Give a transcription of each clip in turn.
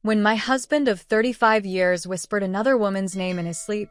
When my husband of 35 years whispered another woman's name in his sleep,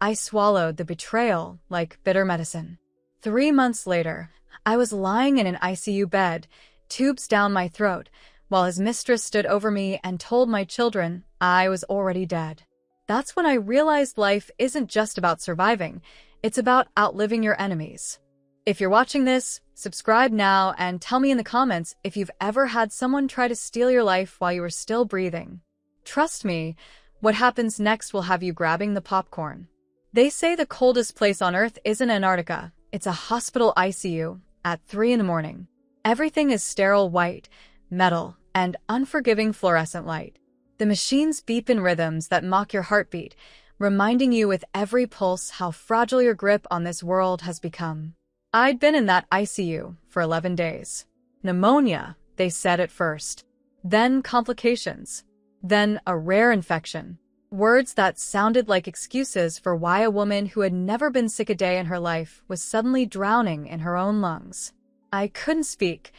I swallowed the betrayal like bitter medicine. 3 months later, I was lying in an ICU bed, tubes down my throat, while his mistress stood over me and told my children I was already dead. That's when I realized life isn't just about surviving, it's about outliving your enemies. If you're watching this, subscribe now and tell me in the comments if you've ever had someone try to steal your life while you were still breathing. Trust me, what happens next will have you grabbing the popcorn. They say the coldest place on Earth isn't Antarctica, it's a hospital ICU at 3 in the morning. Everything is sterile white, metal, and unforgiving fluorescent light. The machines beep in rhythms that mock your heartbeat, reminding you with every pulse how fragile your grip on this world has become. I'd been in that ICU for 11 days. Pneumonia, they said at first. Then complications. Then a rare infection. Words that sounded like excuses for why a woman who had never been sick a day in her life was suddenly drowning in her own lungs. I couldn't speak,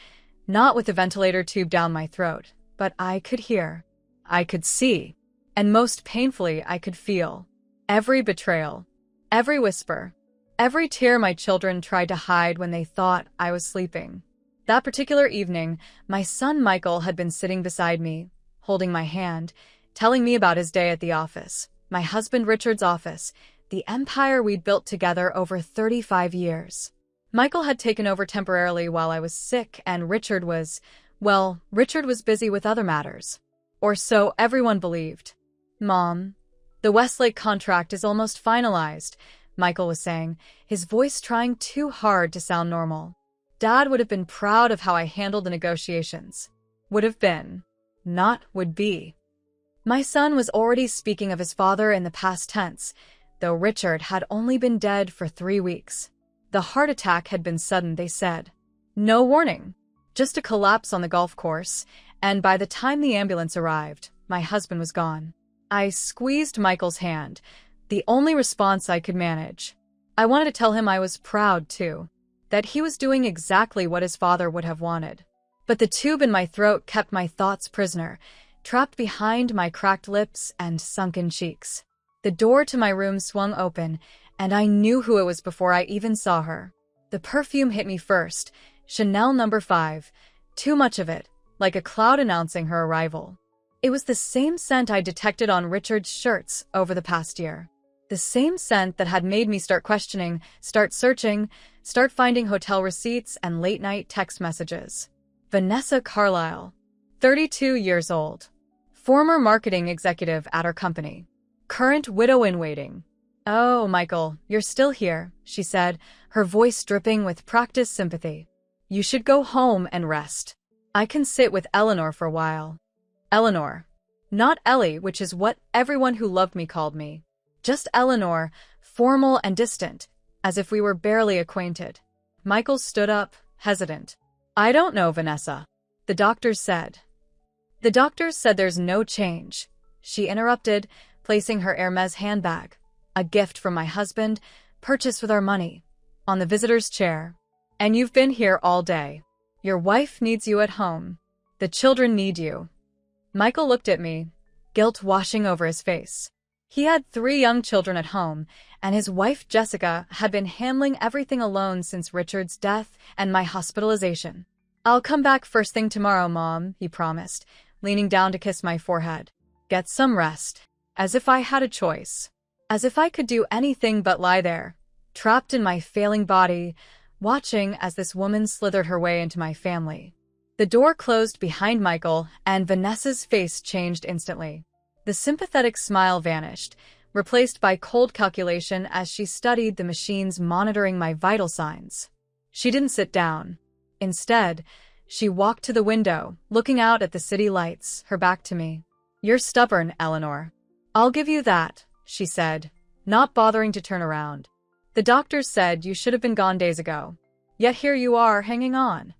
not with the ventilator tube down my throat, but I could hear. I could see. And most painfully, I could feel. Every betrayal. Every whisper. Every tear my children tried to hide when they thought I was sleeping. That particular evening, my son Michael had been sitting beside me, holding my hand, telling me about his day at the office, my husband Richard's office, the empire we'd built together over 35 years. Michael had taken over temporarily while I was sick, and Richard was busy with other matters. Or so everyone believed. Mom, the Westlake contract is almost finalized, Michael was saying, his voice trying too hard to sound normal. Dad would have been proud of how I handled the negotiations. Would have been. Not would be. My son was already speaking of his father in the past tense, though Richard had only been dead for 3 weeks. The heart attack had been sudden, they said. No warning. Just a collapse on the golf course, and by the time the ambulance arrived, my husband was gone. I squeezed Michael's hand, the only response I could manage. I wanted to tell him I was proud, too, that he was doing exactly what his father would have wanted. But the tube in my throat kept my thoughts prisoner, trapped behind my cracked lips and sunken cheeks. The door to my room swung open, and I knew who it was before I even saw her. The perfume hit me first, Chanel No. 5, too much of it, like a cloud announcing her arrival. It was the same scent I detected on Richard's shirts over the past year. The same scent that had made me start questioning, start searching, start finding hotel receipts and late-night text messages. Vanessa Carlisle, 32 years old. Former marketing executive at our company. Current widow-in-waiting. Oh, Michael, you're still here, she said, her voice dripping with practiced sympathy. You should go home and rest. I can sit with Eleanor for a while. Eleanor. Not Ellie, which is what everyone who loved me called me. Just Eleanor, formal and distant, as if we were barely acquainted. Michael stood up, hesitant. I don't know, Vanessa. The doctors said. The doctors said there's no change, she interrupted, placing her Hermes handbag, a gift from my husband, purchased with our money, on the visitor's chair. And you've been here all day. Your wife needs you at home. The children need you. Michael looked at me, guilt washing over his face. He had 3 young children at home, and his wife Jessica had been handling everything alone since Richard's death and my hospitalization. I'll come back first thing tomorrow, Mom, he promised, leaning down to kiss my forehead. Get some rest. As if I had a choice. As if I could do anything but lie there, trapped in my failing body, watching as this woman slithered her way into my family. The door closed behind Michael, and Vanessa's face changed instantly. The sympathetic smile vanished, replaced by cold calculation as she studied the machines monitoring my vital signs. She didn't sit down. Instead, she walked to the window, looking out at the city lights, her back to me. You're stubborn, Eleanor. I'll give you that, she said, not bothering to turn around. The doctors said you should have been gone days ago. Yet here you are, hanging on.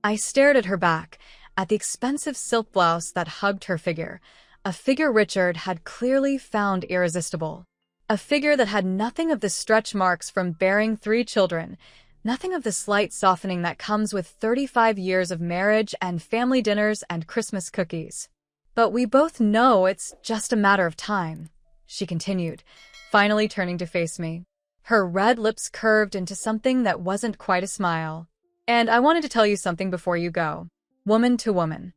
I stared at her back, at the expensive silk blouse that hugged her figure, a figure Richard had clearly found irresistible. A figure that had nothing of the stretch marks from bearing 3 children, nothing of the slight softening that comes with 35 years of marriage and family dinners and Christmas cookies. But we both know it's just a matter of time, she continued, finally turning to face me. Her red lips curved into something that wasn't quite a smile. And I wanted to tell you something before you go. Woman to woman.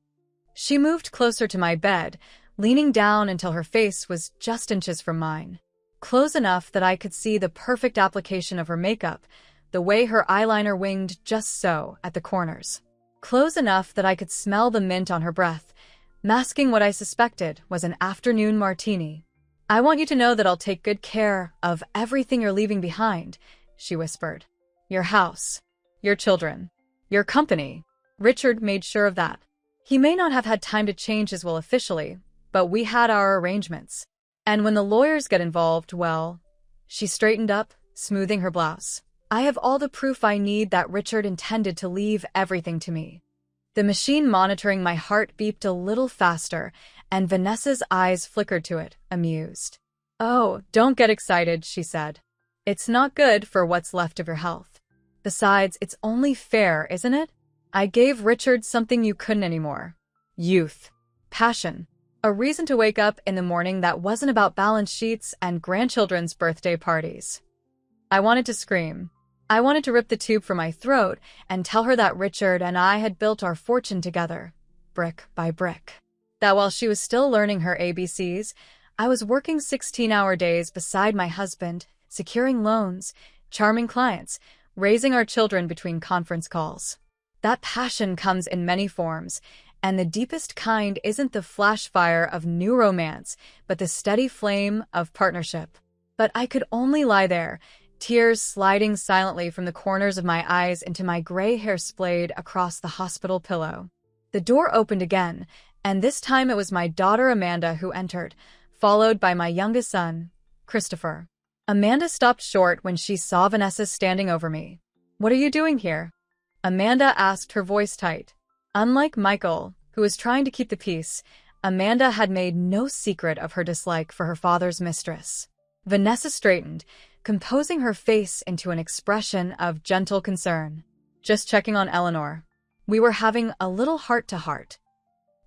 She moved closer to my bed, leaning down until her face was just inches from mine. Close enough that I could see the perfect application of her makeup, the way her eyeliner winged just so at the corners. Close enough that I could smell the mint on her breath, masking what I suspected was an afternoon martini. I want you to know that I'll take good care of everything you're leaving behind, she whispered. Your house, your children, your company. Richard made sure of that. He may not have had time to change his will officially, but we had our arrangements. And when the lawyers get involved, well, she straightened up, smoothing her blouse. I have all the proof I need that Richard intended to leave everything to me. The machine monitoring my heart beeped a little faster, and Vanessa's eyes flickered to it, amused. Oh, don't get excited, she said. It's not good for what's left of your health. Besides, it's only fair, isn't it? I gave Richard something you couldn't anymore. Youth. Passion. A reason to wake up in the morning that wasn't about balance sheets and grandchildren's birthday parties. I wanted to scream. I wanted to rip the tube from my throat and tell her that Richard and I had built our fortune together, brick by brick. That while she was still learning her ABCs, I was working 16-hour days beside my husband, securing loans, charming clients, raising our children between conference calls. That passion comes in many forms, and the deepest kind isn't the flash fire of new romance, but the steady flame of partnership. But I could only lie there, tears sliding silently from the corners of my eyes into my gray hair splayed across the hospital pillow. The door opened again, and this time it was my daughter Amanda who entered, followed by my youngest son, Christopher. Amanda stopped short when she saw Vanessa standing over me. What are you doing here? Amanda asked, her voice tight. Unlike Michael, who was trying to keep the peace, Amanda had made no secret of her dislike for her father's mistress. Vanessa straightened, composing her face into an expression of gentle concern. Just checking on Eleanor. We were having a little heart-to-heart.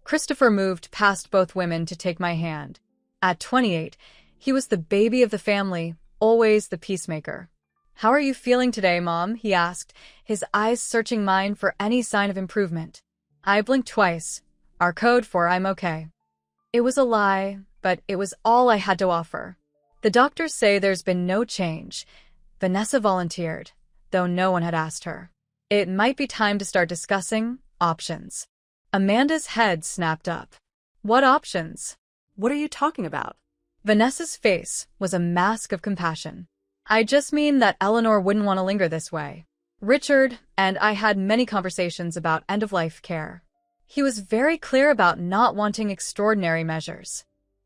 Christopher moved past both women to take my hand. At 28, he was the baby of the family, always the peacemaker. How are you feeling today, Mom? He asked, his eyes searching mine for any sign of improvement. I blinked twice, our code for I'm okay. It was a lie, but it was all I had to offer. The doctors say there's been no change. Vanessa volunteered, though no one had asked her. It might be time to start discussing options. Amanda's head snapped up. What options? What are you talking about? Vanessa's face was a mask of compassion. I just mean that Eleanor wouldn't want to linger this way. Richard and I had many conversations about end-of-life care. He was very clear about not wanting extraordinary measures.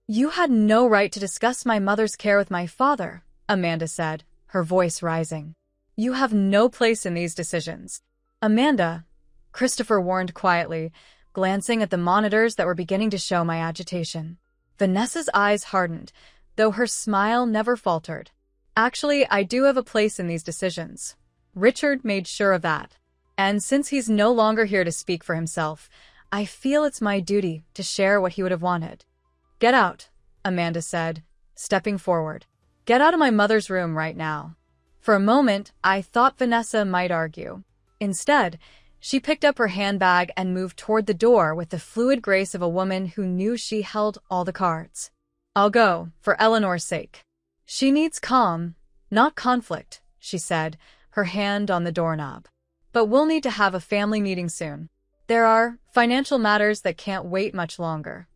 You had no right to discuss my mother's care with my father, Amanda said, her voice rising. You have no place in these decisions. Amanda, Christopher warned quietly, glancing at the monitors that were beginning to show my agitation. Vanessa's eyes hardened, though her smile never faltered. Actually, I do have a place in these decisions. Richard made sure of that. And since he's no longer here to speak for himself, I feel it's my duty to share what he would have wanted. Get out, Amanda said, stepping forward. Get out of my mother's room right now. For a moment, I thought Vanessa might argue. Instead, she picked up her handbag and moved toward the door with the fluid grace of a woman who knew she held all the cards. I'll go, for Eleanor's sake. She needs calm, not conflict, she said, her hand on the doorknob. But we'll need to have a family meeting soon. There are financial matters that can't wait much longer.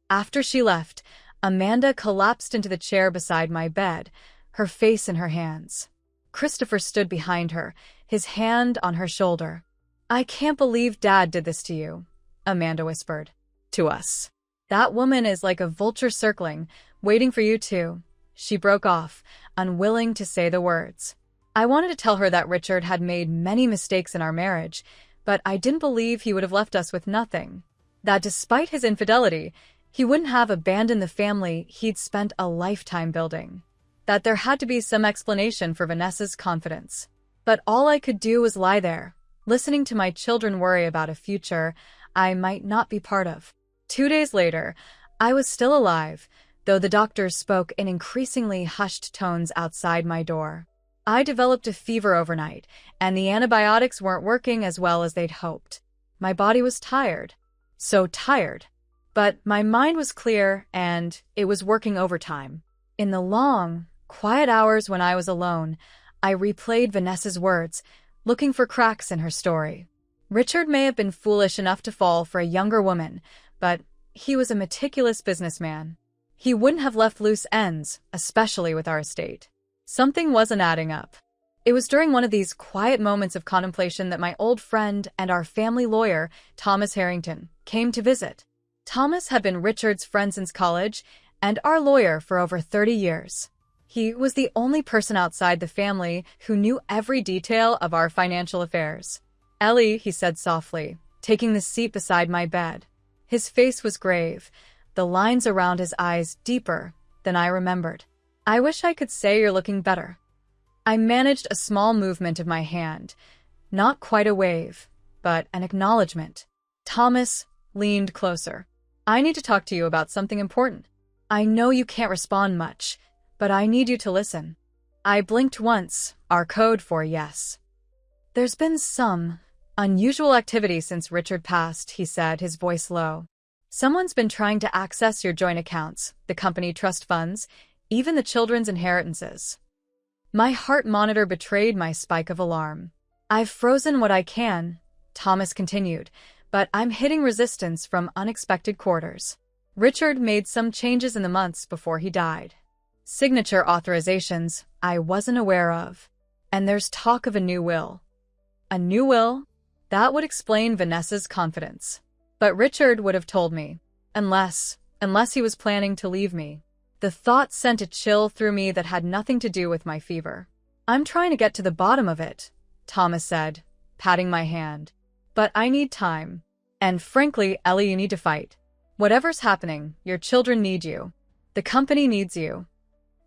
After she left, Amanda collapsed into the chair beside my bed, her face in her hands. Christopher stood behind her, his hand on her shoulder. I can't believe Dad did this to you, Amanda whispered. To us. That woman is like a vulture circling, waiting for you too. She broke off, unwilling to say the words. I wanted to tell her that Richard had made many mistakes in our marriage, but I didn't believe he would have left us with nothing. That despite his infidelity, he wouldn't have abandoned the family he'd spent a lifetime building. That there had to be some explanation for Vanessa's confidence. But all I could do was lie there, listening to my children worry about a future I might not be part of. 2 days later, I was still alive, though the doctors spoke in increasingly hushed tones outside my door. I developed a fever overnight, and the antibiotics weren't working as well as they'd hoped. My body was tired. So tired. But my mind was clear, and it was working overtime. In the long, quiet hours when I was alone, I replayed Vanessa's words, looking for cracks in her story. Richard may have been foolish enough to fall for a younger woman, but he was a meticulous businessman. He wouldn't have left loose ends, especially with our estate. Something wasn't adding up. It was during one of these quiet moments of contemplation that my old friend and our family lawyer, Thomas Harrington, came to visit. Thomas had been Richard's friend since college and our lawyer for over 30 years. He was the only person outside the family who knew every detail of our financial affairs. "Ellie," he said softly, taking the seat beside my bed. His face was grave, the lines around his eyes deeper than I remembered. "I wish I could say you're looking better." I managed a small movement of my hand, not quite a wave, but an acknowledgement. Thomas leaned closer. "I need to talk to you about something important. I know you can't respond much, but I need you to listen." I blinked once, our code for yes. "There's been some unusual activity since Richard passed," he said, his voice low. "Someone's been trying to access your joint accounts, the company trust funds, even the children's inheritances." My heart monitor betrayed my spike of alarm. "I've frozen what I can," Thomas continued, "but I'm hitting resistance from unexpected quarters. Richard made some changes in the months before he died. Signature authorizations I wasn't aware of. And there's talk of a new will." A new will? That would explain Vanessa's confidence. But Richard would have told me. Unless he was planning to leave me. The thought sent a chill through me that had nothing to do with my fever. "I'm trying to get to the bottom of it," Thomas said, patting my hand. "But I need time. And frankly, Ellie, you need to fight. Whatever's happening, your children need you. The company needs you."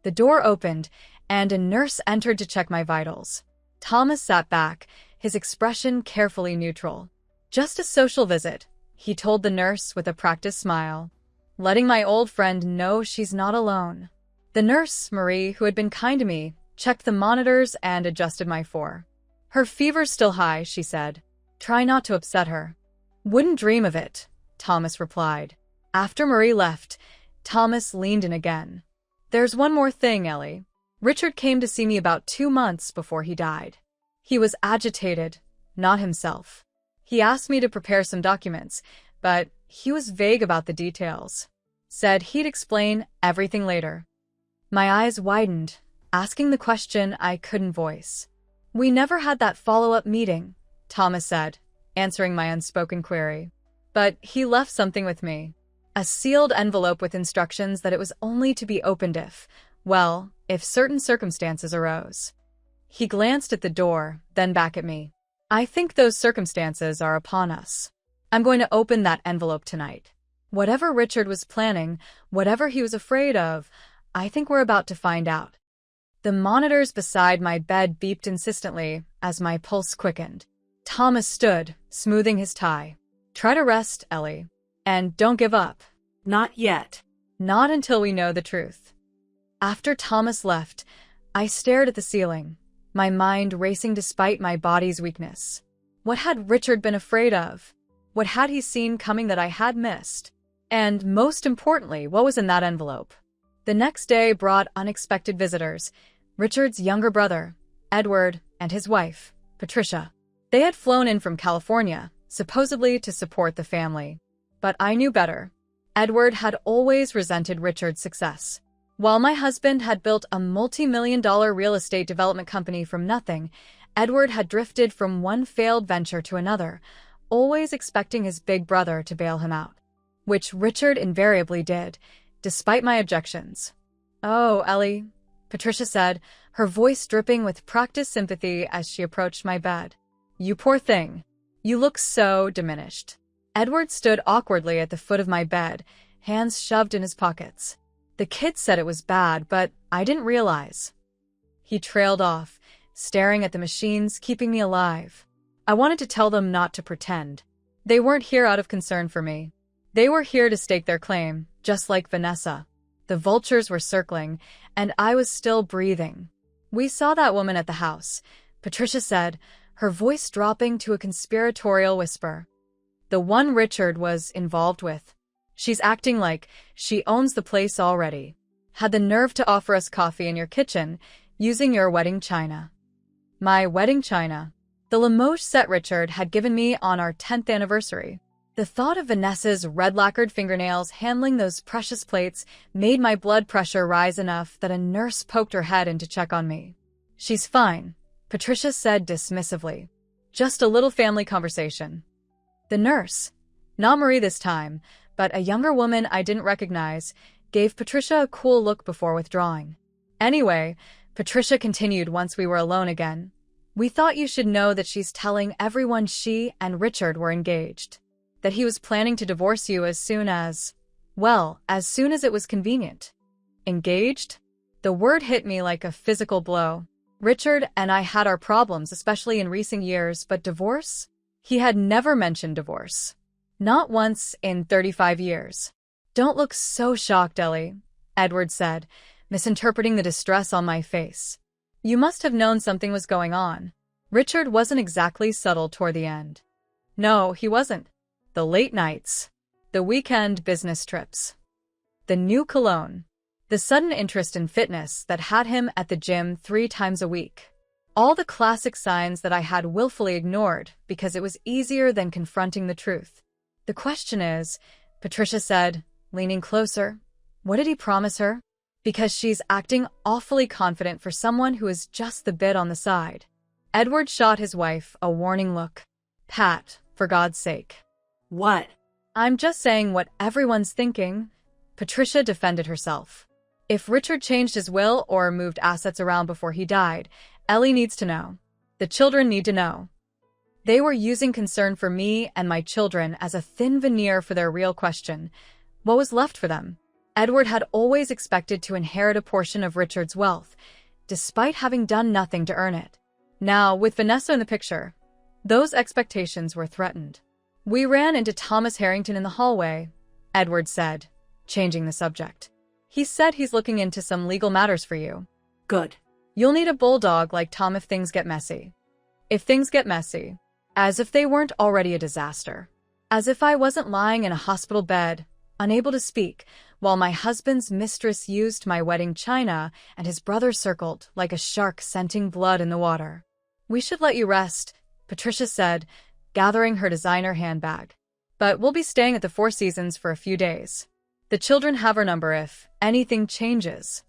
The door opened, and a nurse entered to check my vitals. Thomas sat back, his expression carefully neutral. "Just a social visit," he told the nurse with a practiced smile, letting my old friend know she's not alone. The nurse, Marie, who had been kind to me, checked the monitors and adjusted my IV. "Her fever's still high," she said. "Try not to upset her." "Wouldn't dream of it," Thomas replied. After Marie left, Thomas leaned in again. "There's one more thing, Ellie. Richard came to see me about 2 months before he died. He was agitated, not himself. He asked me to prepare some documents, but he was vague about the details. Said he'd explain everything later." My eyes widened, asking the question I couldn't voice. "We never had that follow-up meeting," Thomas said, answering my unspoken query. "But he left something with me. A sealed envelope with instructions that it was only to be opened if certain circumstances arose." He glanced at the door, then back at me. "I think those circumstances are upon us. I'm going to open that envelope tonight. Whatever Richard was planning, whatever he was afraid of, I think we're about to find out." The monitors beside my bed beeped insistently as my pulse quickened. Thomas stood, smoothing his tie. "Try to rest, Ellie. And don't give up." "Not yet." "Not until we know the truth." After Thomas left, I stared at the ceiling, my mind racing despite my body's weakness. What had Richard been afraid of? What had he seen coming that I had missed? And most importantly, what was in that envelope? The next day brought unexpected visitors. Richard's younger brother, Edward, and his wife, Patricia. They had flown in from California, supposedly to support the family. But I knew better. Edward had always resented Richard's success. While my husband had built a multi-million-dollar real estate development company from nothing, Edward had drifted from one failed venture to another, always expecting his big brother to bail him out. Which Richard invariably did, despite my objections. "Oh, Ellie," Patricia said, her voice dripping with practiced sympathy as she approached my bed. "You poor thing. You look so diminished." Edward stood awkwardly at the foot of my bed, hands shoved in his pockets. "The kids said it was bad, but I didn't realize." He trailed off, staring at the machines keeping me alive. I wanted to tell them not to pretend. They weren't here out of concern for me. They were here to stake their claim, just like Vanessa. The vultures were circling, and I was still breathing. "We saw that woman at the house," Patricia said, her voice dropping to a conspiratorial whisper. "The one Richard was involved with. She's acting like she owns the place already. Had the nerve to offer us coffee in your kitchen, using your wedding china." My wedding china. The Limoges set Richard had given me on our 10th anniversary. The thought of Vanessa's red-lacquered fingernails handling those precious plates made my blood pressure rise enough that a nurse poked her head in to check on me. "She's fine," Patricia said dismissively. "Just a little family conversation." The nurse, not Marie this time, but a younger woman I didn't recognize, gave Patricia a cool look before withdrawing. "Anyway," Patricia continued once we were alone again, "we thought you should know that she's telling everyone she and Richard were engaged. That he was planning to divorce you as soon as it was convenient." Engaged? The word hit me like a physical blow. Richard and I had our problems, especially in recent years, but divorce? He had never mentioned divorce. Not once in 35 years. "Don't look so shocked, Ellie," Edward said, misinterpreting the distress on my face. "You must have known something was going on." Richard wasn't exactly subtle toward the end. No, he wasn't. The late nights. The weekend business trips. The new cologne. The sudden interest in fitness that had him at the gym 3 times a week. All the classic signs that I had willfully ignored because it was easier than confronting the truth. "The question is," Patricia said, leaning closer, "what did he promise her? Because she's acting awfully confident for someone who is just the bit on the side." Edward shot his wife a warning look. "Pat, for God's sake." "What?" "I'm just saying what everyone's thinking," Patricia defended herself. "If Richard changed his will or moved assets around before he died, Ellie needs to know. The children need to know." They were using concern for me and my children as a thin veneer for their real question. What was left for them? Edward had always expected to inherit a portion of Richard's wealth, despite having done nothing to earn it. Now, with Vanessa in the picture, those expectations were threatened. "We ran into Thomas Harrington in the hallway," Edward said, changing the subject. "He said he's looking into some legal matters for you." "Good." "You'll need a bulldog like Tom if things get messy." If things get messy. As if they weren't already a disaster. As if I wasn't lying in a hospital bed, unable to speak, while my husband's mistress used my wedding china and his brother circled like a shark scenting blood in the water. "We should let you rest," Patricia said, gathering her designer handbag. "But we'll be staying at the Four Seasons for a few days. The children have her number if anything changes."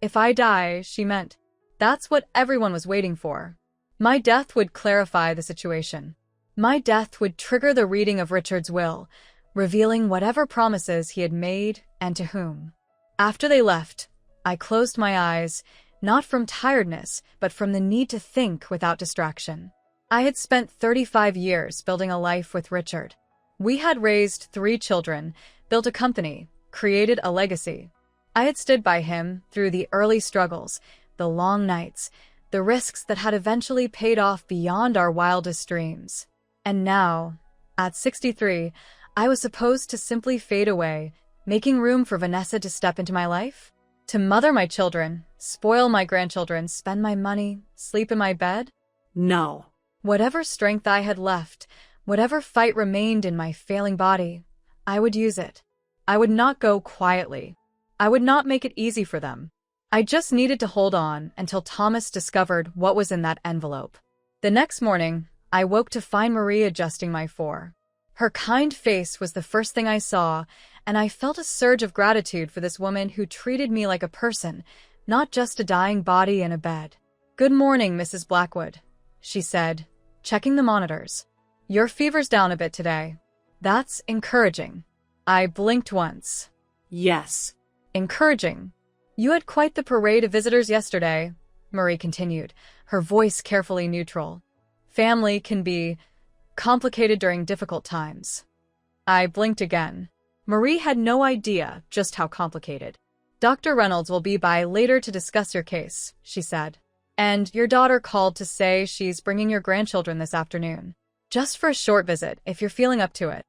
If I die, she meant. That's what everyone was waiting for. My death would clarify the situation. My death would trigger the reading of Richard's will, revealing whatever promises he had made and to whom. After they left, I closed my eyes, not from tiredness, but from the need to think without distraction. I had spent 35 years building a life with Richard. We had raised 3 children, built a company, created a legacy. I had stood by him through the early struggles, the long nights, the risks that had eventually paid off beyond our wildest dreams. And now, at 63, I was supposed to simply fade away, making room for Vanessa to step into my life? To mother my children, spoil my grandchildren, spend my money, sleep in my bed? No. Whatever strength I had left, whatever fight remained in my failing body, I would use it. I would not go quietly. I would not make it easy for them. I just needed to hold on until Thomas discovered what was in that envelope. The next morning, I woke to find Marie adjusting my four. Her kind face was the first thing I saw, and I felt a surge of gratitude for this woman who treated me like a person, not just a dying body in a bed. "Good morning, Mrs. Blackwood," she said, checking the monitors. "Your fever's down a bit today. That's encouraging." I blinked once. "Yes." "Encouraging. You had quite the parade of visitors yesterday," Marie continued, her voice carefully neutral. "Family can be complicated during difficult times." I blinked again. Marie had no idea just how complicated. "Dr. Reynolds will be by later to discuss your case," she said. "And your daughter called to say she's bringing your grandchildren this afternoon. Just for a short visit, if you're feeling up to it."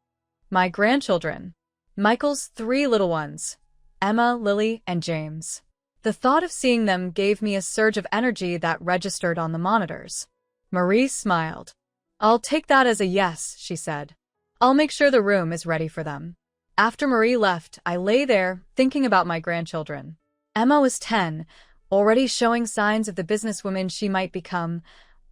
"My grandchildren?" Michael's 3 little ones, Emma, Lily, and James. The thought of seeing them gave me a surge of energy that registered on the monitors. Marie smiled. "I'll take that as a yes," she said. "I'll make sure the room is ready for them." After Marie left, I lay there, thinking about my grandchildren. Emma was 10, already showing signs of the businesswoman she might become,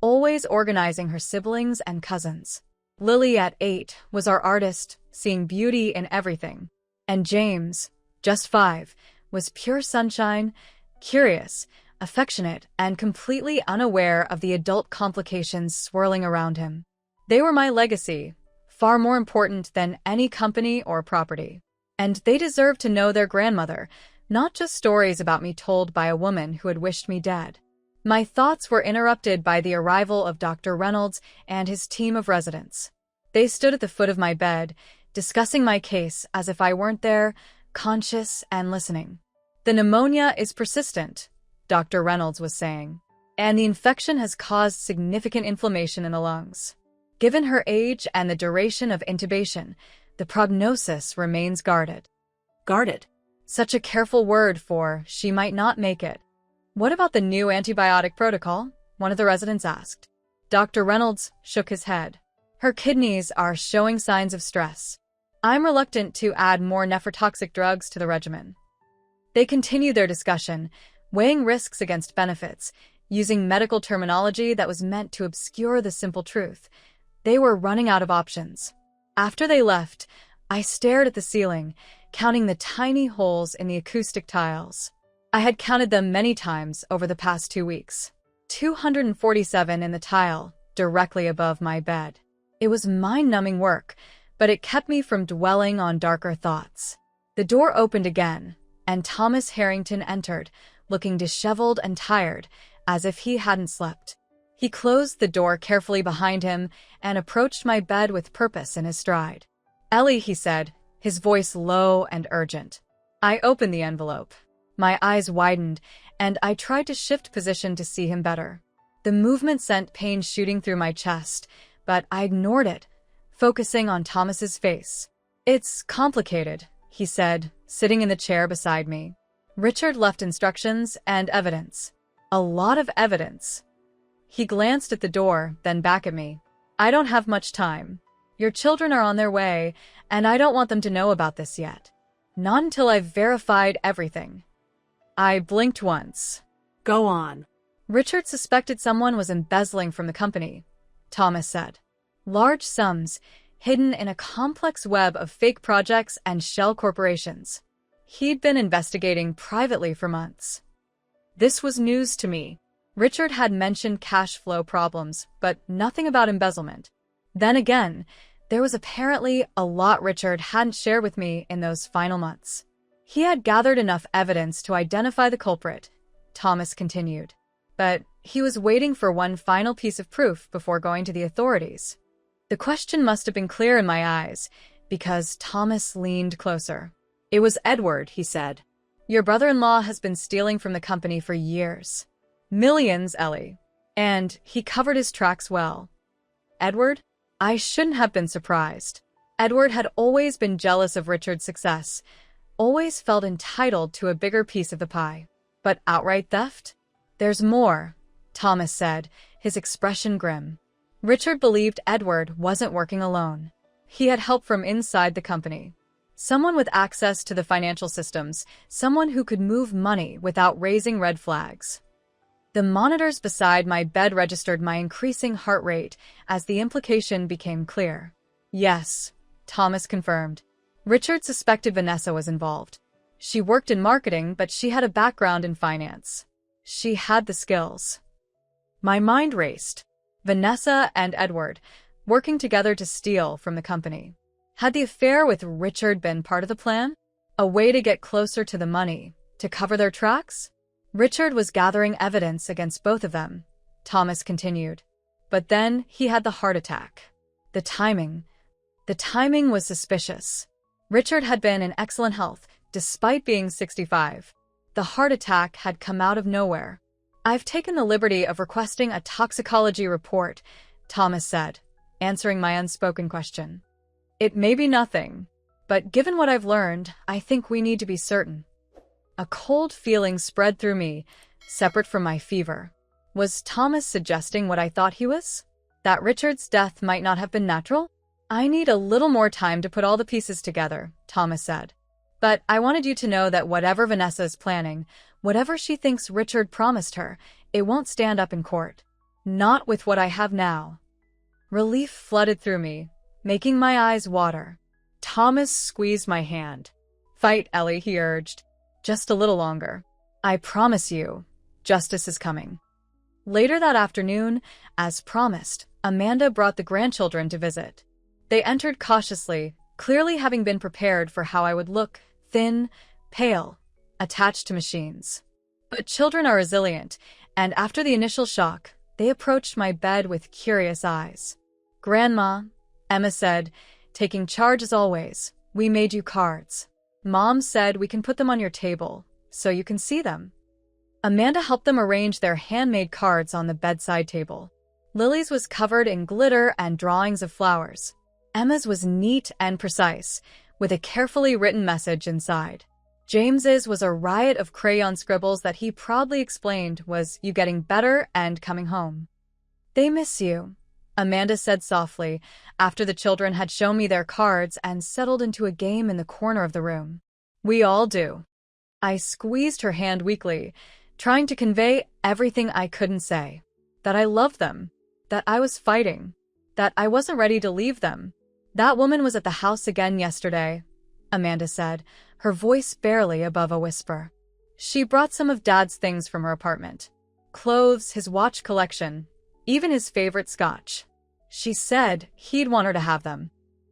always organizing her siblings and cousins. Lily, at 8, was our artist, seeing beauty in everything. And James, just 5, was pure sunshine, curious, affectionate, and completely unaware of the adult complications swirling around him. They were my legacy, far more important than any company or property. And they deserved to know their grandmother, not just stories about me told by a woman who had wished me dead. My thoughts were interrupted by the arrival of Dr. Reynolds and his team of residents. They stood at the foot of my bed, discussing my case as if I weren't there, conscious and listening. "The pneumonia is persistent," Dr. Reynolds was saying, "and the infection has caused significant inflammation in the lungs. Given her age and the duration of intubation, the prognosis remains guarded." Guarded? Such a careful word for she might not make it. "What about the new antibiotic protocol?" one of the residents asked. Dr. Reynolds shook his head. "Her kidneys are showing signs of stress. I'm reluctant to add more nephrotoxic drugs to the regimen." They continued their discussion, weighing risks against benefits, using medical terminology that was meant to obscure the simple truth. They were running out of options. After they left, I stared at the ceiling, counting the tiny holes in the acoustic tiles. I had counted them many times over the past 2 weeks. 247 in the tile, directly above my bed. It was mind-numbing work, but it kept me from dwelling on darker thoughts. The door opened again, and Thomas Harrington entered, looking disheveled and tired, as if he hadn't slept. He closed the door carefully behind him and approached my bed with purpose in his stride. "Ellie," he said, his voice low and urgent. I opened the envelope. My eyes widened, and I tried to shift position to see him better. The movement sent pain shooting through my chest, but I ignored it, focusing on Thomas's face. "It's complicated," he said, sitting in the chair beside me. "Richard left instructions and evidence. A lot of evidence." He glanced at the door, then back at me. "I don't have much time. Your children are on their way, and I don't want them to know about this yet. Not until I've verified everything." I blinked once. Go on. "Richard suspected someone was embezzling from the company," Thomas said. "Large sums, hidden in a complex web of fake projects and shell corporations. He'd been investigating privately for months." This was news to me. Richard had mentioned cash flow problems, but nothing about embezzlement. Then again, there was apparently a lot Richard hadn't shared with me in those final months. "He had gathered enough evidence to identify the culprit," Thomas continued. "But he was waiting for one final piece of proof before going to the authorities." The question must have been clear in my eyes, because Thomas leaned closer. "It was Edward," he said. "Your brother-in-law has been stealing from the company for years. Millions, Ellie. And he covered his tracks well." "Edward?" I shouldn't have been surprised. Edward had always been jealous of Richard's success, always felt entitled to a bigger piece of the pie. But outright theft? "There's more," Thomas said, his expression grim. Richard believed Edward wasn't working alone. He had help from inside the company. Someone with access to the financial systems, someone who could move money without raising red flags. The monitors beside my bed registered my increasing heart rate as the implication became clear. "Yes," Thomas confirmed. "Richard suspected Vanessa was involved. She worked in marketing, but she had a background in finance. She had the skills." My mind raced. Vanessa and Edward, working together to steal from the company. Had the affair with Richard been part of the plan? A way to get closer to the money, to cover their tracks? "Richard was gathering evidence against both of them," Thomas continued. "But then he had the heart attack. The timing was suspicious. Richard had been in excellent health, despite being 65. The heart attack had come out of nowhere. "I've taken the liberty of requesting a toxicology report," Thomas said, answering my unspoken question. "It may be nothing," But given what I've learned, I think we need to be certain. A cold feeling spread through me, separate from my fever. Was Thomas suggesting what I thought he was? That Richard's death might not have been natural? I need a little more time to put all the pieces together, Thomas said. But I wanted you to know that whatever Vanessa is planning, whatever she thinks Richard promised her, it won't stand up in court. Not with what I have now. Relief flooded through me, making my eyes water. Thomas squeezed my hand. Fight, Ellie, he urged. Just a little longer. I promise you, justice is coming. Later that afternoon, as promised, Amanda brought the grandchildren to visit. They entered cautiously, clearly having been prepared for how I would look, thin, pale, attached to machines. But children are resilient, and after the initial shock, they approached my bed with curious eyes. Grandma, Emma said, taking charge as always, we made you cards. Mom said we can put them on your table, so you can see them. Amanda helped them arrange their handmade cards on the bedside table. Lily's was covered in glitter and drawings of flowers. Emma's was neat and precise, with a carefully written message inside. James's was a riot of crayon scribbles that he proudly explained was you getting better and coming home. They miss you, Amanda said softly, after the children had shown me their cards and settled into a game in the corner of the room. We all do. I squeezed her hand weakly, trying to convey everything I couldn't say. That I loved them. That I was fighting. That I wasn't ready to leave them. That woman was at the house again yesterday, Amanda said, her voice barely above a whisper. She brought some of Dad's things from her apartment. Clothes, his watch collection, even his favorite scotch. She said he'd want her to have them.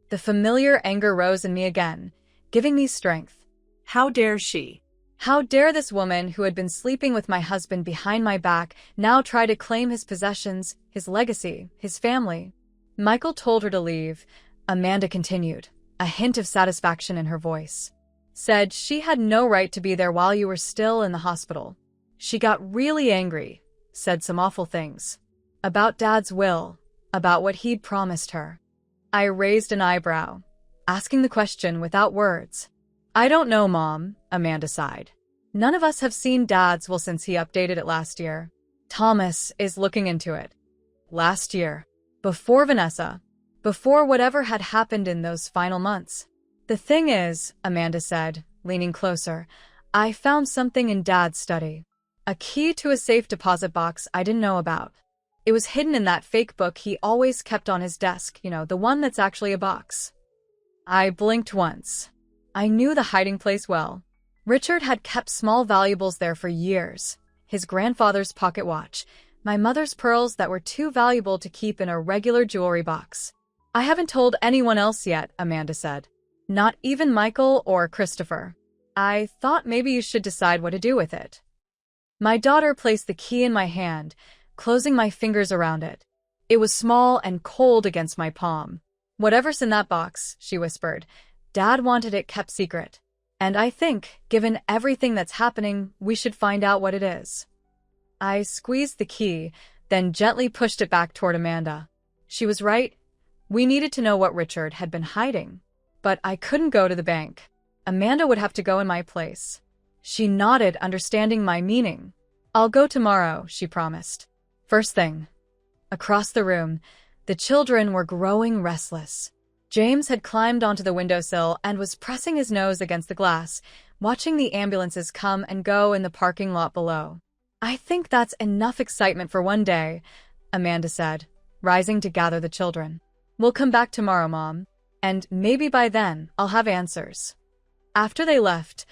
The familiar anger rose in me again, giving me strength. How dare she? How dare this woman who had been sleeping with my husband behind my back now try to claim his possessions, his legacy, his family? Michael told her to leave, Amanda continued, a hint of satisfaction in her voice. Said she had no right to be there while you were still in the hospital. She got really angry, said some awful things. About Dad's will, about what he'd promised her. I raised an eyebrow, asking the question without words. I don't know, Mom, Amanda sighed. None of us have seen Dad's will since he updated it last year. Thomas is looking into it. Last year. Before Vanessa. Before whatever had happened in those final months. The thing is, Amanda said, leaning closer, I found something in Dad's study. A key to a safe deposit box I didn't know about. It was hidden in that fake book he always kept on his desk, the one that's actually a box. I blinked once. I knew the hiding place well. Richard had kept small valuables there for years. His grandfather's pocket watch, my mother's pearls that were too valuable to keep in a regular jewelry box. I haven't told anyone else yet, Amanda said. Not even Michael or Christopher. I thought maybe you should decide what to do with it. My daughter placed the key in my hand, closing my fingers around it. It was small and cold against my palm. Whatever's in that box, she whispered. Dad wanted it kept secret. And I think, given everything that's happening, we should find out what it is. I squeezed the key, then gently pushed it back toward Amanda. She was right. We needed to know what Richard had been hiding. But I couldn't go to the bank. Amanda would have to go in my place. She nodded, understanding my meaning. I'll go tomorrow, she promised. First thing. Across the room, the children were growing restless. James had climbed onto the windowsill and was pressing his nose against the glass, watching the ambulances come and go in the parking lot below. I think that's enough excitement for one day, Amanda said, rising to gather the children. We'll come back tomorrow, Mom, and maybe by then I'll have answers. After they left,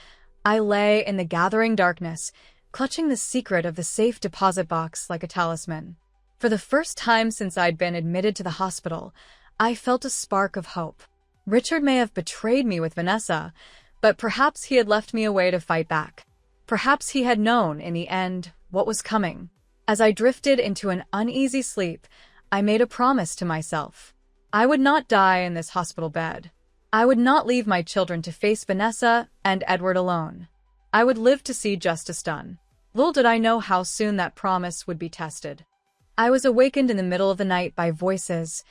I lay in the gathering darkness, clutching the secret of the safe deposit box like a talisman. For the first time since I'd been admitted to the hospital, I felt a spark of hope. Richard may have betrayed me with Vanessa, but perhaps he had left me a way to fight back. Perhaps he had known, in the end, what was coming. As I drifted into an uneasy sleep, I made a promise to myself. I would not die in this hospital bed. I would not leave my children to face Vanessa and Edward alone. I would live to see justice done. Little did I know how soon that promise would be tested. I was awakened in the middle of the night by voices,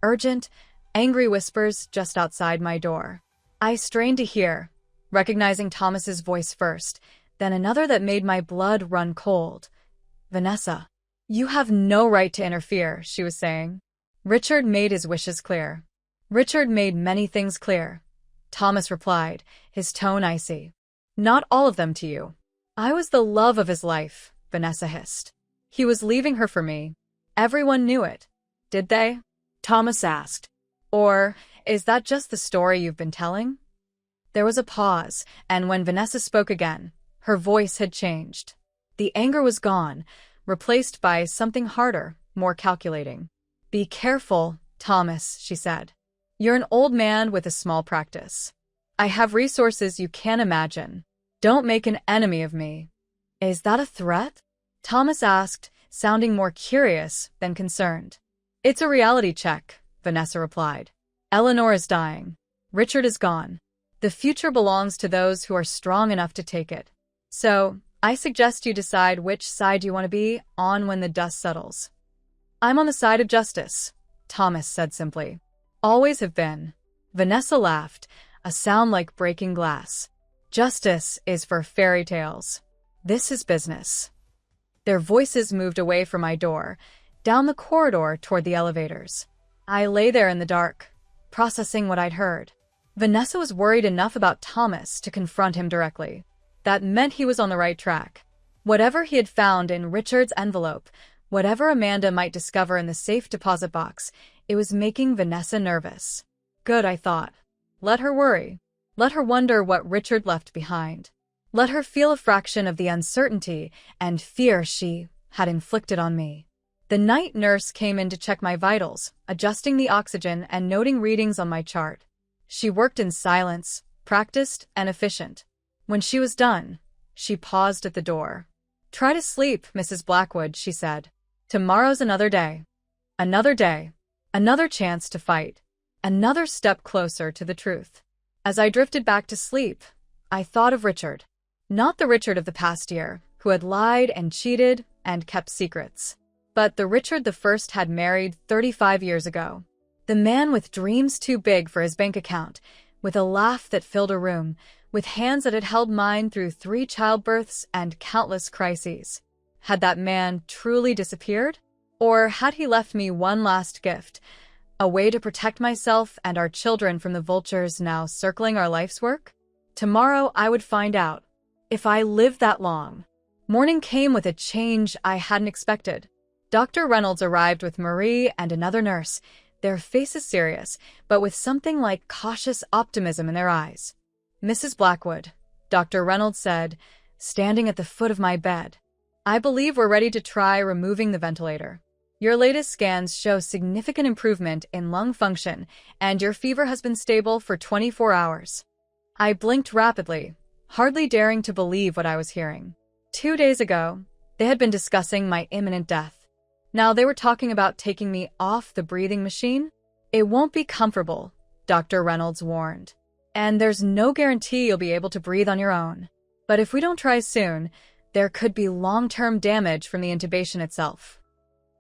urgent, angry whispers just outside my door. I strained to hear, recognizing Thomas's voice first, then another that made my blood run cold. Vanessa. You have no right to interfere, she was saying. Richard made his wishes clear. Richard made many things clear. Thomas replied, his tone icy. Not all of them to you. I was the love of his life, Vanessa hissed. He was leaving her for me. Everyone knew it. Did they? Thomas asked. Or is that just the story you've been telling? There was a pause, and when Vanessa spoke again, her voice had changed. The anger was gone, replaced by something harder, more calculating. Be careful, Thomas, she said. You're an old man with a small practice. I have resources you can't imagine. Don't make an enemy of me. Is that a threat? Thomas asked, sounding more curious than concerned. It's a reality check, Vanessa replied. Eleanor is dying. Richard is gone. The future belongs to those who are strong enough to take it. So, I suggest you decide which side you want to be on when the dust settles. I'm on the side of justice, Thomas said simply. Always have been. Vanessa laughed, a sound like breaking glass. Justice is for fairy tales. This is business. Their voices moved away from my door, down the corridor toward the elevators. I lay there in the dark, processing what I'd heard. Vanessa was worried enough about Thomas to confront him directly. That meant he was on the right track. Whatever he had found in Richard's envelope, whatever Amanda might discover in the safe deposit box, it was making Vanessa nervous. Good, I thought. Let her worry. Let her wonder what Richard left behind. Let her feel a fraction of the uncertainty and fear she had inflicted on me. The night nurse came in to check my vitals, adjusting the oxygen and noting readings on my chart. She worked in silence, practiced and efficient. When she was done, she paused at the door. Try to sleep, Mrs. Blackwood, she said. Tomorrow's another day. Another day. Another chance to fight. Another step closer to the truth. As I drifted back to sleep, I thought of Richard. Not the Richard of the past year, who had lied and cheated and kept secrets, but the Richard the first had married 35 years ago. The man with dreams too big for his bank account, with a laugh that filled a room, with hands that had held mine through 3 childbirths and countless crises. Had that man truly disappeared? Or had he left me one last gift, a way to protect myself and our children from the vultures now circling our life's work? Tomorrow I would find out, if I lived that long. Morning came with a change I hadn't expected. Dr. Reynolds arrived with Marie and another nurse, their faces serious, but with something like cautious optimism in their eyes. Mrs. Blackwood, Dr. Reynolds said, standing at the foot of my bed. I believe we're ready to try removing the ventilator. Your latest scans show significant improvement in lung function, and your fever has been stable for 24 hours. I blinked rapidly, hardly daring to believe what I was hearing. 2 days ago, they had been discussing my imminent death. Now they were talking about taking me off the breathing machine? It won't be comfortable, Dr. Reynolds warned. And there's no guarantee you'll be able to breathe on your own. But if we don't try soon, there could be long-term damage from the intubation itself.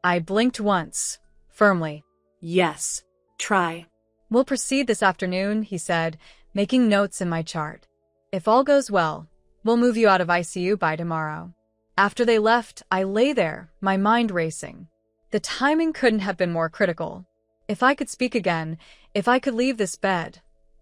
I blinked once, firmly. Yes, try. We'll proceed this afternoon, he said, making notes in my chart. If all goes well, we'll move you out of ICU by tomorrow. After they left, I lay there, my mind racing. The timing couldn't have been more critical. If I could speak again, if I could leave this bed,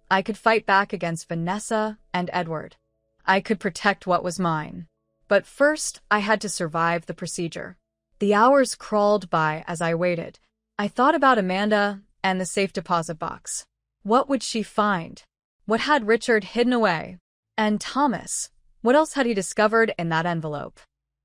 I could fight back against Vanessa and Edward. I could protect what was mine. But first, I had to survive the procedure. The hours crawled by as I waited. I thought about Amanda and the safe deposit box. What would she find? What had Richard hidden away? And Thomas, what else had he discovered in that envelope?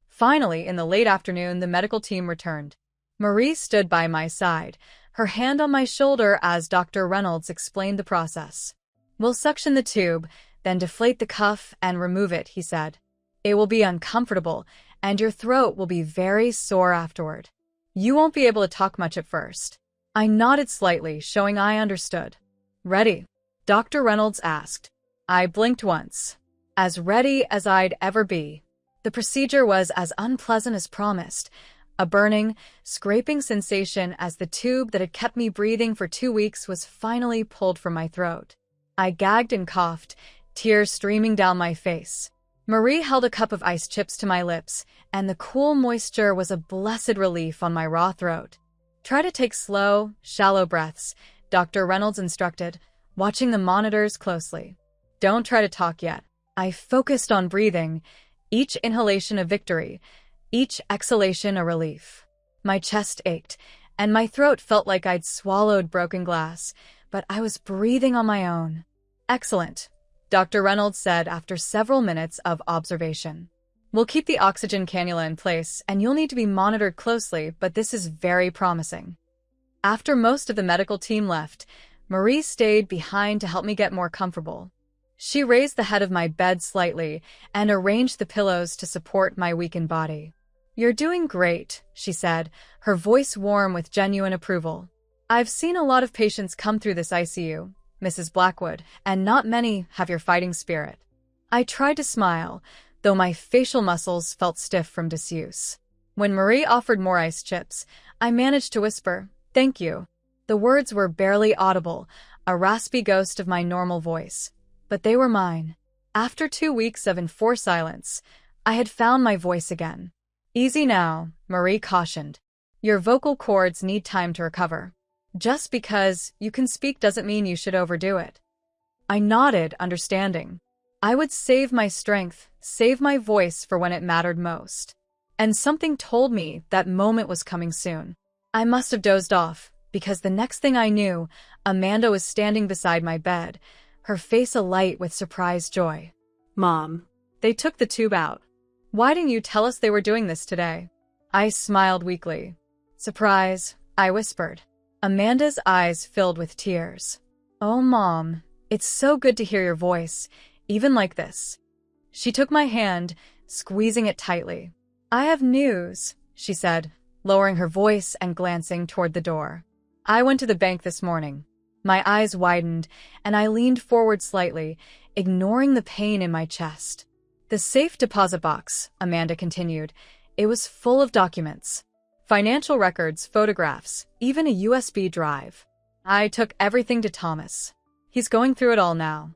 Finally, in the late afternoon, the medical team returned. Marie stood by my side, her hand on my shoulder as Dr. Reynolds explained the process. We'll suction the tube, then deflate the cuff and remove it, he said. It will be uncomfortable, and your throat will be very sore afterward. You won't be able to talk much at first. I nodded slightly, showing I understood. Ready? Dr. Reynolds asked. I blinked once. As ready as I'd ever be. The procedure was as unpleasant as promised, a burning, scraping sensation as the tube that had kept me breathing for 2 weeks was finally pulled from my throat. I gagged and coughed, tears streaming down my face. Marie held a cup of ice chips to my lips, and the cool moisture was a blessed relief on my raw throat. Try to take slow, shallow breaths, Dr. Reynolds instructed, watching the monitors closely. Don't try to talk yet. I focused on breathing, each inhalation a victory, each exhalation a relief. My chest ached, and my throat felt like I'd swallowed broken glass, but I was breathing on my own. Excellent, Dr. Reynolds said after several minutes of observation. We'll keep the oxygen cannula in place, and you'll need to be monitored closely, but this is very promising. After most of the medical team left, Marie stayed behind to help me get more comfortable. She raised the head of my bed slightly and arranged the pillows to support my weakened body. You're doing great, she said, her voice warm with genuine approval. I've seen a lot of patients come through this ICU, Mrs. Blackwood, and not many have your fighting spirit. I tried to smile, though my facial muscles felt stiff from disuse. When Marie offered more ice chips, I managed to whisper, "Thank you." The words were barely audible, a raspy ghost of my normal voice. But they were mine. After 2 weeks of enforced silence, I had found my voice again. Easy now, Marie cautioned. Your vocal cords need time to recover. Just because you can speak doesn't mean you should overdo it. I nodded, understanding. I would save my strength, save my voice for when it mattered most. And something told me that moment was coming soon. I must have dozed off, because the next thing I knew, Amanda was standing beside my bed, her face alight with surprised joy. Mom. They took the tube out. Why didn't you tell us they were doing this today? I smiled weakly. Surprise, I whispered. Amanda's eyes filled with tears. Oh, Mom, it's so good to hear your voice, even like this. She took my hand, squeezing it tightly. I have news, she said, lowering her voice and glancing toward the door. I went to the bank this morning. My eyes widened, and I leaned forward slightly, ignoring the pain in my chest. The safe deposit box, Amanda continued. It was full of documents. Financial records, photographs, even a USB drive. I took everything to Thomas. He's going through it all now.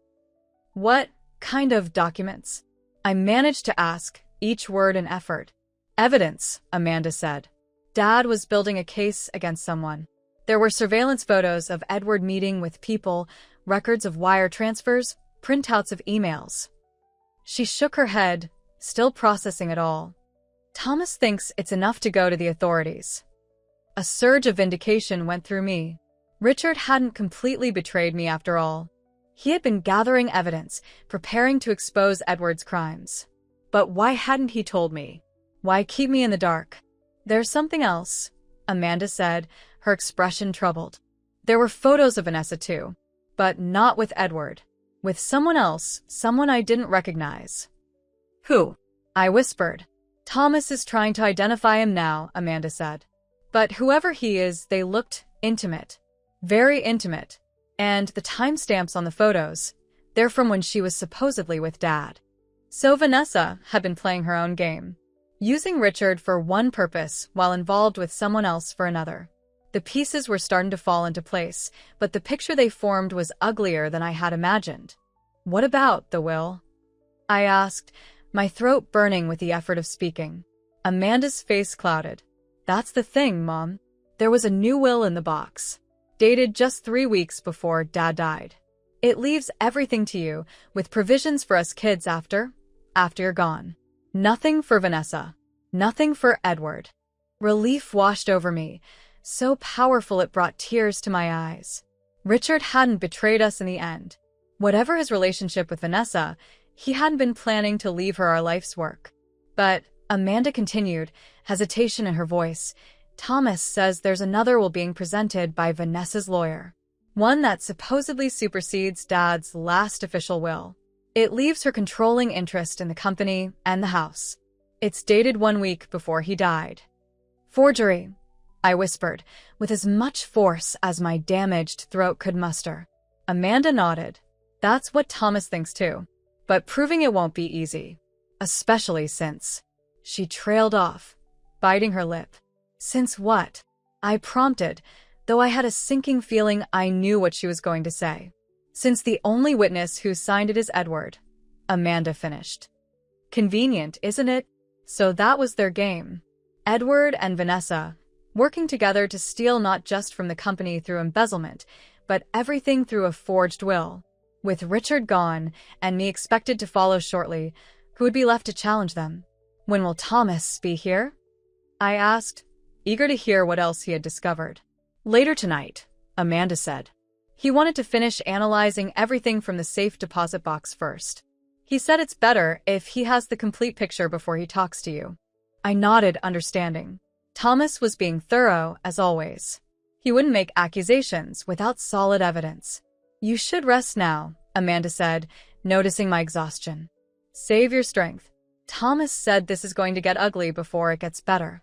What kind of documents? I managed to ask, each word an effort. Evidence, Amanda said. Dad was building a case against someone. There were surveillance photos of Edward meeting with people, records of wire transfers, printouts of emails. She shook her head, still processing it all. Thomas thinks it's enough to go to the authorities. A surge of vindication went through me. Richard hadn't completely betrayed me after all. He had been gathering evidence, preparing to expose Edward's crimes. But why hadn't he told me? Why keep me in the dark? There's something else, Amanda said, her expression troubled. There were photos of Vanessa too, but not with Edward. With someone else, someone I didn't recognize. Who? I whispered. Thomas is trying to identify him now, Amanda said. But whoever he is, they looked intimate. Very intimate. And the timestamps on the photos, they're from when she was supposedly with Dad. So Vanessa had been playing her own game, using Richard for one purpose while involved with someone else for another. The pieces were starting to fall into place, but the picture they formed was uglier than I had imagined. What about the will? I asked, my throat burning with the effort of speaking. Amanda's face clouded. That's the thing, Mom. There was a new will in the box, dated just 3 weeks before Dad died. It leaves everything to you, with provisions for us kids after you're gone. Nothing for Vanessa. Nothing for Edward. Relief washed over me, so powerful it brought tears to my eyes. Richard hadn't betrayed us in the end. Whatever his relationship with Vanessa, he hadn't been planning to leave her our life's work. But, Amanda continued, hesitation in her voice, Thomas says there's another will being presented by Vanessa's lawyer. One that supposedly supersedes Dad's last official will. It leaves her controlling interest in the company and the house. It's dated 1 week before he died. Forgery, I whispered, with as much force as my damaged throat could muster. Amanda nodded. That's what Thomas thinks too. But proving it won't be easy. Especially since... She trailed off, biting her lip. Since what? I prompted, though I had a sinking feeling I knew what she was going to say. Since the only witness who signed it is Edward, Amanda finished. Convenient, isn't it? So that was their game. Edward and Vanessa, working together to steal not just from the company through embezzlement, but everything through a forged will. With Richard gone, and me expected to follow shortly, who would be left to challenge them? When will Thomas be here? I asked, eager to hear what else he had discovered. Later tonight, Amanda said. He wanted to finish analyzing everything from the safe deposit box first. He said it's better if he has the complete picture before he talks to you. I nodded, understanding. Thomas was being thorough, as always. He wouldn't make accusations without solid evidence. You should rest now, Amanda said, noticing my exhaustion. Save your strength. Thomas said this is going to get ugly before it gets better.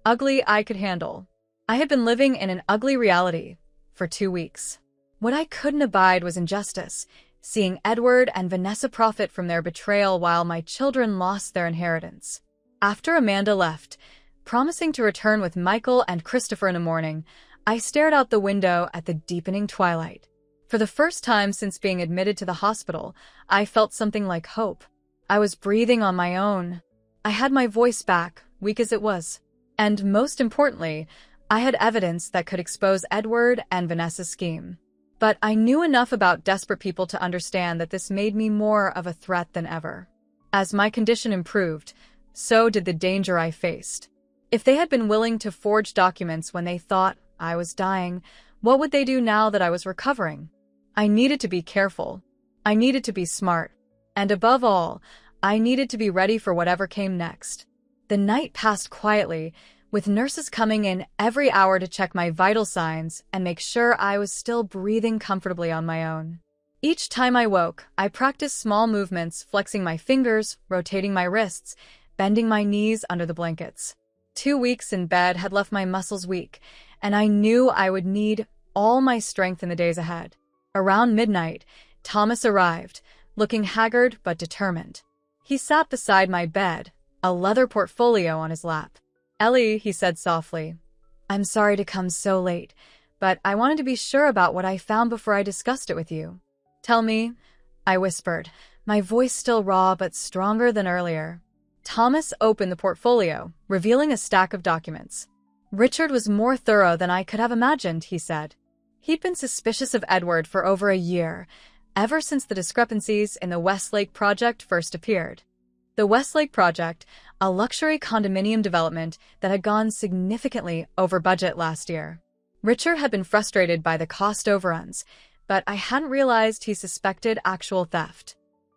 Ugly I could handle. I had been living in an ugly reality for 2 weeks. What I couldn't abide was injustice, seeing Edward and Vanessa profit from their betrayal while my children lost their inheritance. After Amanda left, promising to return with Michael and Christopher in the morning, I stared out the window at the deepening twilight. For the first time since being admitted to the hospital, I felt something like hope. I was breathing on my own. I had my voice back, weak as it was. And most importantly, I had evidence that could expose Edward and Vanessa's scheme. But I knew enough about desperate people to understand that this made me more of a threat than ever. As my condition improved, so did the danger I faced. If they had been willing to forge documents when they thought I was dying, what would they do now that I was recovering? I needed to be careful. I needed to be smart. And above all, I needed to be ready for whatever came next. The night passed quietly, with nurses coming in every hour to check my vital signs and make sure I was still breathing comfortably on my own. Each time I woke, I practiced small movements, flexing my fingers, rotating my wrists, bending my knees under the blankets. 2 weeks in bed had left my muscles weak, and I knew I would need all my strength in the days ahead. Around midnight, Thomas arrived, looking haggard but determined. He sat beside my bed, a leather portfolio on his lap. Ellie, he said softly, I'm sorry to come so late, but I wanted to be sure about what I found before I discussed it with you. Tell me, I whispered, my voice still raw but stronger than earlier. Thomas opened the portfolio, revealing a stack of documents. Richard was more thorough than I could have imagined, he said. He'd been suspicious of Edward for over a year, ever since the discrepancies in the Westlake project first appeared. The Westlake project, a luxury condominium development that had gone significantly over budget last year. Richard had been frustrated by the cost overruns, but I hadn't realized he suspected actual theft.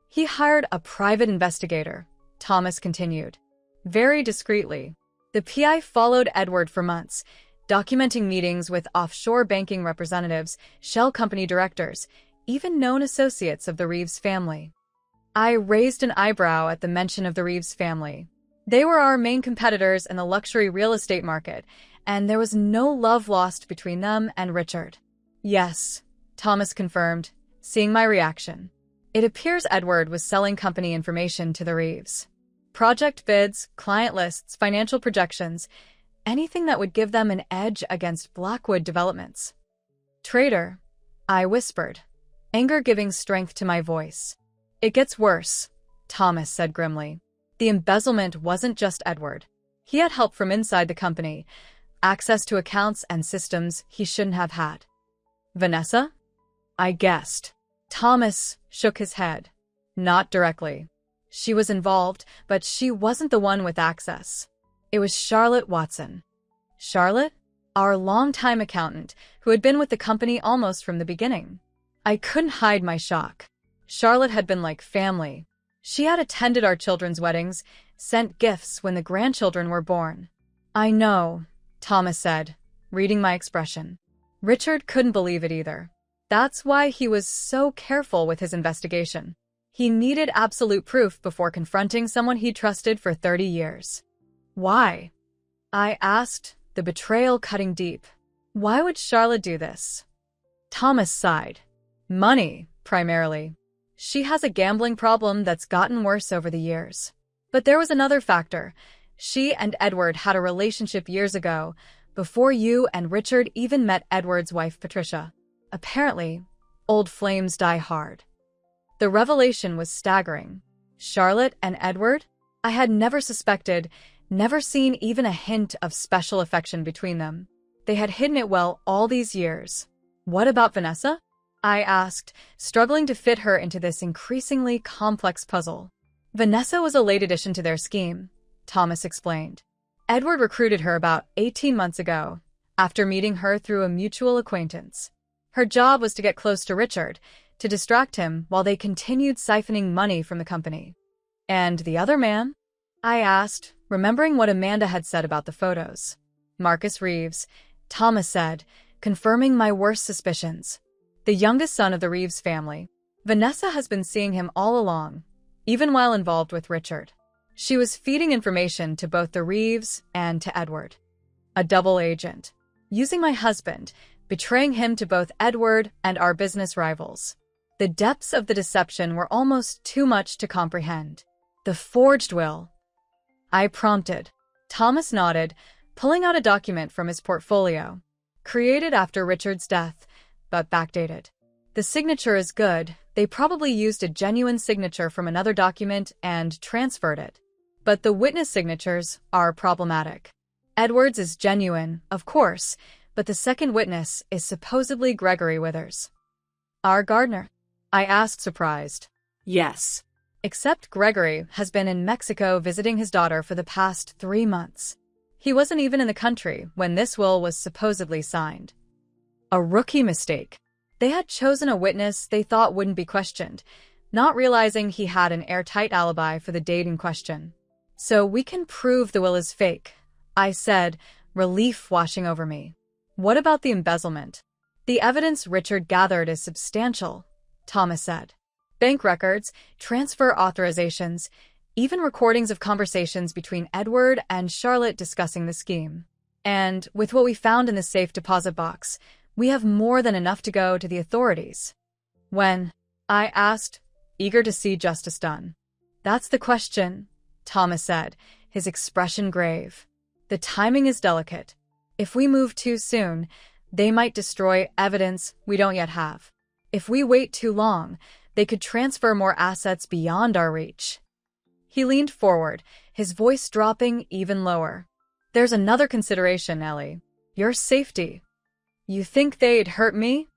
He hired a private investigator, Thomas continued. Very discreetly. The PI followed Edward for months, documenting meetings with offshore banking representatives, shell company directors, even known associates of the Reeves family. I raised an eyebrow at the mention of the Reeves family. They were our main competitors in the luxury real estate market, and there was no love lost between them and Richard. Yes, Thomas confirmed, seeing my reaction. It appears Edward was selling company information to the Reeves. Project bids, client lists, financial projections, anything that would give them an edge against Blackwood developments. Traitor, I whispered, anger giving strength to my voice. It gets worse, Thomas said grimly. The embezzlement wasn't just Edward. He had help from inside the company, access to accounts and systems he shouldn't have had. Vanessa? I guessed. Thomas shook his head. Not directly. She was involved, but she wasn't the one with access. It was Charlotte Watson. Charlotte? Our longtime accountant, who had been with the company almost from the beginning. I couldn't hide my shock. Charlotte had been like family. She had attended our children's weddings, sent gifts when the grandchildren were born. I know, Thomas said, reading my expression. Richard couldn't believe it either. That's why he was so careful with his investigation. He needed absolute proof before confronting someone he trusted for 30 years. Why? I asked, the betrayal cutting deep. Why would Charlotte do this? Thomas sighed. Money, primarily. She has a gambling problem that's gotten worse over the years. But there was another factor. She and Edward had a relationship years ago, before you and Richard even met Edward's wife, Patricia. Apparently, Old flames die hard. The revelation was staggering. Charlotte and Edward? I had never suspected, never seen even a hint of special affection between them. They had hidden it well all these years. What about Vanessa? I asked, struggling to fit her into this increasingly complex puzzle. Vanessa was a late addition to their scheme, Thomas explained. Edward recruited her about 18 months ago, after meeting her through a mutual acquaintance. Her job was to get close to Richard, to distract him while they continued siphoning money from the company. And the other man? I asked, remembering what Amanda had said about the photos. Marcus Reeves, Thomas said, confirming my worst suspicions. The youngest son of the Reeves family. Vanessa has been seeing him all along, even while involved with Richard. She was feeding information to both the Reeves and to Edward. A double agent. Using my husband, betraying him to both Edward and our business rivals. The depths of the deception were almost too much to comprehend. The forged will. I prompted. Thomas nodded, pulling out a document from his portfolio. Created after Richard's death, but backdated. The signature is good. They probably used a genuine signature from another document and transferred it. But the witness signatures are problematic. Edward's is genuine, of course, but the second witness is supposedly Gregory Withers. Our gardener? I asked, surprised. Yes. Except Gregory has been in Mexico visiting his daughter for the past 3 months. He wasn't even in the country when this will was supposedly signed. A rookie mistake. They had chosen a witness they thought wouldn't be questioned, not realizing he had an airtight alibi for the date in question. So we can prove the will is fake, I said, relief washing over me. What about the embezzlement? The evidence Richard gathered is substantial, Thomas said. Bank records, transfer authorizations, even recordings of conversations between Edward and Charlotte discussing the scheme. And with what we found in the safe deposit box, we have more than enough to go to the authorities. When? I asked, eager to see justice done. That's the question, Thomas said, his expression grave. The timing is delicate. If we move too soon, they might destroy evidence we don't yet have. If we wait too long, they could transfer more assets beyond our reach. He leaned forward, his voice dropping even lower. There's another consideration, Ellie. Your safety. You think they'd hurt me?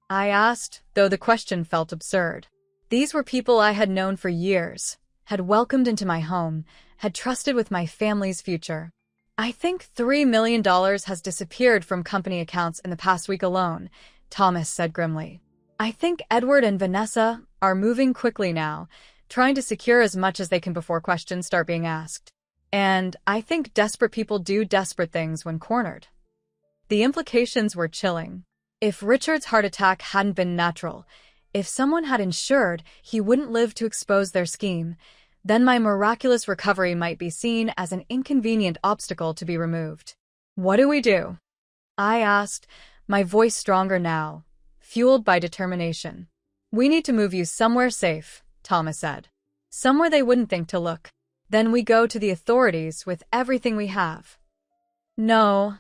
I asked, though the question felt absurd. These were people I had known for years, had welcomed into my home, had trusted with my family's future. I think $3 million has disappeared from company accounts in the past week alone, Thomas said grimly. I think Edward and Vanessa are moving quickly now, trying to secure as much as they can before questions start being asked. And I think desperate people do desperate things when cornered. The implications were chilling. If Richard's heart attack hadn't been natural, if someone had ensured he wouldn't live to expose their scheme, then my miraculous recovery might be seen as an inconvenient obstacle to be removed. What do we do? I asked, my voice stronger now, fueled by determination. We need to move you somewhere safe, Thomas said. Somewhere they wouldn't think to look. Then we go to the authorities with everything we have. No,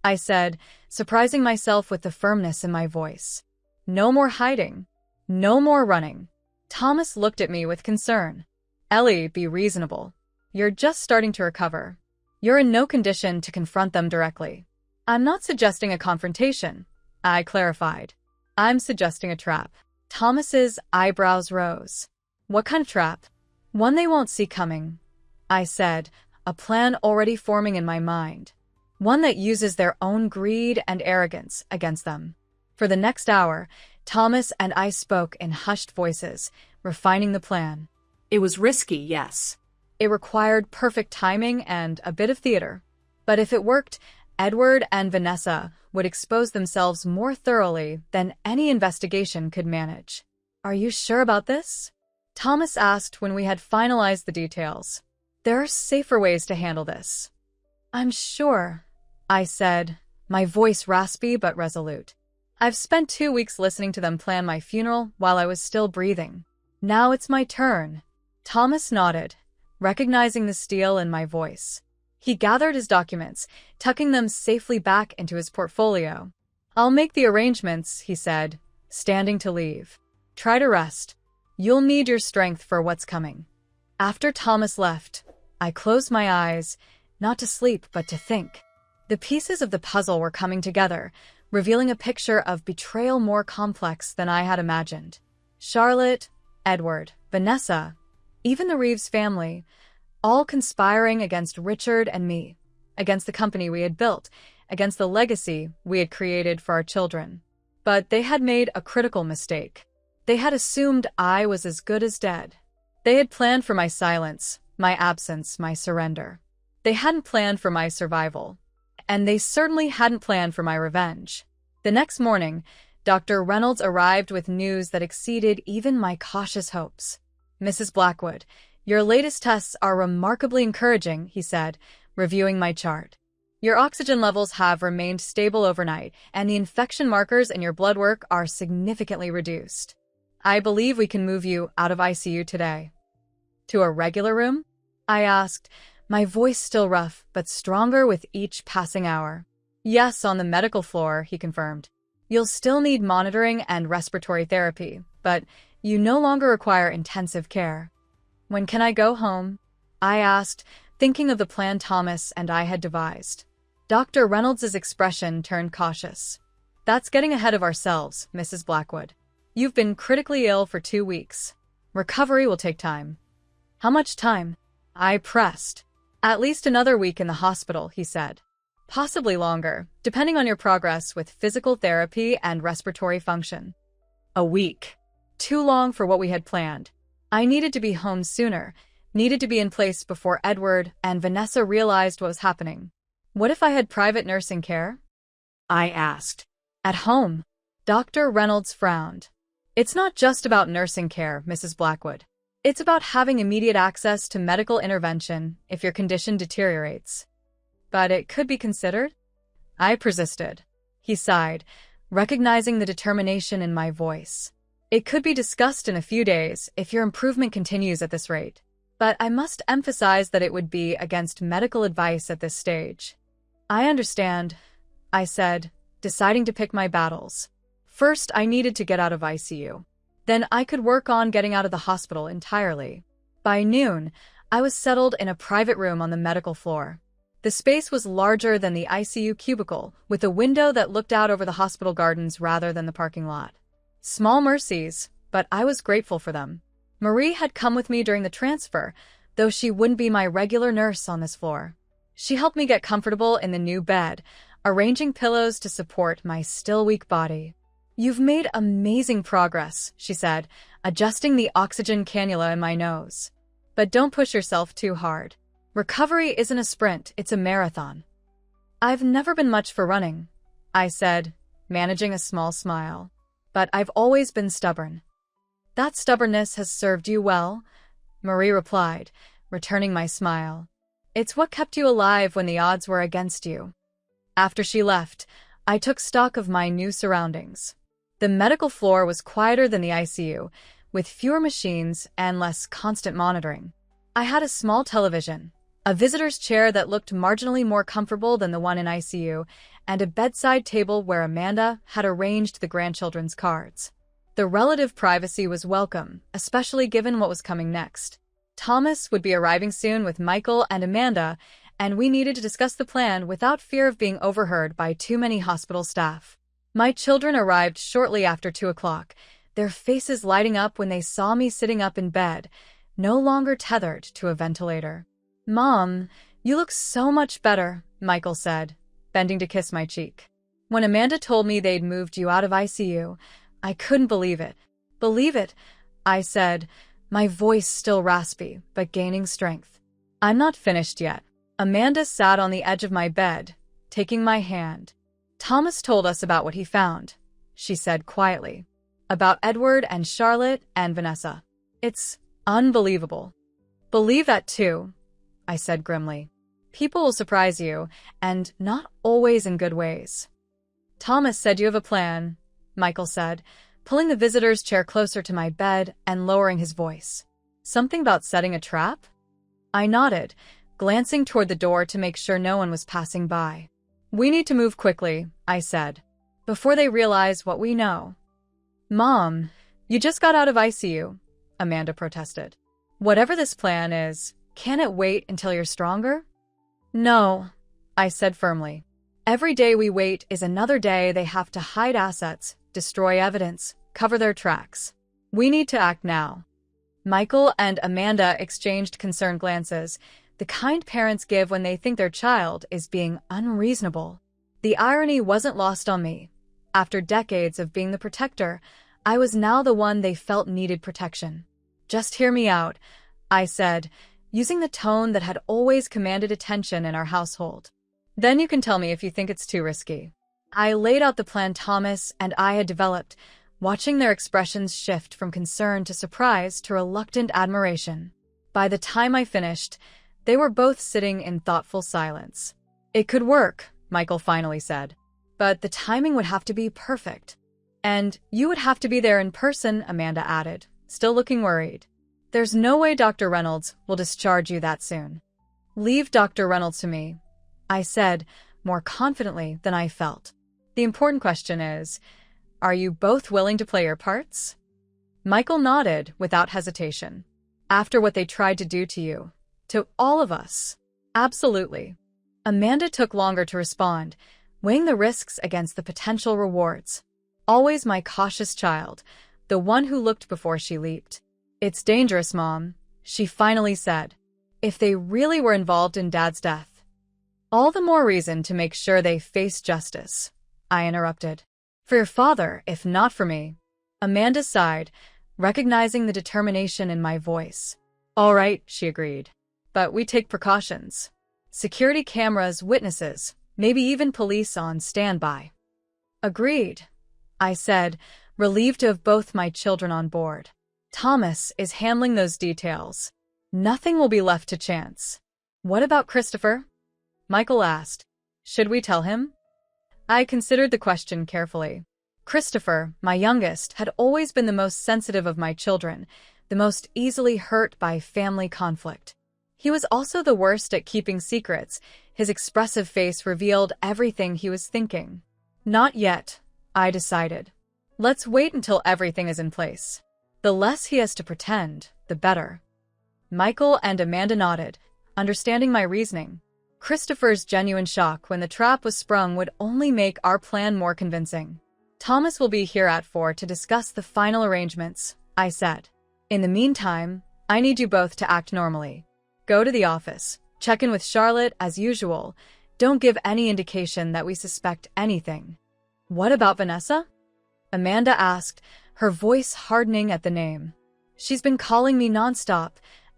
I said, surprising myself with the firmness in my voice. No more hiding. No more running. Thomas looked at me with concern. Ellie, be reasonable. You're just starting to recover. You're in no condition to confront them directly. I'm not suggesting a confrontation, I clarified. I'm suggesting a trap. Thomas's eyebrows rose. What kind of trap? One they won't see coming, I said, a plan already forming in my mind. One that uses their own greed and arrogance against them. For the next hour, Thomas and I spoke in hushed voices, refining the plan. It was risky, yes. It required perfect timing and a bit of theater. But if it worked, Edward and Vanessa would expose themselves more thoroughly than any investigation could manage. Are you sure about this? Thomas asked when we had finalized the details. There are safer ways to handle this. I'm sure, I said, my voice raspy but resolute. I've spent 2 weeks listening to them plan my funeral while I was still breathing. Now it's my turn. Thomas nodded, recognizing the steel in my voice. He gathered his documents, tucking them safely back into his portfolio. I'll make the arrangements, he said, standing to leave. Try to rest. You'll need your strength for what's coming. After Thomas left, I closed my eyes, not to sleep but to think. The pieces of the puzzle were coming together, revealing a picture of betrayal more complex than I had imagined. Charlotte, Edward, Vanessa, even the Reeves family, all conspiring against Richard and me, against the company we had built, against the legacy we had created for our children. But they had made a critical mistake. They had assumed I was as good as dead. They had planned for my silence, my absence, my surrender. They hadn't planned for my survival. And they certainly hadn't planned for my revenge. The next morning, Dr. Reynolds arrived with news that exceeded even my cautious hopes. "Mrs. Blackwood, your latest tests are remarkably encouraging," he said, reviewing my chart. "Your oxygen levels have remained stable overnight, and the infection markers in your blood work are significantly reduced. I believe we can move you out of ICU today." "To a regular room?" I asked, my voice still rough but stronger with each passing hour. "Yes, on the medical floor," he confirmed. "You'll still need monitoring and respiratory therapy, but you no longer require intensive care." "When can I go home?" I asked, thinking of the plan Thomas and I had devised. Dr. Reynolds' expression turned cautious. "That's getting ahead of ourselves, Mrs. Blackwood. You've been critically ill for 2 weeks. Recovery will take time." "How much time?" I pressed. "At least another week in the hospital," he said. "Possibly longer, depending on your progress with physical therapy and respiratory function." A week. Too long for what we had planned. I needed to be home sooner, needed to be in place before Edward and Vanessa realized what was happening. What if I had private nursing care? I asked. "At home?" Dr. Reynolds frowned. "It's not just about nursing care, Mrs. Blackwood. It's about having immediate access to medical intervention if your condition deteriorates." "But it could be considered?" I persisted. He sighed, recognizing the determination in my voice. "It could be discussed in a few days if your improvement continues at this rate. But I must emphasize that it would be against medical advice at this stage." "I understand," I said, deciding to pick my battles. First, I needed to get out of ICU. Then I could work on getting out of the hospital entirely. By noon, I was settled in a private room on the medical floor. The space was larger than the ICU cubicle, with a window that looked out over the hospital gardens rather than the parking lot. Small mercies, but I was grateful for them. Marie had come with me during the transfer, though she wouldn't be my regular nurse on this floor. She helped me get comfortable in the new bed, arranging pillows to support my still weak body. "You've made amazing progress," she said, adjusting the oxygen cannula in my nose. "But don't push yourself too hard. Recovery isn't a sprint, it's a marathon." "I've never been much for running," I said, managing a small smile. "But I've always been stubborn." "That stubbornness has served you well," Marie replied, returning my smile. "It's what kept you alive when the odds were against you." After she left, I took stock of my new surroundings. The medical floor was quieter than the ICU, with fewer machines and less constant monitoring. I had a small television, a visitor's chair that looked marginally more comfortable than the one in ICU, and a bedside table where Amanda had arranged the grandchildren's cards. The relative privacy was welcome, especially given what was coming next. Thomas would be arriving soon with Michael and Amanda, and we needed to discuss the plan without fear of being overheard by too many hospital staff. My children arrived shortly after 2 o'clock, their faces lighting up when they saw me sitting up in bed, no longer tethered to a ventilator. "Mom, you look so much better," Michael said, bending to kiss my cheek. "When Amanda told me they'd moved you out of ICU, I couldn't believe it." "Believe it?" I said, my voice still raspy, but gaining strength. "I'm not finished yet." Amanda sat on the edge of my bed, taking my hand. "Thomas told us about what he found," she said quietly. "About Edward and Charlotte and Vanessa. It's unbelievable." "Believe that too," I said grimly. "People will surprise you, and not always in good ways." "Thomas said you have a plan," Michael said, pulling the visitor's chair closer to my bed and lowering his voice. "Something about setting a trap?" I nodded, glancing toward the door to make sure no one was passing by. "We need to move quickly," I said, "before they realize what we know." Mom, you just got out of ICU, Amanda protested. Whatever this plan is, can it wait until you're stronger? No, I said firmly. Every day we wait is another day they have to hide assets, destroy evidence, cover their tracks. We need to act now. Michael and Amanda exchanged concerned glances, the kind parents give when they think their child is being unreasonable. The irony wasn't lost on me. After decades of being the protector, I was now the one they felt needed protection. Just hear me out, I said, using the tone that had always commanded attention in our household. Then you can tell me if you think it's too risky. I laid out the plan Thomas and I had developed, watching their expressions shift from concern to surprise to reluctant admiration. By the time I finished, they were both sitting in thoughtful silence. It could work, Michael finally said, but the timing would have to be perfect. And you would have to be there in person, Amanda added, still looking worried. There's no way Dr. Reynolds will discharge you that soon. Leave Dr. Reynolds to me, I said, more confidently than I felt. The important question is, are you both willing to play your parts? Michael nodded without hesitation. After what they tried to do to you, to all of us. Absolutely. Amanda took longer to respond, weighing the risks against the potential rewards. Always my cautious child, the one who looked before she leaped. It's dangerous, Mom, she finally said. If they really were involved in Dad's death. All the more reason to make sure they face justice, I interrupted. For your father, if not for me. Amanda sighed, recognizing the determination in my voice. All right, she agreed. But we take precautions. Security cameras, witnesses, maybe even police on standby. Agreed, I said, relieved to have both my children on board. Thomas is handling those details. Nothing will be left to chance. What about Christopher? Michael asked. Should we tell him? I considered the question carefully. Christopher, my youngest, had always been the most sensitive of my children, the most easily hurt by family conflict. He was also the worst at keeping secrets. His expressive face revealed everything he was thinking. Not yet, I decided. Let's wait until everything is in place. The less he has to pretend, the better. Michael and Amanda nodded, understanding my reasoning. Christopher's genuine shock when the trap was sprung would only make our plan more convincing. Thomas will be here at 4 to discuss the final arrangements, I said. In the meantime, I need you both to act normally. Go to the office, check in with Charlotte as usual. Don't give any indication that we suspect anything. What about Vanessa? Amanda asked, her voice hardening at the name. She's been calling me nonstop,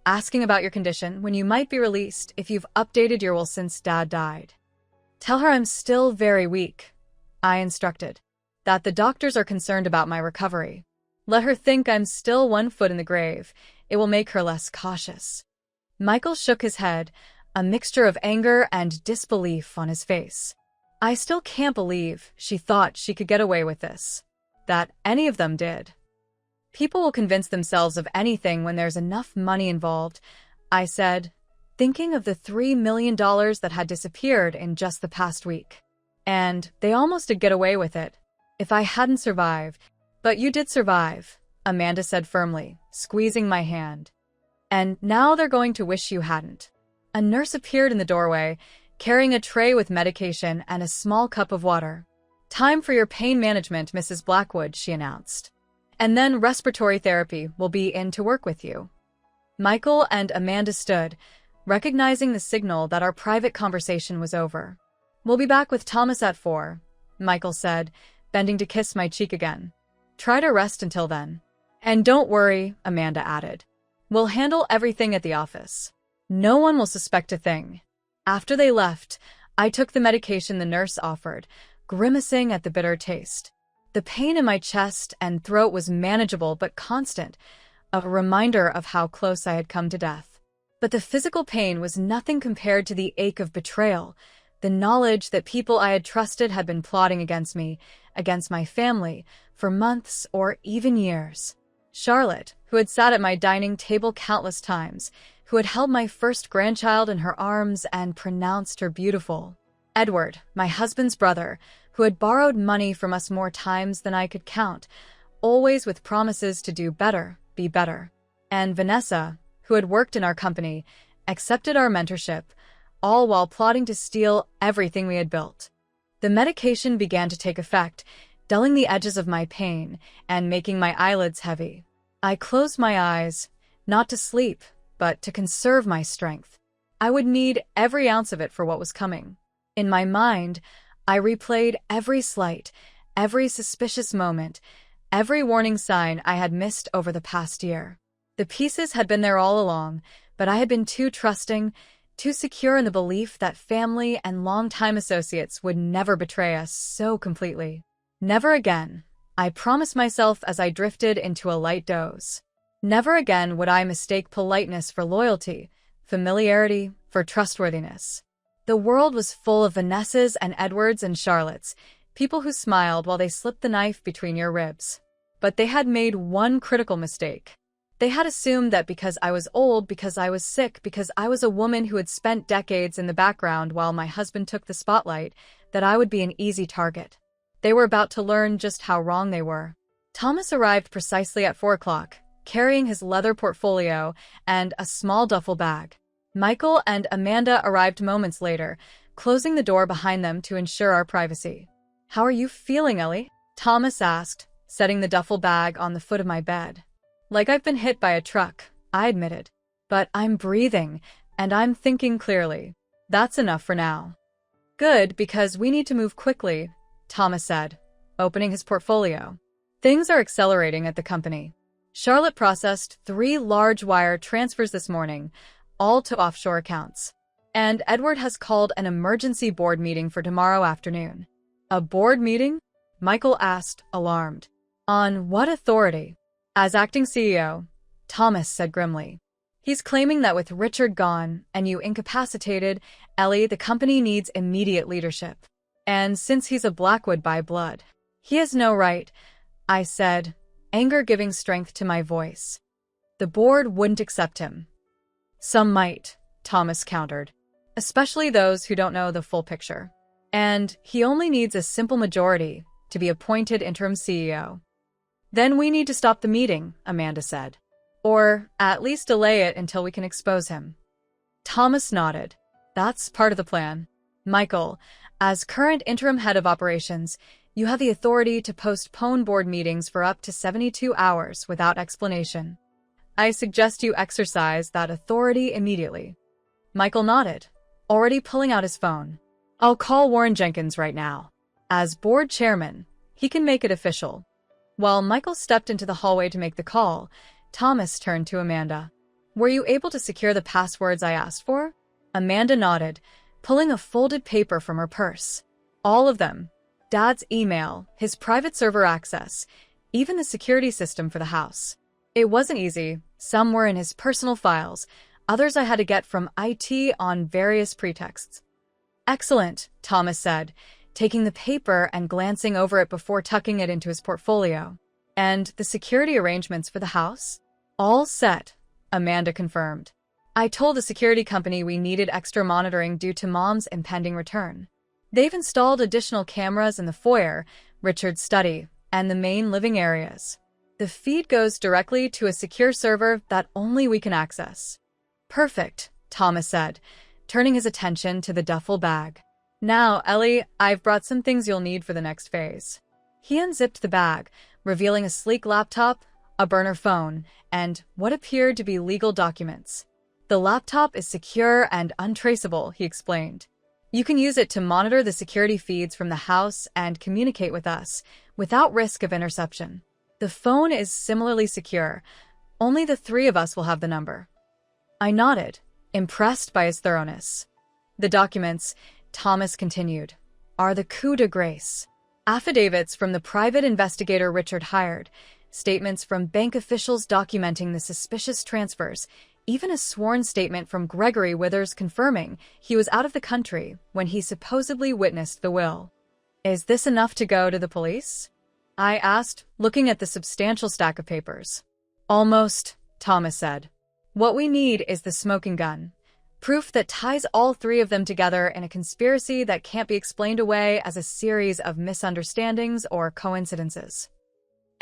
asking about your condition, when you might be released, if you've updated your will since Dad died. Tell her I'm still very weak, I instructed, that the doctors are concerned about my recovery. Let her think I'm still 1 foot in the grave. It will make her less cautious. Michael shook his head, a mixture of anger and disbelief on his face. I still can't believe she thought she could get away with this. That any of them did. People will convince themselves of anything when there's enough money involved, I said, thinking of the $3 million that had disappeared in just the past week. And they almost did get away with it. If I hadn't survived. But you did survive, Amanda said firmly, squeezing my hand. And now they're going to wish you hadn't. A nurse appeared in the doorway, carrying a tray with medication and a small cup of water. Time for your pain management, Mrs. Blackwood, she announced. And then respiratory therapy will be in to work with you. Michael and Amanda stood, recognizing the signal that our private conversation was over. We'll be back with Thomas at 4, Michael said, bending to kiss my cheek again. Try to rest until then. And don't worry, Amanda added. We'll handle everything at the office. No one will suspect a thing. After they left, I took the medication the nurse offered, grimacing at the bitter taste. The pain in my chest and throat was manageable but constant, a reminder of how close I had come to death. But the physical pain was nothing compared to the ache of betrayal, the knowledge that people I had trusted had been plotting against me, against my family, for months or even years. Charlotte, who had sat at my dining table countless times, who had held my first grandchild in her arms and pronounced her beautiful. Edward, my husband's brother, who had borrowed money from us more times than I could count, always with promises to do better, be better. And Vanessa, who had worked in our company, accepted our mentorship, all while plotting to steal everything we had built. The medication began to take effect, dulling the edges of my pain and making my eyelids heavy. I closed my eyes, not to sleep, but to conserve my strength. I would need every ounce of it for what was coming. In my mind, I replayed every slight, every suspicious moment, every warning sign I had missed over the past year. The pieces had been there all along, but I had been too trusting, too secure in the belief that family and longtime associates would never betray us so completely. Never again, I promised myself as I drifted into a light doze. Never again would I mistake politeness for loyalty, familiarity for trustworthiness. The world was full of Vanessas and Edwards and Charlottes, people who smiled while they slipped the knife between your ribs. But they had made one critical mistake. They had assumed that because I was old, because I was sick, because I was a woman who had spent decades in the background while my husband took the spotlight, that I would be an easy target. They were about to learn just how wrong they were. Thomas arrived precisely at 4 o'clock, carrying his leather portfolio and a small duffel bag. Michael and Amanda arrived moments later, closing the door behind them to ensure our privacy. "How are you feeling, Ellie?" Thomas asked, setting the duffel bag on the foot of my bed. "Like I've been hit by a truck," I admitted. "But I'm breathing, and I'm thinking clearly. That's enough for now." "Good, because we need to move quickly," Thomas said, opening his portfolio. "Things are accelerating at the company. Charlotte processed 3 large wire transfers this morning, all to offshore accounts. And Edward has called an emergency board meeting for tomorrow afternoon." "A board meeting?" Michael asked, alarmed. "On what authority?" "As acting CEO," Thomas said grimly. "He's claiming that with Richard gone and you incapacitated, Ellie, the company needs immediate leadership. And since he's a Blackwood by blood, he has no right," I said, anger giving strength to my voice. "The board wouldn't accept him." "Some might," Thomas countered, "especially those who don't know the full picture. And he only needs a simple majority to be appointed interim CEO." "Then we need to stop the meeting," Amanda said. "Or at least delay it until we can expose him." Thomas nodded. "That's part of the plan. Michael, as current interim head of operations, you have the authority to postpone board meetings for up to 72 hours without explanation. I suggest you exercise that authority immediately." Michael nodded, already pulling out his phone. "I'll call Warren Jenkins right now. As board chairman, he can make it official." While Michael stepped into the hallway to make the call, Thomas turned to Amanda. "Were you able to secure the passwords I asked for?" Amanda nodded, pulling a folded paper from her purse. "All of them. Dad's email, his private server access, even the security system for the house. It wasn't easy. Some were in his personal files, others I had to get from IT on various pretexts." "Excellent," Thomas said, taking the paper and glancing over it before tucking it into his portfolio. "And the security arrangements for the house?" "All set," Amanda confirmed. "I told the security company we needed extra monitoring due to Mom's impending return. They've installed additional cameras in the foyer, Richard's study, and the main living areas. The feed goes directly to a secure server that only we can access." "Perfect," Thomas said, turning his attention to the duffel bag. "Now, Ellie, I've brought some things you'll need for the next phase." He unzipped the bag, revealing a sleek laptop, a burner phone, and what appeared to be legal documents. "The laptop is secure and untraceable," he explained. "You can use it to monitor the security feeds from the house and communicate with us without risk of interception. The phone is similarly secure. Only the 3 of us will have the number." I nodded, impressed by his thoroughness. "The documents," Thomas continued, "are the coup de grace. Affidavits from the private investigator Richard hired, statements from bank officials documenting the suspicious transfers, even a sworn statement from Gregory Withers confirming he was out of the country when he supposedly witnessed the will." "Is this enough to go to the police?" I asked, looking at the substantial stack of papers. "Almost," Thomas said. "What we need is the smoking gun. Proof that ties all 3 of them together in a conspiracy that can't be explained away as a series of misunderstandings or coincidences."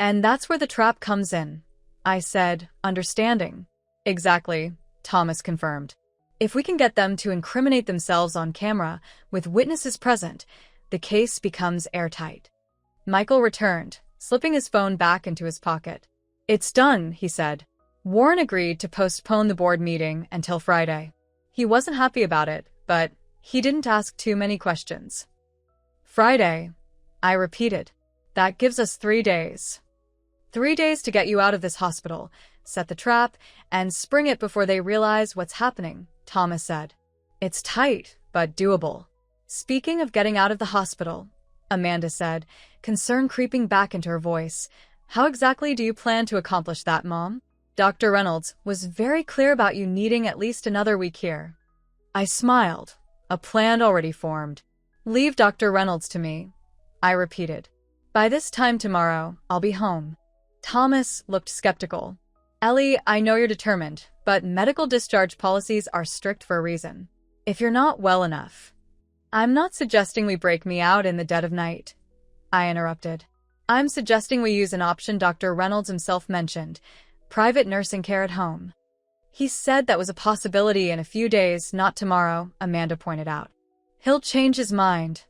And that's where the trap comes in, I said, understanding. Exactly, Thomas confirmed. If we can get them to incriminate themselves on camera, with witnesses present, the case becomes airtight. Michael returned, slipping his phone back into his pocket. It's done, he said. Warren agreed to postpone the board meeting until Friday. He wasn't happy about it, but he didn't ask too many questions. Friday, I repeated. That gives us 3 days. 3 days to get you out of this hospital, set the trap, and spring it before they realize what's happening, Thomas said. It's tight, but doable. Speaking of getting out of the hospital, Amanda said, concern creeping back into her voice. How exactly do you plan to accomplish that, Mom? Dr. Reynolds was very clear about you needing at least another week here. I smiled, a plan already formed. Leave Dr. Reynolds to me, I repeated. By this time tomorrow, I'll be home. Thomas looked skeptical. Ellie, I know you're determined, but medical discharge policies are strict for a reason. If you're not well enough. I'm not suggesting we break me out in the dead of night, I interrupted. I'm suggesting we use an option Dr. Reynolds himself mentioned, private nursing care at home. He said that was a possibility in a few days, not tomorrow, Amanda pointed out. He'll change his mind,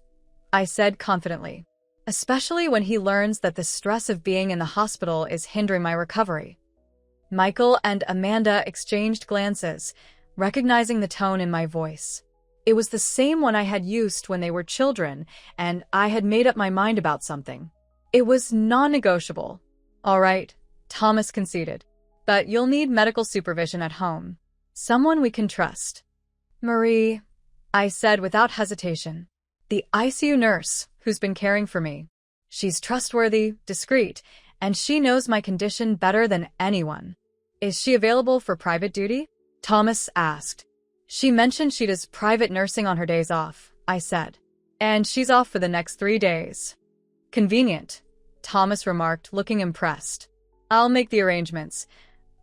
I said confidently, especially when he learns that the stress of being in the hospital is hindering my recovery. Michael and Amanda exchanged glances, recognizing the tone in my voice. It was the same one I had used when they were children, and I had made up my mind about something. It was non-negotiable. All right, Thomas conceded. But you'll need medical supervision at home. Someone we can trust. Marie, I said without hesitation. The ICU nurse who's been caring for me. She's trustworthy, discreet, and she knows my condition better than anyone. Is she available for private duty? Thomas asked. She mentioned she does private nursing on her days off, I said. And she's off for the next 3 days. Convenient, Thomas remarked, looking impressed. I'll make the arrangements.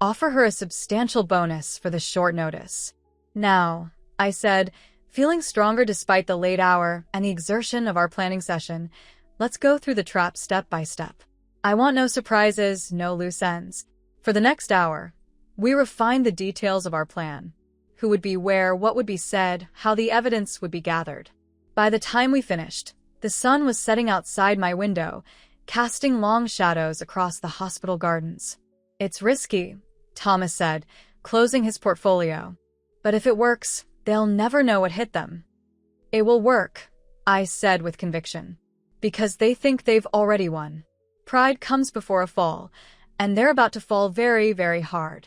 Offer her a substantial bonus for the short notice. Now, I said, feeling stronger despite the late hour and the exertion of our planning session, let's go through the trap step by step. I want no surprises, no loose ends. For the next hour, we refined the details of our plan. Who would be where, what would be said, how the evidence would be gathered. By the time we finished, the sun was setting outside my window, casting long shadows across the hospital gardens. It's risky, Thomas said, closing his portfolio. But if it works, they'll never know what hit them. It will work, I said with conviction. Because they think they've already won. Pride comes before a fall, and they're about to fall very, very hard.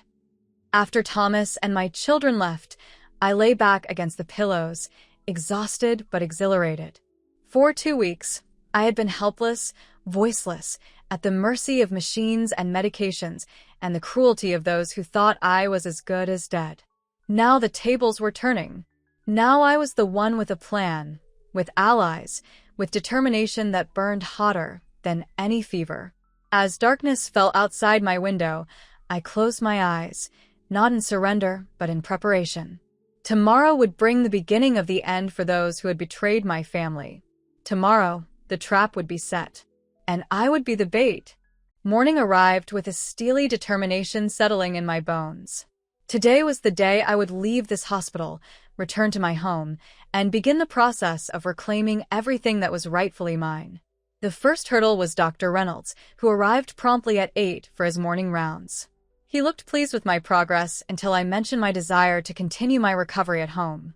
After Thomas and my children left, I lay back against the pillows, exhausted but exhilarated. For 2 weeks, I had been helpless, voiceless, at the mercy of machines and medications and the cruelty of those who thought I was as good as dead. Now the tables were turning. Now I was the one with a plan, with allies, with determination that burned hotter than any fever. As darkness fell outside my window, I closed my eyes, not in surrender, but in preparation. Tomorrow would bring the beginning of the end for those who had betrayed my family. Tomorrow, the trap would be set, and I would be the bait. Morning arrived with a steely determination settling in my bones. Today was the day I would leave this hospital, return to my home, and begin the process of reclaiming everything that was rightfully mine. The first hurdle was Dr. Reynolds, who arrived promptly at 8 for his morning rounds. He looked pleased with my progress until I mentioned my desire to continue my recovery at home.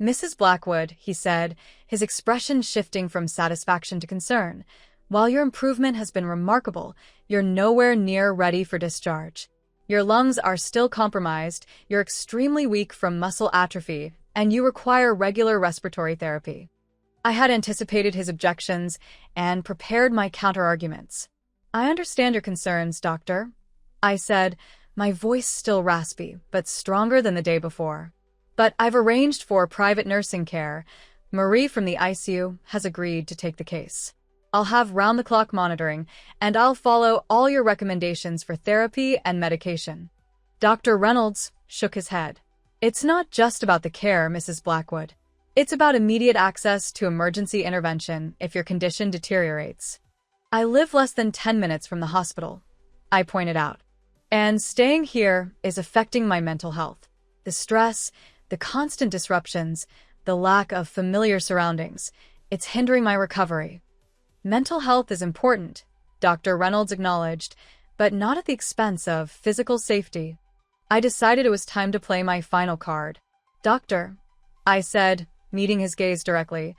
Mrs. Blackwood, he said, his expression shifting from satisfaction to concern, while your improvement has been remarkable, you're nowhere near ready for discharge. Your lungs are still compromised, you're extremely weak from muscle atrophy, and you require regular respiratory therapy. I had anticipated his objections and prepared my counter-arguments. I understand your concerns, doctor, I said, my voice still raspy, but stronger than the day before. But I've arranged for private nursing care. Marie from the ICU has agreed to take the case. I'll have round-the-clock monitoring, and I'll follow all your recommendations for therapy and medication. Dr. Reynolds shook his head. It's not just about the care, Mrs. Blackwood. It's about immediate access to emergency intervention if your condition deteriorates. I live less than 10 minutes from the hospital, I pointed out. And staying here is affecting my mental health. The stress, the constant disruptions, the lack of familiar surroundings, it's hindering my recovery. Mental health is important, Dr. Reynolds acknowledged, but not at the expense of physical safety. I decided it was time to play my final card. Doctor, I said, meeting his gaze directly,